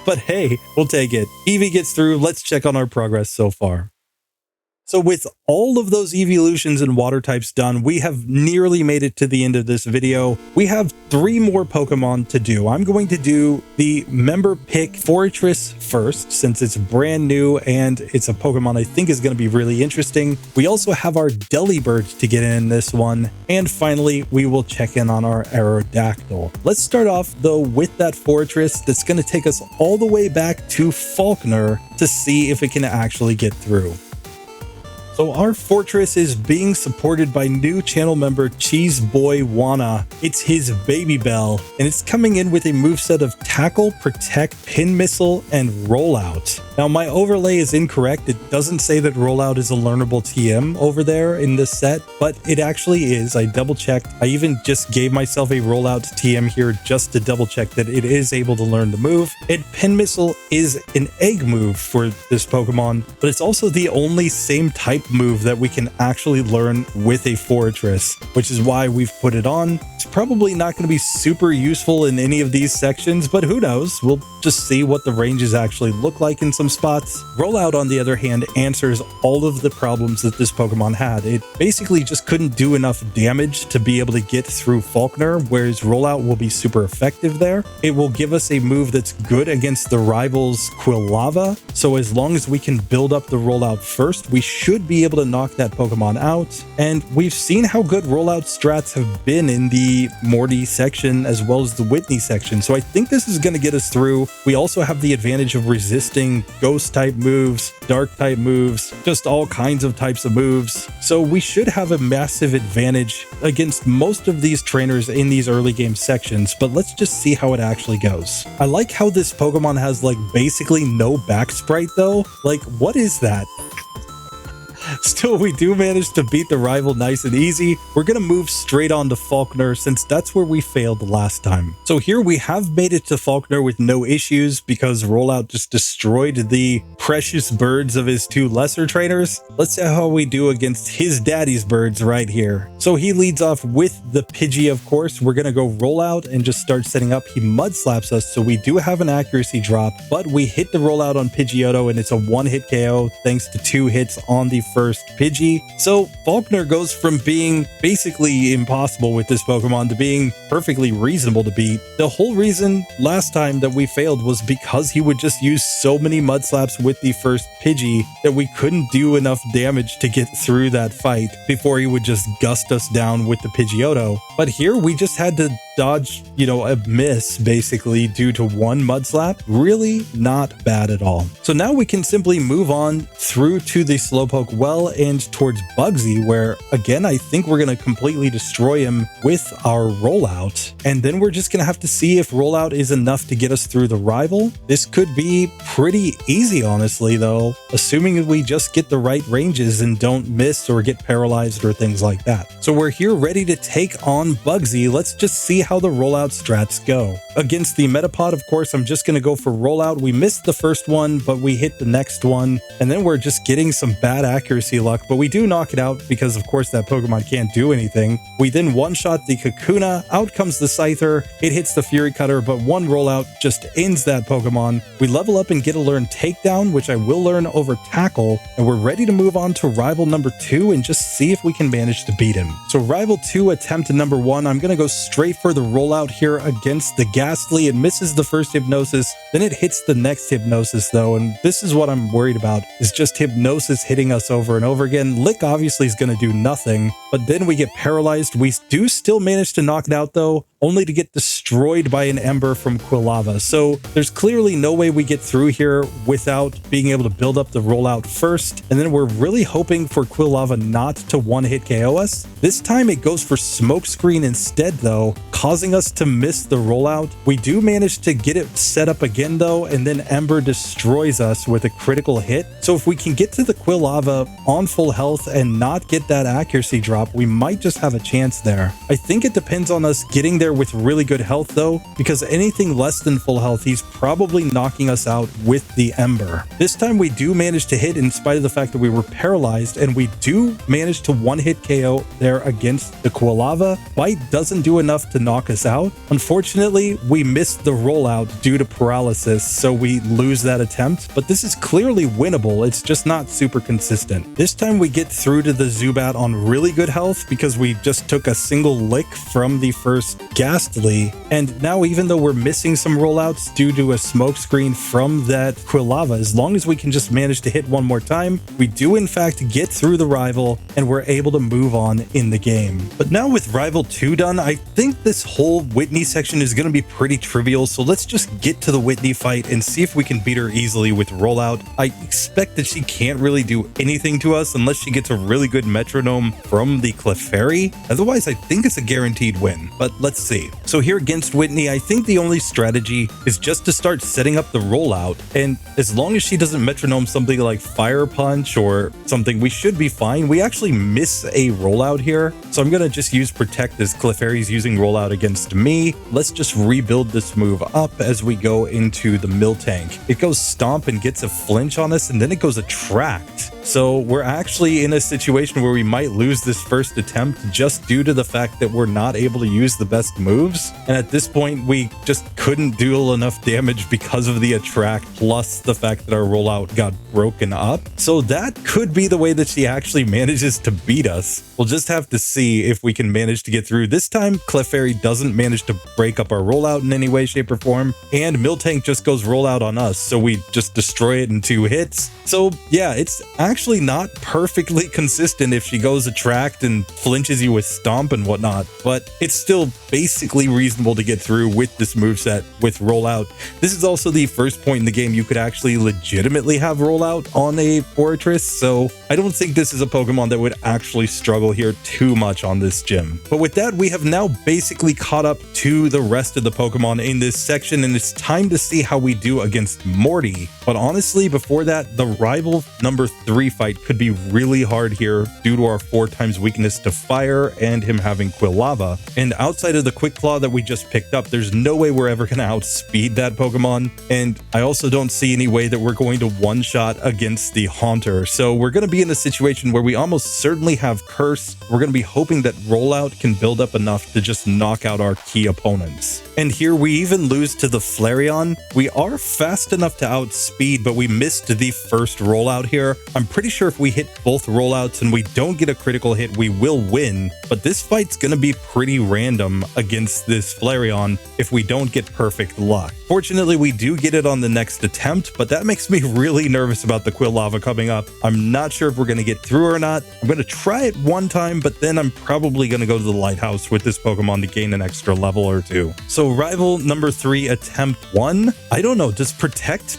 But hey, we'll take it. Eevee gets through. Let's check on our progress so far. So with all of those evolutions and water types done, we have nearly made it to the end of this video. We have 3 more Pokemon to do. I'm going to do the member pick Forretress first, since it's brand new and it's a Pokemon I think is going to be really interesting. We also have our Delibird to get in this one. And finally, we will check in on our Aerodactyl. Let's start off though with that Forretress that's going to take us all the way back to Falkner to see if it can actually get through. So our Forretress is being supported by new channel member cheeseboywanna. It's his baby bell, and it's coming in with a moveset of Tackle, Protect, Pin Missile, and Rollout. Now my overlay is incorrect. It doesn't say that Rollout is a learnable TM over there in this set, but it actually is. I double checked. I even just gave myself a Rollout TM here just to double check that it is able to learn the move. And Pin Missile is an egg move for this Pokemon, but it's also the only same type move that we can actually learn with a Forretress, which is why we've put it on. It's probably not going to be super useful in any of these sections, but who knows? We'll just see what the ranges actually look like in some spots. Rollout, on the other hand, answers all of the problems that this Pokemon had. It basically just couldn't do enough damage to be able to get through Falkner, whereas Rollout will be super effective there. It will give us a move that's good against the rival's Quilava, so as long as we can build up the Rollout first, we should be able to knock that Pokemon out. And we've seen how good Rollout strats have been in the Morty section as well as the Whitney section, so I think this is going to get us through. We also have the advantage of resisting Ghost type moves, Dark type moves, just all kinds of types of moves, so we should have a massive advantage against most of these trainers in these early game sections, but let's just see how it actually goes. I like how this Pokemon has like basically no back sprite though. Like, what is that? Still, we do manage to beat the rival nice and easy. We're going to move straight on to Falkner since that's where we failed the last time. So here we have made it to Falkner with no issues because Rollout just destroyed the precious birds of his two lesser trainers. Let's see how we do against his daddy's birds right here. So he leads off with the Pidgey, of course. We're going to go Rollout and just start setting up. He mud slaps us, so we do have an accuracy drop, but we hit the Rollout on Pidgeotto and it's a one-hit KO thanks to 2 hits on the first Pidgey. So Falkner goes from being basically impossible with this Pokemon to being perfectly reasonable to beat. The whole reason last time that we failed was because he would just use so many mud slaps with the first Pidgey that we couldn't do enough damage to get through that fight before he would just gust us down with the Pidgeotto. But here we just had to dodge, a miss basically due to one mud slap. Really not bad at all. So now we can simply move on through to the Slowpoke well and towards Bugsy, where again I think we're going to completely destroy him with our Rollout, and then we're just going to have to see if Rollout is enough to get us through the rival. This could be pretty easy honestly though, assuming that we just get the right ranges and don't miss or get paralyzed or things like that. So we're here ready to take on Bugsy. Let's just see how the Rollout strats go. Against the Metapod, of course, I'm just going to go for Rollout. We missed the first one, but we hit the next one, and then we're just getting some bad accuracy luck, but we do knock it out because, of course, that Pokemon can't do anything. We then one-shot the Kakuna. Out comes the Scyther. It hits the Fury Cutter, but one Rollout just ends that Pokemon. We level up and get a learn Takedown, which I will learn over Tackle, and we're ready to move on to Rival number 2 and just see if we can manage to beat him. So Rival 2, attempt number 1. I'm going to go straight for the Rollout here against the Ghastly. It misses the first Hypnosis, then it hits the next Hypnosis though, and this is what I'm worried about, is just Hypnosis hitting us over and over again. Lick obviously is going to do nothing, but then we get paralyzed. We do still manage to knock it out though, only to get destroyed by an Ember from Quilava. So there's clearly no way we get through here without being able to build up the Rollout first, and then we're really hoping for Quilava not to one-hit KO us. This time it goes for Smokescreen instead though, causing us to miss the Rollout. We do manage to get it set up again though, and then Ember destroys us with a critical hit. So if we can get to the Quilava on full health and not get that accuracy drop, we might just have a chance there. I think it depends on us getting there with really good health though, because anything less than full health, he's probably knocking us out with the Ember. This time we do manage to hit in spite of the fact that we were paralyzed, and we do manage to one-hit KO there against the Quilava. Bite doesn't do enough to knock us out. Unfortunately, we missed the Rollout due to paralysis, so we lose that attempt, but this is clearly winnable. It's just not super consistent. This time we get through to the Zubat on really good health because we just took a single lick from the first Ghastly, and now even though we're missing some Rollouts due to a Smokescreen from that Quilava, as long as we can just manage to hit one more time, we do in fact get through the rival and we're able to move on in the game. But now with Rival 2 done, I think this this whole Whitney section is going to be pretty trivial, so let's just get to the Whitney fight and see if we can beat her easily with Rollout. I expect that she can't really do anything to us unless she gets a really good Metronome from the Clefairy. Otherwise, I think it's a guaranteed win, but let's see. So here against Whitney, I think the only strategy is just to start setting up the Rollout, and as long as she doesn't Metronome something like Fire Punch or something, we should be fine. We actually miss a Rollout here, so I'm going to just use Protect as Clefairy's using Rollout against me. Let's just rebuild this move up as we go into the Miltank. It goes Stomp and gets a flinch on us, and then it goes Attract. So we're actually in a situation where we might lose this first attempt just due to the fact that we're not able to use the best moves. And at this point, we just couldn't deal enough damage because of the Attract, plus the fact that our Rollout got broken up. So that could be the way that she actually manages to beat us. We'll just have to see if we can manage to get through. This time, Clefairy doesn't manage to break up our Rollout in any way, shape, or form, and Miltank just goes Rollout on us, so we just destroy it in 2 hits. So yeah, it's actually not perfectly consistent if she goes Attract and flinches you with Stomp and whatnot, but it's still basically reasonable to get through with this moveset with Rollout. This is also the first point in the game you could actually legitimately have Rollout on a Forretress, so I don't think this is a Pokemon that would actually struggle here too much on this gym. But with that, we have now basically caught up to the rest of the Pokemon in this section, and it's time to see how we do against Morty. But honestly, before that, the rival number 3 fight could be really hard here due to our 4x weakness to fire and him having Quilava. And outside of the Quick Claw that we just picked up, there's no way we're ever going to outspeed that Pokemon. And I also don't see any way that we're going to one-shot against the Haunter. So we're going to be in a situation where we almost certainly have Curse. We're going to be hoping that Rollout can build up enough to just knock out our key opponents. And here we even lose to the Flareon. We are fast enough to outspeed, but we missed the first Rollout here. I'm pretty sure if we hit both Rollouts and we don't get a critical hit, we will win. But this fight's going to be pretty random against this Flareon if we don't get perfect luck. Fortunately, we do get it on the next attempt, but that makes me really nervous about the Quilava coming up. I'm not sure if we're going to get through or not. I'm going to try it one time, but then I'm probably going to go to the Lighthouse with this Pokemon to gain an extra level or 2. So rival number 3, attempt 1. I don't know, does protect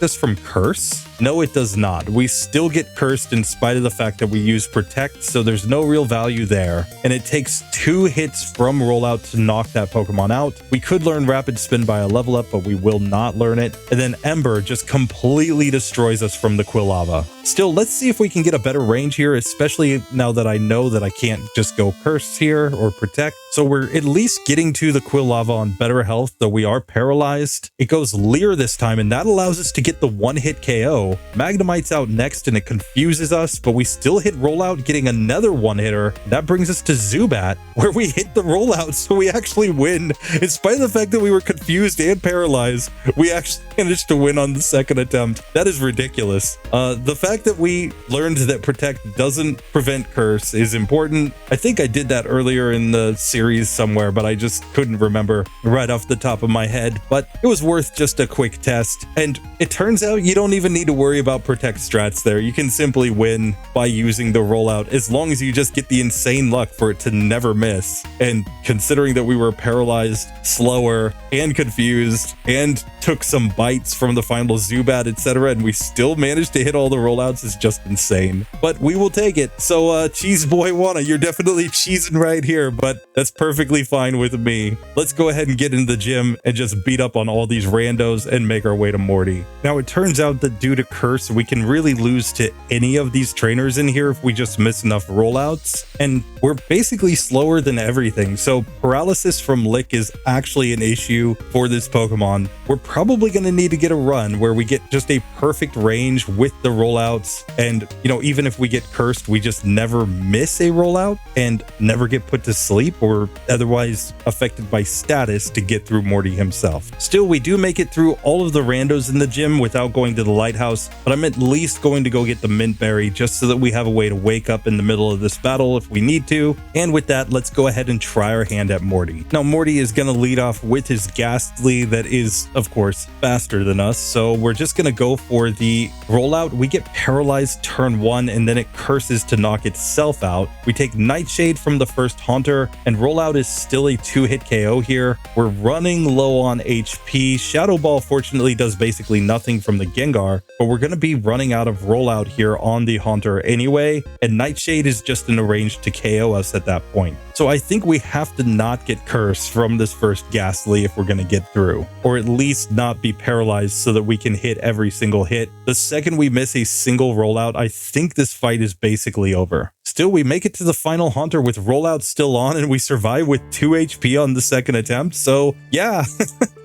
us from Curse? No, it does not. We still get cursed in spite of the fact that we use Protect, so there's no real value there. And it takes 2 hits from Rollout to knock that Pokemon out. We could learn Rapid Spin by a level up, but we will not learn it. And then Ember just completely destroys us from the Quilava. Still, let's see if we can get a better range here, especially now that I know that I can't just go Curse here or Protect. So we're at least getting to the Quilava on better health, though we are paralyzed. It goes Leer this time, and that allows us to get the 1-hit KO. Magnemite's out next, and it confuses us, but we still hit Rollout, getting another 1-hitter. That brings us to Zubat, where we hit the Rollout, so we actually win. In spite of the fact that we were confused and paralyzed, we actually managed to win on the second attempt. That is ridiculous. The fact that we learned that Protect doesn't prevent Curse is important. I think I did that earlier in the series somewhere, but I just couldn't remember right off the top of my head. But it was worth just a quick test. And it turns out you don't even need to worry about Protect strats there. You can simply win by using the Rollout as long as you just get the insane luck for it to never miss. And considering that we were paralyzed, slower, and confused, and took some bites from the final Zubat, etc., and we still managed to hit all the Rollouts is just insane. But we will take it. So cheeseboywanna, you're definitely cheesing right here, but that's perfectly fine with me. Let's go ahead and get into the gym and just beat up on all these randos and make our way to Morty. Now, it turns out that due to Curse, we can really lose to any of these trainers in here if we just miss enough Rollouts, and we're basically slower than everything. So paralysis from Lick is actually an issue for this Pokemon. We're probably going to need to get a run where we get just a perfect range with the Rollouts, and even if we get cursed, we just never miss a Rollout and never get put to sleep or otherwise affected by status to get through Morty himself. Still, we do make it through all of the randos in the gym without going to the Lighthouse, Lighthouse, but I'm at least going to go get the Mint Berry just so that we have a way to wake up in the middle of this battle if we need to. And with that, let's go ahead and try our hand at Morty. Now, Morty is going to lead off with his Ghastly that is, of course, faster than us. So we're just going to go for the Rollout. We get paralyzed turn 1 and then it curses to knock itself out. We take Nightshade from the first Haunter, and Rollout is still a 2-hit KO here. We're running low on HP. Shadow Ball fortunately does basically nothing from the Gengar, but we're going to be running out of Rollout here on the Haunter anyway, and Nightshade is just in a range to KO us at that point. So I think we have to not get cursed from this first Ghastly if we're going to get through, or at least not be paralyzed so that we can hit every single hit. The second we miss a single Rollout, I think this fight is basically over. Still, we make it to the final Haunter with Rollout still on, and we survive with 2 HP on the second attempt. So yeah,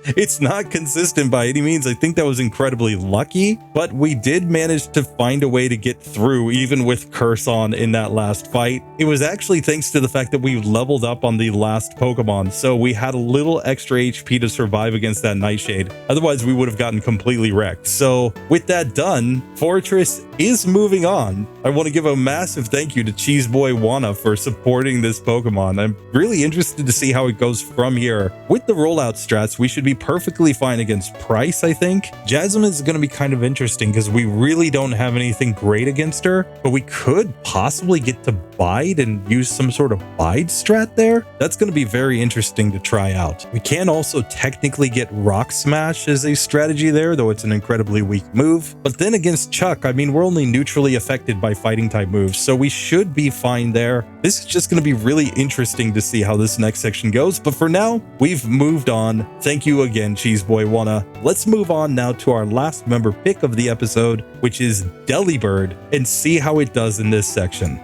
it's not consistent by any means. I think that was incredibly lucky, but we did manage to find a way to get through even with Curse on in that last fight. It was actually thanks to the fact that we leveled up on the last Pokemon, so we had a little extra HP to survive against that Nightshade. Otherwise, we would have gotten completely wrecked. So with that done, Forretress is moving on. I want to give a massive thank you to cheeseboywanna for supporting this Pokemon. I'm really interested to see how it goes from here. With the Rollout strats, we should be perfectly fine against Price, I think. Jasmine is going to be kind of interesting because we really don't have anything great against her, but we could possibly get to Bide and use some sort of Bide strat there. That's going to be very interesting to try out. We can also technically get Rock Smash as a strategy there, though it's an incredibly weak move. But then against Chuck, I mean, we're only neutrally affected by fighting type moves, so we should be fine there. This is just going to be really interesting to see how this next section goes, but for now, we've moved on. Thank you again, cheeseboywanna. Let's move on now to our last member pick of the episode, which is Delibird, and see how it does in this section.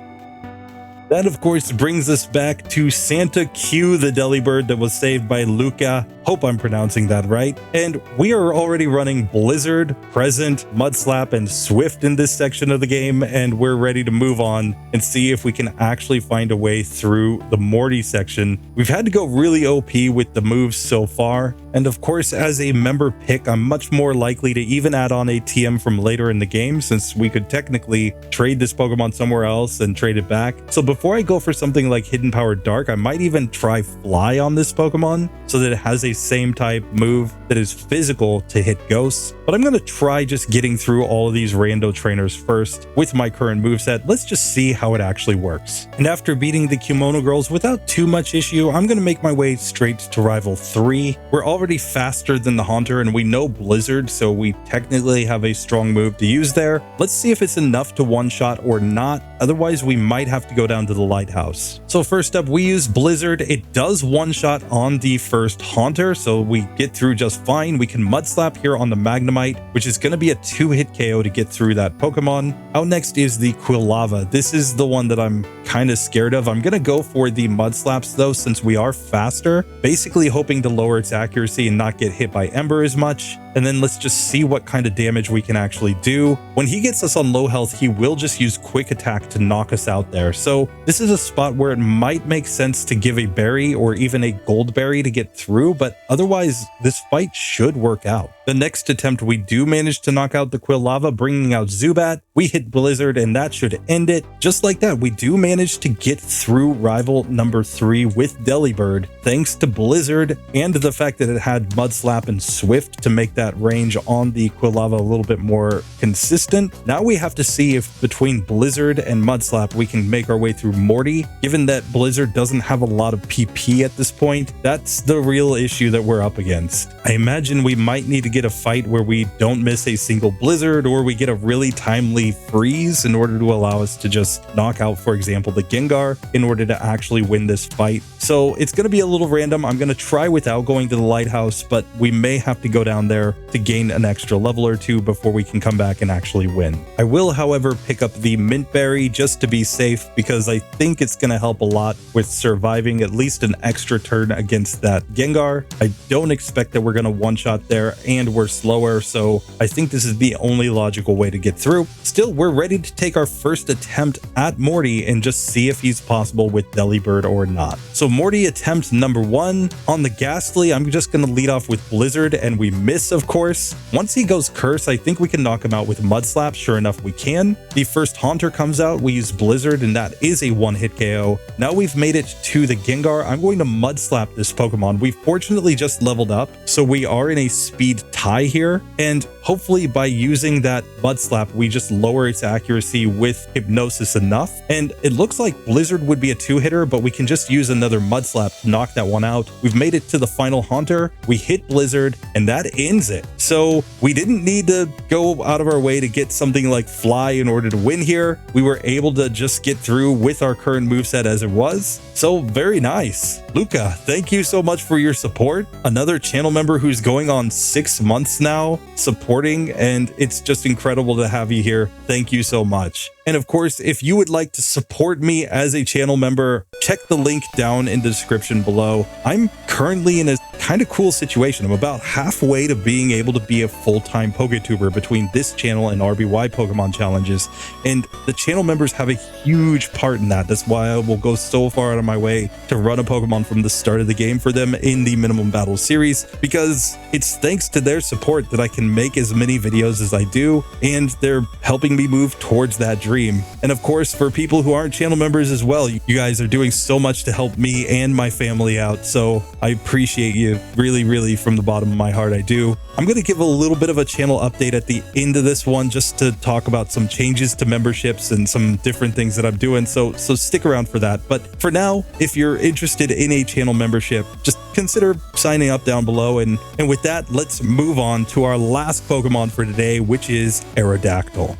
That, of course, brings us back to Santa Q, the Delibird that was saved by Lukja. Hope I'm pronouncing that right. And we are already running Blizzard, Present, Mudslap, and Swift in this section of the game, and we're ready to move on and see if we can actually find a way through the Morty section. We've had to go really OP with the moves so far, and of course, as a member pick, I'm much more likely to even add on a TM from later in the game, since we could technically trade this Pokemon somewhere else and trade it back. So before I go for something like Hidden Power Dark, I might even try Fly on this Pokemon so that it has a same type move that is physical to hit ghosts. But I'm going to try just getting through all of these rando trainers first with my current moveset. Let's just see how it actually works. And after beating the Kimono Girls without too much issue, I'm going to make my way straight to Rival 3. We're already faster than the Haunter, and we know Blizzard, so we technically have a strong move to use there. Let's see if it's enough to one-shot or not. Otherwise, we might have to go down to the Lighthouse. So first up, we use Blizzard. It does one-shot on the first Haunter, so we get through just fine. We can Mudslap here on the Magnemite, which is going to be a 2-hit KO to get through that Pokemon. Out next is the Quilava. This is the one that I'm kind of scared of. I'm going to go for the Mudslaps though, since we are faster, basically hoping to lower its accuracy and not get hit by Ember as much. And then let's just see what kind of damage we can actually do. When he gets us on low health, he will just use Quick Attack to knock us out there. So this is a spot where it might make sense to give a berry or even a gold berry to get through, but otherwise this fight should work out. The next attempt, we do manage to knock out the Quilava, bringing out Zubat. We hit Blizzard and that should end it. Just like that, we do manage to get through Rival number 3 with Delibird, thanks to Blizzard and the fact that it had Mudslap and Swift to make that range on the Quilava a little bit more consistent. Now we have to see if between Blizzard and Mudslap we can make our way through Morty. Given that Blizzard doesn't have a lot of PP at this point, that's the real issue that we're up against. I imagine we might need to get a fight where we don't miss a single Blizzard, or we get a really timely freeze in order to allow us to just knock out, for example, the Gengar in order to actually win this fight. So it's going to be a little random. I'm going to try without going to the Lighthouse, but we may have to go down there to gain an extra level or two before we can come back and actually win. I will, however, pick up the Mint Berry just to be safe, because I think it's going to help a lot with surviving at least an extra turn against that Gengar. I don't expect that we're going to one-shot there, and and we're slower, so I think this is the only logical way to get through. Still, we're ready to take our first attempt at Morty and just see if he's possible with Delibird or not. So Morty attempt number 1. On the Ghastly, I'm just going to lead off with Blizzard, and we miss, of course. Once he goes Curse, I think we can knock him out with Mud Slap. Sure enough, we can. The first Haunter comes out, we use Blizzard, and that is a one-hit KO. Now we've made it to the Gengar. I'm going to Mud Slap this Pokemon. We fortunately just leveled up, so we are in a speed tie here, and hopefully by using that Mud Slap, we just lower its accuracy with Hypnosis enough. And it looks like Blizzard would be a 2-hitter, but we can just use another Mud Slap to knock that one out. We've made it to the final Haunter. We hit Blizzard, and that ends it. So we didn't need to go out of our way to get something like Fly in order to win here. We were able to just get through with our current moveset as it was. So very nice. Luca, thank you so much for your support. Another channel member who's going on 6 months now supporting, and it's just incredible to have you here. Thank you so much. And of course, if you would like to support me as a channel member, check the link down in the description below. I'm currently in a kind of cool situation. I'm about halfway to being able to be a full-time PokeTuber between this channel and RBY Pokemon challenges, and the channel members have a huge part in that. That's why I will go so far out of my way to run a Pokemon from the start of the game for them in the Minimum Battle series, because it's thanks to their support that I can make as many videos as I do, and they're helping me move towards that dream. And of course, for people who aren't channel members as well, you guys are doing so much to help me and my family out, so I appreciate you really from the bottom of my heart. I do. I'm going to give a little bit of a channel update at the end of this one just to talk about some changes to memberships and some different things that I'm doing, so stick around for that. But for now, if you're interested in a channel membership, just consider signing up down below. And with that, let's move on to our last Pokemon for today, which is Aerodactyl.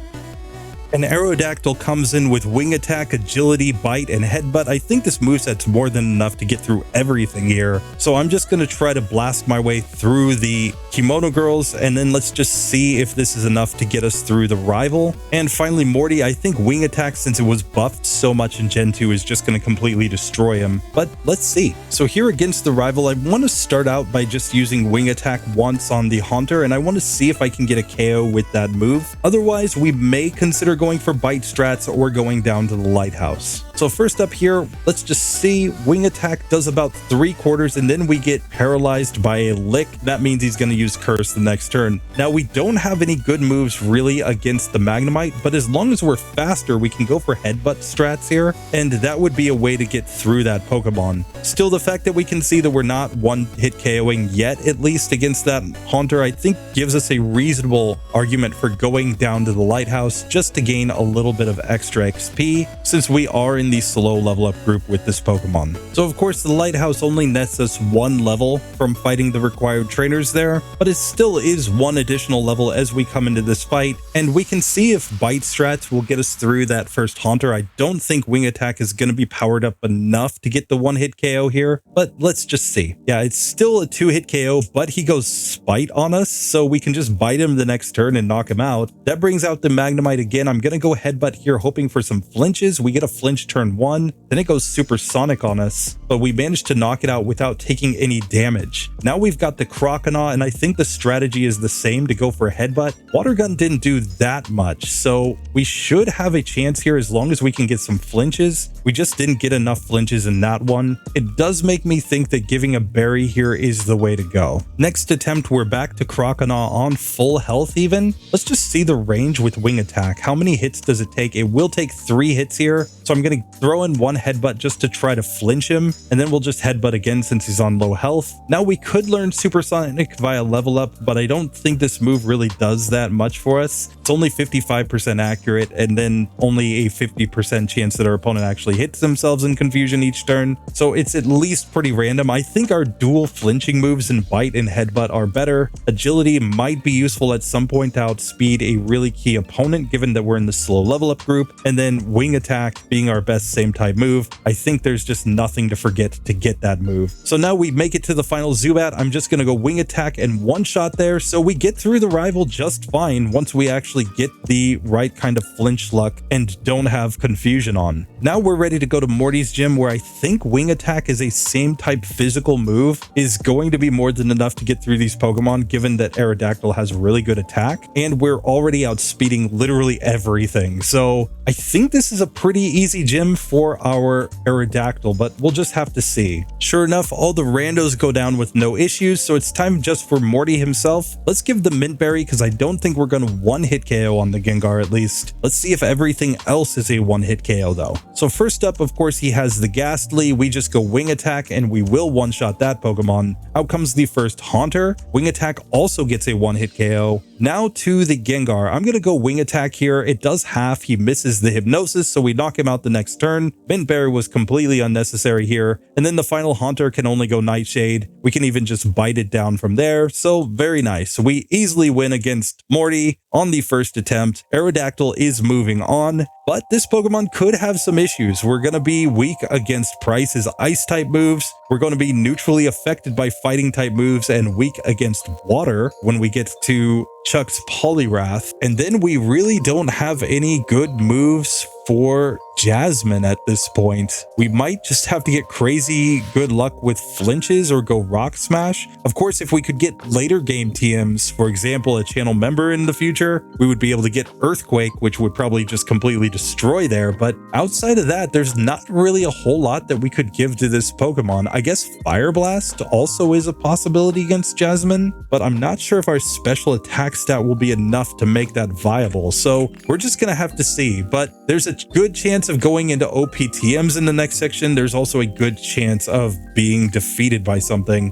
And Aerodactyl comes in with Wing Attack, Agility, Bite, and Headbutt. I think this moveset's more than enough to get through everything here. So I'm just going to try to blast my way through the Kimono Girls, and then let's just see if this is enough to get us through the Rival. And finally, Morty, I think Wing Attack, since it was buffed so much in Gen 2, is just going to completely destroy him. But let's see. So here against the Rival, I want to start out by just using Wing Attack once on the Haunter, and I want to see if I can get a KO with that move. Otherwise, we may consider going for Bite strats or going down to the Lighthouse. So first up here, let's just see. Wing Attack does about 3/4, and then we get paralyzed by a Lick. That means he's going to use Curse the next turn. Now, we don't have any good moves really against the Magnemite, but as long as we're faster, we can go for Headbutt strats here, and that would be a way to get through that Pokemon. Still, the fact that we can see that we're not one-hit KOing yet, at least against that Haunter, I think gives us a reasonable argument for going down to the Lighthouse just to gain a little bit of extra XP, since we are in the slow level up group with this Pokemon. So of course, the Lighthouse only nets us 1 level from fighting the required trainers there, but it still is 1 additional level as we come into this fight, and we can see if Bite strats will get us through that first Haunter. I don't think Wing Attack is going to be powered up enough to get the 1-hit KO here, but let's just see. Yeah, it's still a 2-hit KO, but he goes Spite on us, so we can just bite him the next turn and knock him out. That brings out the Magnemite again. I'm going to go Headbutt here, hoping for some flinches. We get a flinch turn 1, then it goes Supersonic on us, but we managed to knock it out without taking any damage. Now we've got the Croconaw, and I think the strategy is the same to go for a Headbutt. Water Gun didn't do that much, so we should have a chance here as long as we can get some flinches. We just didn't get enough flinches in that one. It does make me think that giving a berry here is the way to go. Next attempt, we're back to Croconaw on full health even. Let's just see the range with Wing Attack. How many hits does it take? It will take 3 hits here, so I'm going to throw in 1 Headbutt just to try to flinch him, and then we'll just Headbutt again since he's on low health. Now we could learn Supersonic via level up, but I don't think this move really does that much for us. It's only 55% accurate, and then only a 50% chance that our opponent actually hits themselves in confusion each turn, so it's at least pretty random. I think our dual flinching moves in Bite and Headbutt are better. Agility might be useful at some point to outspeed a really key opponent, given that we're in the slow level up group, and then Wing Attack being our best same type move. I think there's just nothing to forget to get that move. So now we make it to the final Zubat. I'm just going to go Wing Attack and one-shot there, so we get through the rival just fine once we actually get the right kind of flinch luck and don't have confusion on. Now we're ready to go to Morty's gym, where I think Wing Attack is a same type physical move is going to be more than enough to get through these Pokemon, given that Aerodactyl has really good attack and we're already outspeeding literally everything. So I think this is a pretty easy gym for our Aerodactyl, but we'll just have to see. Sure enough, all the randos go down with no issues, so it's time just for Morty himself. Let's give the Mint Berry, because I don't think we're going to one-hit KO on the Gengar at least. Let's see if everything else is a one-hit KO though. So first up, of course, he has the Ghastly. We just go Wing Attack and we will one-shot that Pokemon. Out comes the first Haunter. Wing Attack also gets a one-hit KO. Now to the Gengar. I'm going to go Wing Attack here. It does half. He misses the Hypnosis, so we knock him out the next turn. Mint Berry was completely unnecessary here. And then the final Haunter can only go Nightshade. We can even just bite it down from there. So very nice. We easily win against Morty on the first attempt. Aerodactyl is moving on, but this Pokemon could have some issues. We're going to be weak against Price's Ice type moves. We're going to be neutrally affected by Fighting type moves and weak against Water when we get to Chuck's Poliwrath. And then we really don't have any good moves for Jasmine at this point. We might just have to get crazy good luck with flinches or go Rock Smash. Of course, if we could get later game TMs, for example, a channel member in the future, we would be able to get Earthquake, which would probably just completely destroy there. But outside of that, there's not really a whole lot that we could give to this Pokemon. I guess Fire Blast also is a possibility against Jasmine, but I'm not sure if our special attack stat will be enough to make that viable. So we're just gonna have to see, but there's a good chance of going into OPTMs in the next section. There's also a good chance of being defeated by something.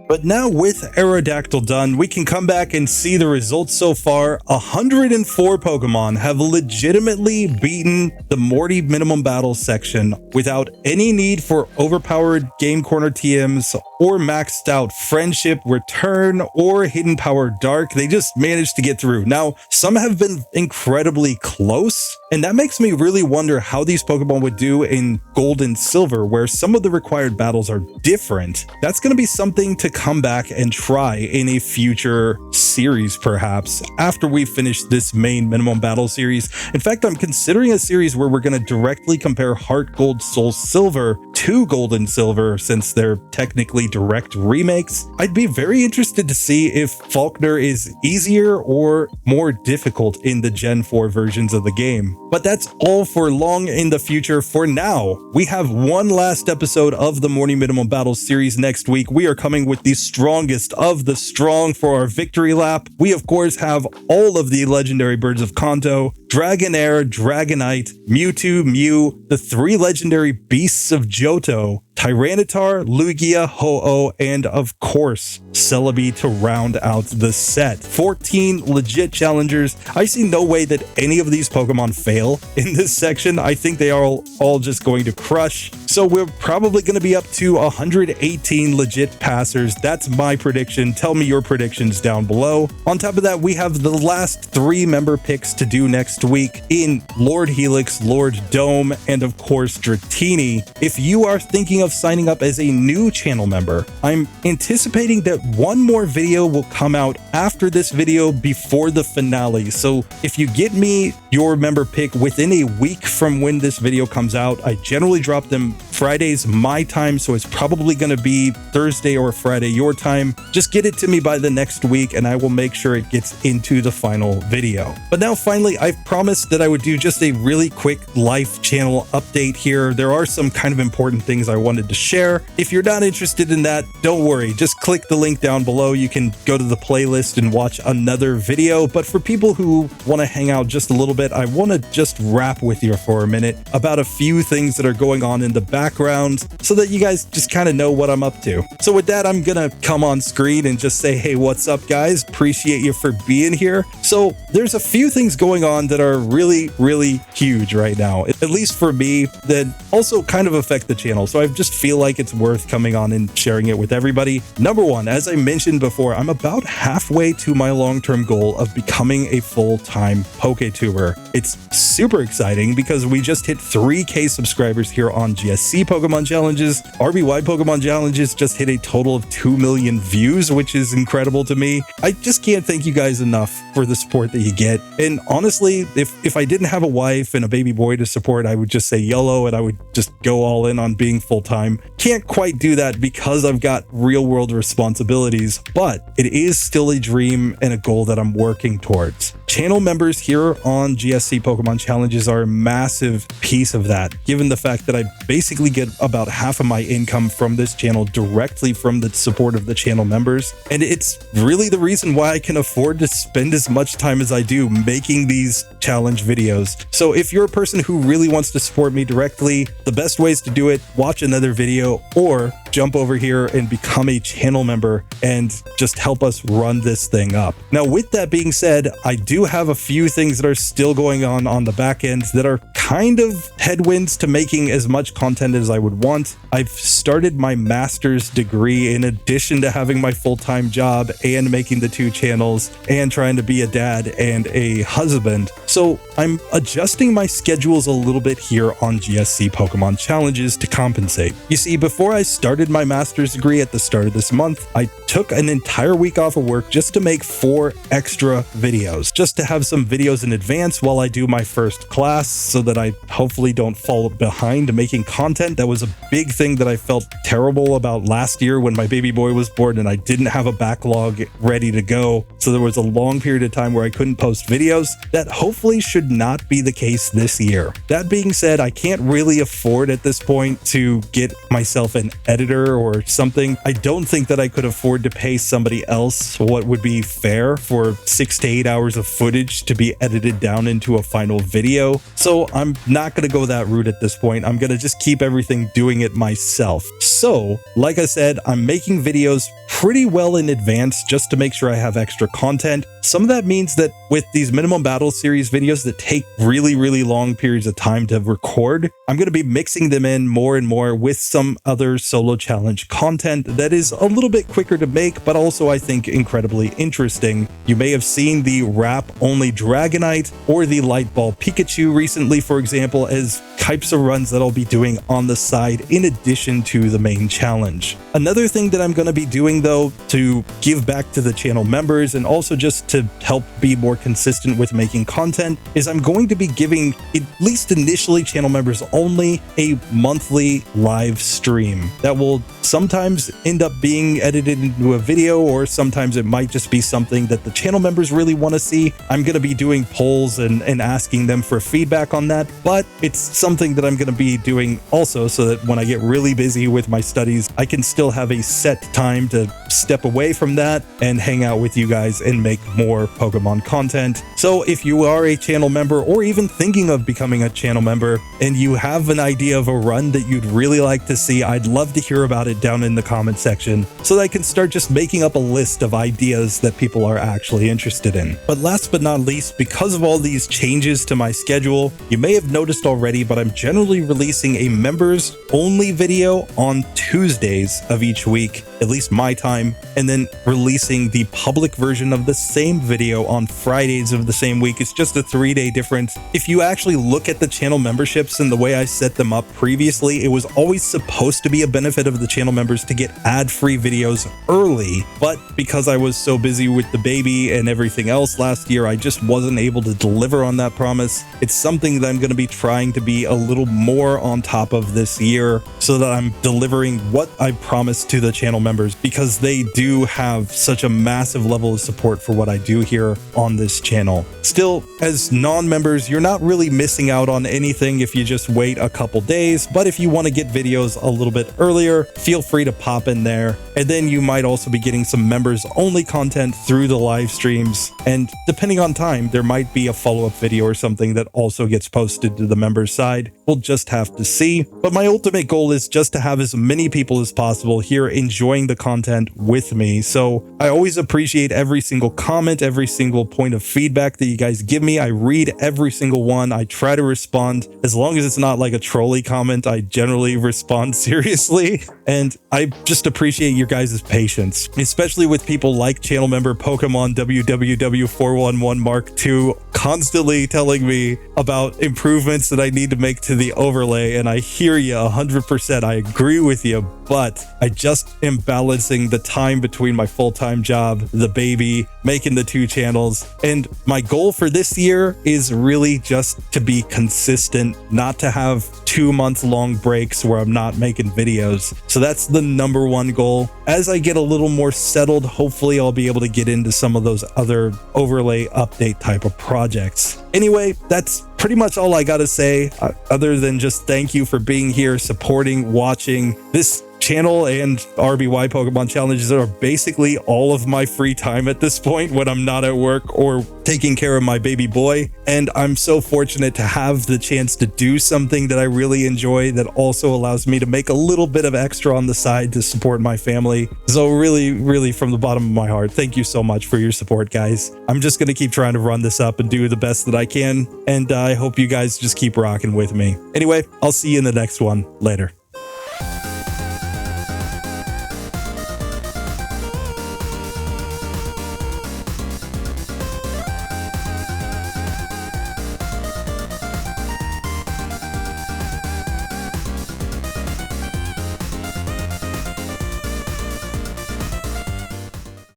But now with Aerodactyl done, we can come back and see the results so far. 104 Pokemon have legitimately beaten the Morty minimum battle section without any need for overpowered Game Corner TMs or maxed out Friendship, Return, or Hidden Power Dark. They just managed to get through. Now, some have been incredibly close, and that makes me really wonder how these Pokemon would do in Gold and Silver, where some of the required battles are different. That's going to be something to come back and try in a future series, perhaps, after we finish this main minimum battle series. In fact, I'm considering a series where we're going to directly compare Heart Gold, Soul Silver to Gold and Silver, since they're technically direct remakes. I'd be very interested to see if Falkner is easier or more difficult in the Gen 4 versions of the game. But that's all for long in the future. For now, we have one last episode of the Morty Minimum Battle series next week. We are coming with the strongest of the strong for our victory lap. We, of course, have all of the legendary birds of Kanto, Dragonair, Dragonite, Mewtwo, Mew, the 3 legendary beasts of Johto, Tyranitar, Lugia, Ho-Oh, and of course, Celebi to round out the set. 14 legit challengers. I see no way that any of these Pokemon fail in this section. I think they are all just going to crush. So we're probably going to be up to 118 legit passers. That's my prediction. Tell me your predictions down below. On top of that, we have the last 3 member picks to do next week in Lord Helix, Lord Dome, and of course Dratini. If you are thinking of signing up as a new channel member, I'm anticipating that one more video will come out after this video before the finale. So if you get me your member pick within a week from when this video comes out, I generally drop them Fridays my time, so it's probably going to be Thursday or Friday your time. Just get it to me by the next week and I will make sure it gets into the final video. But now finally, I've promised that I would do just a really quick life channel update here. There are some kind of important things I wanted to share. If you're not interested in that, don't worry, just click the link down below. You can go to the playlist and watch another video. But for people who want to hang out just a little bit, I want to just rap with you for a minute about a few things that are going on in the background background so that you guys just kind of know what I'm up to. So with that, I'm gonna come on screen and just say, hey, what's up, guys? Appreciate you for being here. So there's a few things going on that are really, really huge right now, at least for me, that also kind of affect the channel. So I just feel like it's worth coming on and sharing it with everybody. Number one, as I mentioned before, I'm about halfway to my long-term goal of becoming a full-time PokeTuber. It's super exciting because we just hit 3K subscribers here on GSC Pokemon Challenges. RBY Pokemon Challenges just hit a total of 2 million views, which is incredible to me. I just can't thank you guys enough for the support that you get. And honestly, if I didn't have a wife and a baby boy to support, I would just say YOLO and I would just go all in on being full-time. Can't quite do that because I've got real-world responsibilities, but it is still a dream and a goal that I'm working towards. Channel members here on GSC Pokemon Challenges are a massive piece of that, given the fact that I basically get about half of my income from this channel directly from the support of the channel members. And it's really the reason why I can afford to spend as much time as I do making these challenge videos. So if you're a person who really wants to support me directly, the best ways to do it, watch another video or jump over here and become a channel member and just help us run this thing up. Now, with that being said, I do have a few things that are still going on the back end that are kind of headwinds to making as much content as I would want. I've started my master's degree in addition to having my full-time job and making the 2 channels and trying to be a dad and a husband. So I'm adjusting my schedules a little bit here on GSC Pokemon Challenges to compensate. You see, before I started my master's degree at the start of this month, I took an entire week off of work just to make 4 extra videos, just to have some videos in advance while I do my first class so that I hopefully don't fall behind making content. That was a big thing that I felt terrible about last year when my baby boy was born and I didn't have a backlog ready to go. So there was a long period of time where I couldn't post videos. That hopefully should not be the case this year. That being said, I can't really afford at this point to get myself an editor or something. I don't think that I could afford to pay somebody else what would be fair for 6 to 8 hours of footage to be edited down into a final video. So I'm not going to go that route at this point. I'm going to just keep everything doing it myself. So, like I said, I'm making videos pretty well in advance just to make sure I have extra content. Some of that means that with these minimum battle series videos that take really, really long periods of time to record, I'm going to be mixing them in more and more with some other solo challenge content that is a little bit quicker to make, but also I think incredibly interesting. You may have seen the Wrap Only Dragonite or the Light Ball Pikachu recently, for example, as types of runs that I'll be doing on the side in addition to the main challenge. Another thing that I'm going to be doing though to give back to the channel members and also just to help be more consistent with making content is I'm going to be giving, at least initially channel members only, a monthly live stream that will sometimes end up being edited into a video, or sometimes it might just be something that the channel members really want to see. I'm going to be doing polls and asking them for feedback on that, but it's something that I'm going to be doing also so that when I get really busy with my studies, I can still have a set time to step away from that and hang out with you guys and make more Pokemon content. So if you are a channel member or even thinking of becoming a channel member and you have an idea of a run that you'd really like to see, I'd love to hear about it down in the comment section so that I can start just making up a list of ideas that people are actually interested in. But last but not least, because of all these changes to my schedule, you may have noticed already, but I'm generally releasing a members only video on Tuesdays of each week, at least my time, and then releasing the public version of the same video on Fridays of the same week. It's just a 3-day difference. If you actually look at the channel memberships and the way I set them up previously, it was always supposed to be a benefit of the channel members to get ad-free videos early, but because I was so busy with the baby and everything else last year, I just wasn't able to deliver on that promise. It's something that I'm going to be trying to be a little more on top of this year so that I'm delivering what I promised to the channel members, because they do have such a massive level of support for what I do here on this this channel. Still, as non-members, you're not really missing out on anything if you just wait a couple days, but if you want to get videos a little bit earlier, feel free to pop in there. And then you might also be getting some members only content through the live streams. And depending on time, there might be a follow-up video or something that also gets posted to the members side. We'll just have to see. But my ultimate goal is just to have as many people as possible here enjoying the content with me. So I always appreciate every single comment, every single point of feedback that you guys give me. I read every single one. I try to respond. As long as it's not like a trolley comment, I generally respond seriously. And I just appreciate your guys' patience, especially with people like channel member Pokemon WWW411 Mark II constantly telling me about improvements that I need to make to the overlay. And I hear you 100%. I agree with you, but I just am balancing the time between my full-time job, the baby, making the 2 channels. And my goal for this year is really just to be consistent, not to have 2-month-long breaks where I'm not making videos. So that's the #1 goal. As I get a little more settled, hopefully I'll be able to get into some of those other overlay update type of projects. Anyway, that's pretty much all I gotta say, other than just thank you for being here, supporting, watching. This channel and RBY Pokemon challenges are basically all of my free time at this point when I'm not at work or taking care of my baby boy. And I'm so fortunate to have the chance to do something that I really enjoy that also allows me to make a little bit of extra on the side to support my family. So really from the bottom of my heart, thank you so much for your support, guys. I'm just going to keep trying to run this up and do the best that I can. And I hope you guys just keep rocking with me. Anyway, I'll see you in the next one. Later.